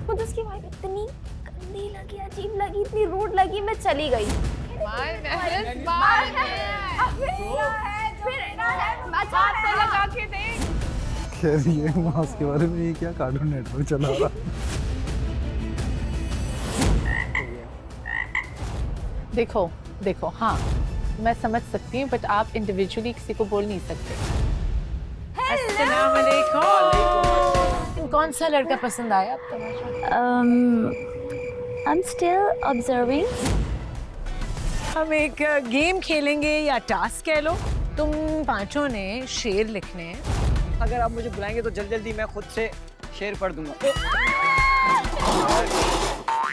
मुझे उसकी वाइब इतनी गंदी लगी, अजीब लगी, इतनी रूड लगी, मैं चली गई। कह रही है मास के बारे में, ये क्या कार्टून नेटवर्क चला रहा। देखो हाँ, मैं समझ सकती हूँ, बट आप इंडिविजुअली किसी को बोल नहीं सकते। अस्सलाम वालेकुम। कौन सा लड़का पसंद आया आपको? I'm still observing. हम एक गेम खेलेंगे या टास्क कह लो। तुम पांचों ने शेर लिखने हैं। अगर आप मुझे बुलाएंगे तो जल्दी जल्दी मैं खुद से शेर पढ़ दूंगा।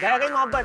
गया गई मोहब्बत।